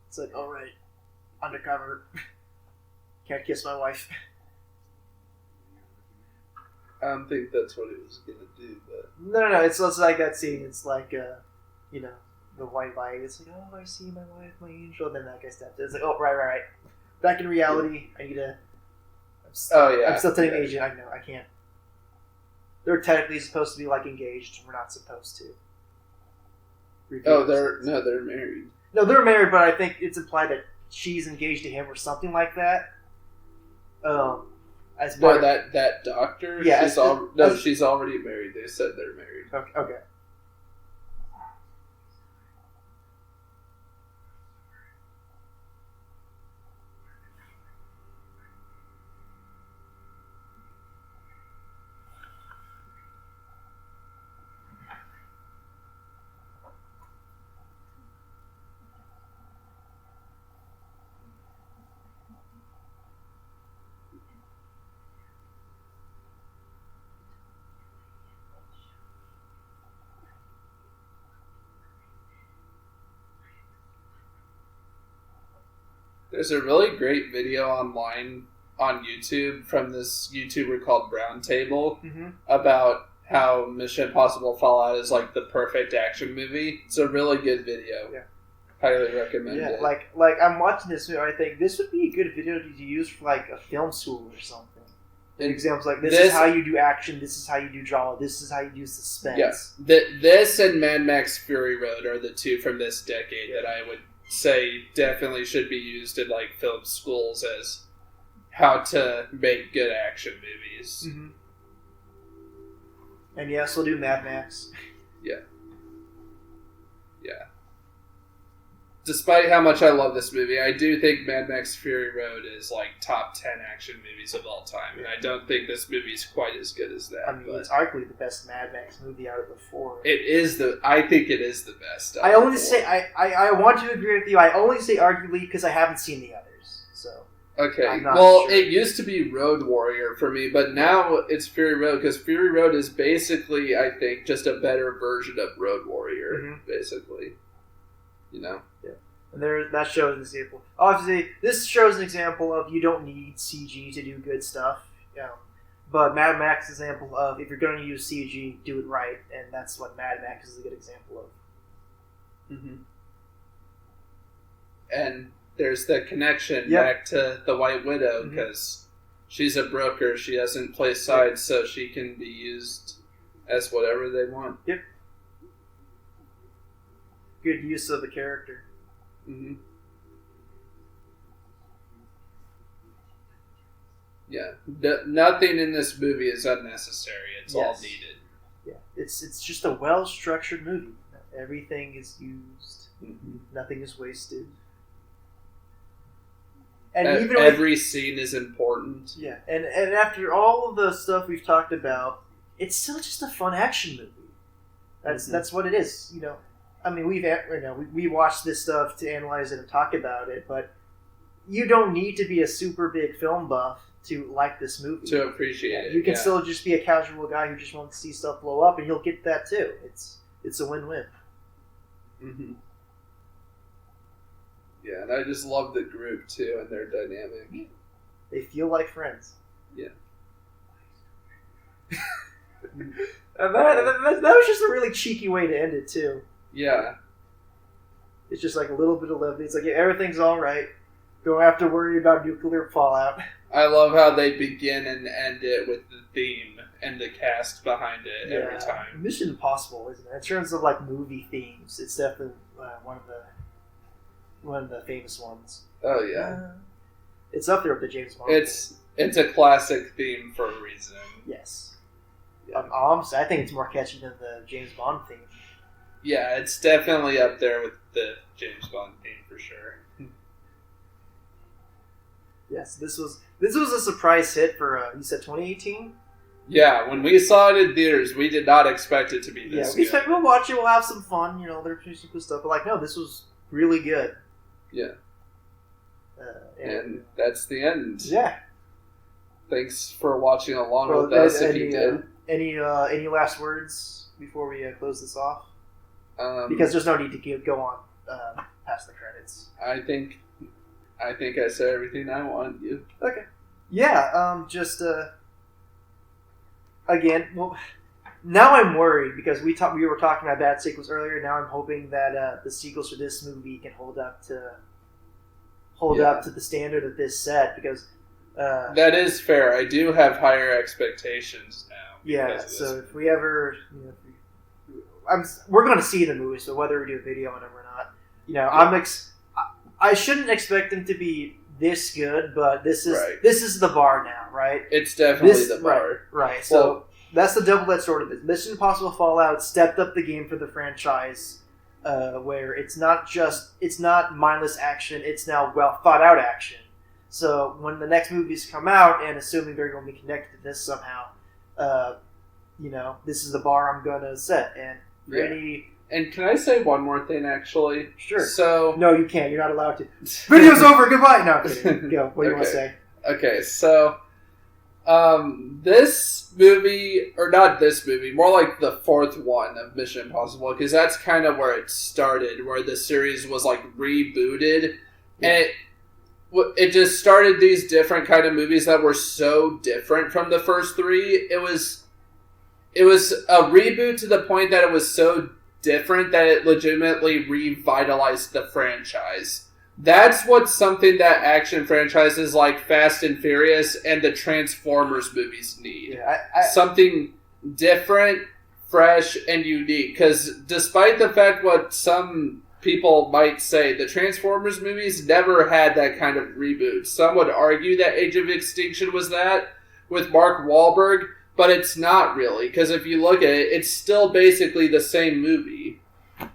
It's like, alright, undercover. Can't kiss my wife. I don't think that's what he was going to do, but... No, it's like that scene. It's like, the white light. It's like, oh, I see my wife, my angel. And then that guy steps in. It's like, oh, right. Back in reality, I need to... I'm still telling agent, I know, I can't. They're technically supposed to be, like, engaged. We're not supposed to. They're married. No, they're married, but I think it's implied that she's engaged to him or something like that. That doctor? Yeah. She's already married. They said they're married. Okay. There's a really great video online on YouTube from this YouTuber called Brown Table about how Mission Impossible Fallout is like the perfect action movie. It's a really good video. Yeah. Highly recommend it. Yeah, like I'm watching this movie, I think this would be a good video to use for like a film school or something. Examples like this is how you do action, this is how you do drama, this is how you do suspense. Yes. This and Mad Max Fury Road are the two from this decade that I would say definitely should be used in like film schools as how to make good action movies. Mm-hmm. And yes, we'll do Mad Max. Yeah. Despite how much I love this movie, I do think Mad Max Fury Road is like top 10 action movies of all time, and I don't think this movie is quite as good as that. I mean, it's arguably the best Mad Max movie out of the four. I think it is the best. I only say I want to agree with you. I only say arguably because I haven't seen the others. So okay, well, sure. It used to be Road Warrior for me, but now it's Fury Road because Fury Road is basically, I think, just a better version of Road Warrior, basically. You know. Yeah. And that shows an example. Obviously, this shows an example of you don't need CG to do good stuff. But Mad Max is an example of if you're going to use CG, do it right, and that's what Mad Max is a good example of. Mm-hmm. And there's the connection back to the White Widow, because she's a broker. She doesn't play sides, so she can be used as whatever they want. Yep. Good use of the character. Mm-hmm. Yeah. Nothing in this movie is unnecessary. It's all needed. Yeah. It's just a well-structured movie. Everything is used. Mm-hmm. Nothing is wasted. And even every scene is important. Yeah, and after all of the stuff we've talked about, it's still just a fun action movie. That's what it is. You know, I mean, we watched this stuff to analyze it and talk about it, but you don't need to be a super big film buff to like this movie. To appreciate it. You can still just be a casual guy who just wants to see stuff blow up, and you'll get that too. It's a win-win. Mm-hmm. Yeah, and I just love the group too and their dynamic. They feel like friends. Yeah. And that was just a really cheeky way to end it too. Yeah. It's just like a little bit of levity. It's like everything's all right. Don't have to worry about nuclear fallout. I love how they begin and end it with the theme and the cast behind it every time. Mission Impossible, isn't it? In terms of like movie themes, it's definitely one of the famous ones. Oh yeah, it's up there with the James Bond. It's a classic theme for a reason. Yes, honestly, I think it's more catchy than the James Bond theme. Yeah, it's definitely up there with the James Bond theme for sure. Yes, this was a surprise hit for you said 2018. Yeah, when we saw it in theaters, we did not expect it to be this good. Yeah, we'll watch it, we'll have some fun. You know, there's some good stuff. But like, no, this was really good. Yeah. And that's the end. Yeah. Thanks for watching along with us if you did. Any last words before we close this off? Because there's no need to go on past the credits. I think I said everything I want you. Okay. Yeah. Again, well, now I'm worried because we were talking about bad sequels earlier. Now I'm hoping that the sequels for this movie can hold up to the standard of this set, because that is fair. I do have higher expectations now. Yeah. So if we ever, we're going to see the movie. So whether we do a video on them or not, I shouldn't expect them to be this good, but this is the bar now, right? It's definitely the bar. Right. So that's the double-edged sword of it. Mission Impossible Fallout stepped up the game for the franchise, where it's not mindless action, it's now well thought out action. So when the next movies come out, and assuming they're going to be connected to this somehow, this is the bar I'm going to set. And And can I say one more thing, actually? Sure. So no, you can't. You're not allowed to. Video's over. Goodbye. No, I'm kidding. Go. What do you want to say? Okay, so this movie, or not this movie, more like the fourth one of Mission Impossible, because that's kind of where it started, where the series was like rebooted, and it just started these different kind of movies that were so different from the first three. It was a reboot to the point that it was so different that it legitimately revitalized the franchise. That's what's something that action franchises like Fast and Furious and the Transformers movies need. Yeah, something different, fresh, and unique. Because despite the fact what some people might say, the Transformers movies never had that kind of reboot. Some would argue that Age of Extinction was that, with Mark Wahlberg, but it's not really, because if you look at it, it's still basically the same movie.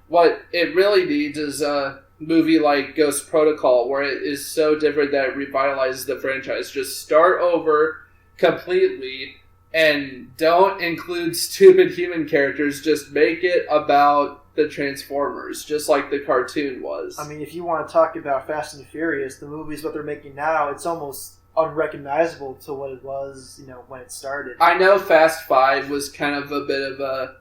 What it really needs is a movie like Ghost Protocol, where it is so different that it revitalizes the franchise. Just start over completely, and don't include stupid human characters. Just make it about the Transformers, just like the cartoon was. I mean, if you want to talk about Fast and Furious, the movies what they're making now, it's almost unrecognizable to what it was, when it started. I know Fast 5 was kind of a bit of a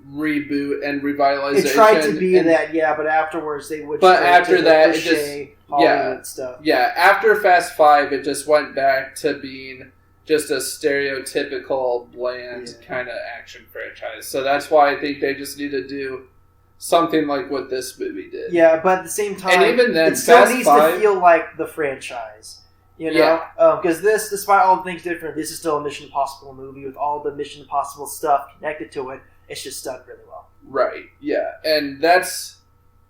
reboot and revitalization. It tried to be that, yeah, but afterwards they would. But after that, it just Hollywood stuff. Yeah, after Fast 5, it just went back to being just a stereotypical, bland kind of action franchise. So that's why I think they just need to do something like what this movie did. Yeah, but at the same time, and even then, it still Fast needs 5, to feel like the franchise. You know, because this, despite all the things different, this is still a Mission Impossible movie with all the Mission Impossible stuff connected to it. It's just done really well. Right. Yeah, and that's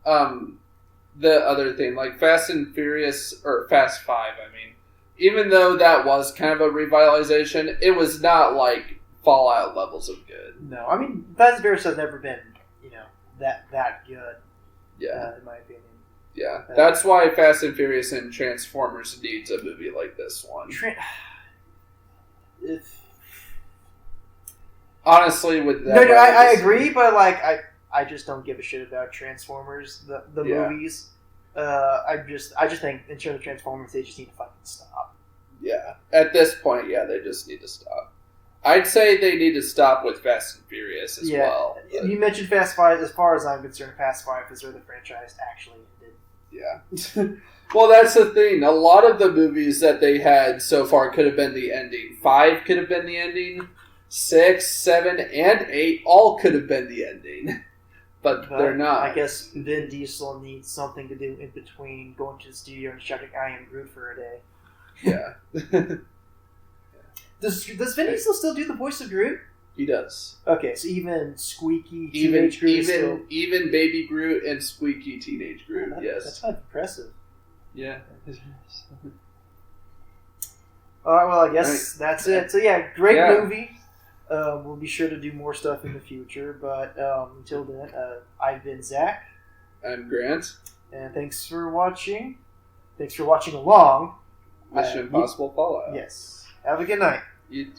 the other thing. Like Fast and Furious or Fast 5. I mean, even though that was kind of a revitalization, it was not like Fallout levels of good. No, I mean Fast and Furious has never been, that good. Yeah, in my opinion. Yeah, that's why Fast and Furious and Transformers needs a movie like this one. Honestly, with that, I agree, but like I just don't give a shit about Transformers, the movies. I just think in terms of Transformers, they just need to fucking stop. Yeah, at this point, they just need to stop. I'd say they need to stop with Fast and Furious as well. But... You mentioned Fast 5. As far as I'm concerned, Fast 5 is where the franchise actually ended. Yeah. Well, that's the thing. A lot of the movies that they had so far could have been the ending. 5 could have been the ending. 6, 7, and 8 all could have been the ending. But they're not. I guess Vin Diesel needs something to do in between going to the studio and shouting, "I am Groot" for a day. Yeah. Does Vin Diesel still do the voice of Groot? He does. Okay, so even squeaky teenage Groot even baby Groot and squeaky teenage Groot, yes. That's kind of impressive. Yeah. Alright, well, I guess that's it. So yeah, great movie. We'll be sure to do more stuff in the future, but until then, I've been Zach. I'm Grant. And thanks for watching. Thanks for watching along. Mission Impossible Fallout. Yes. Have a good night. You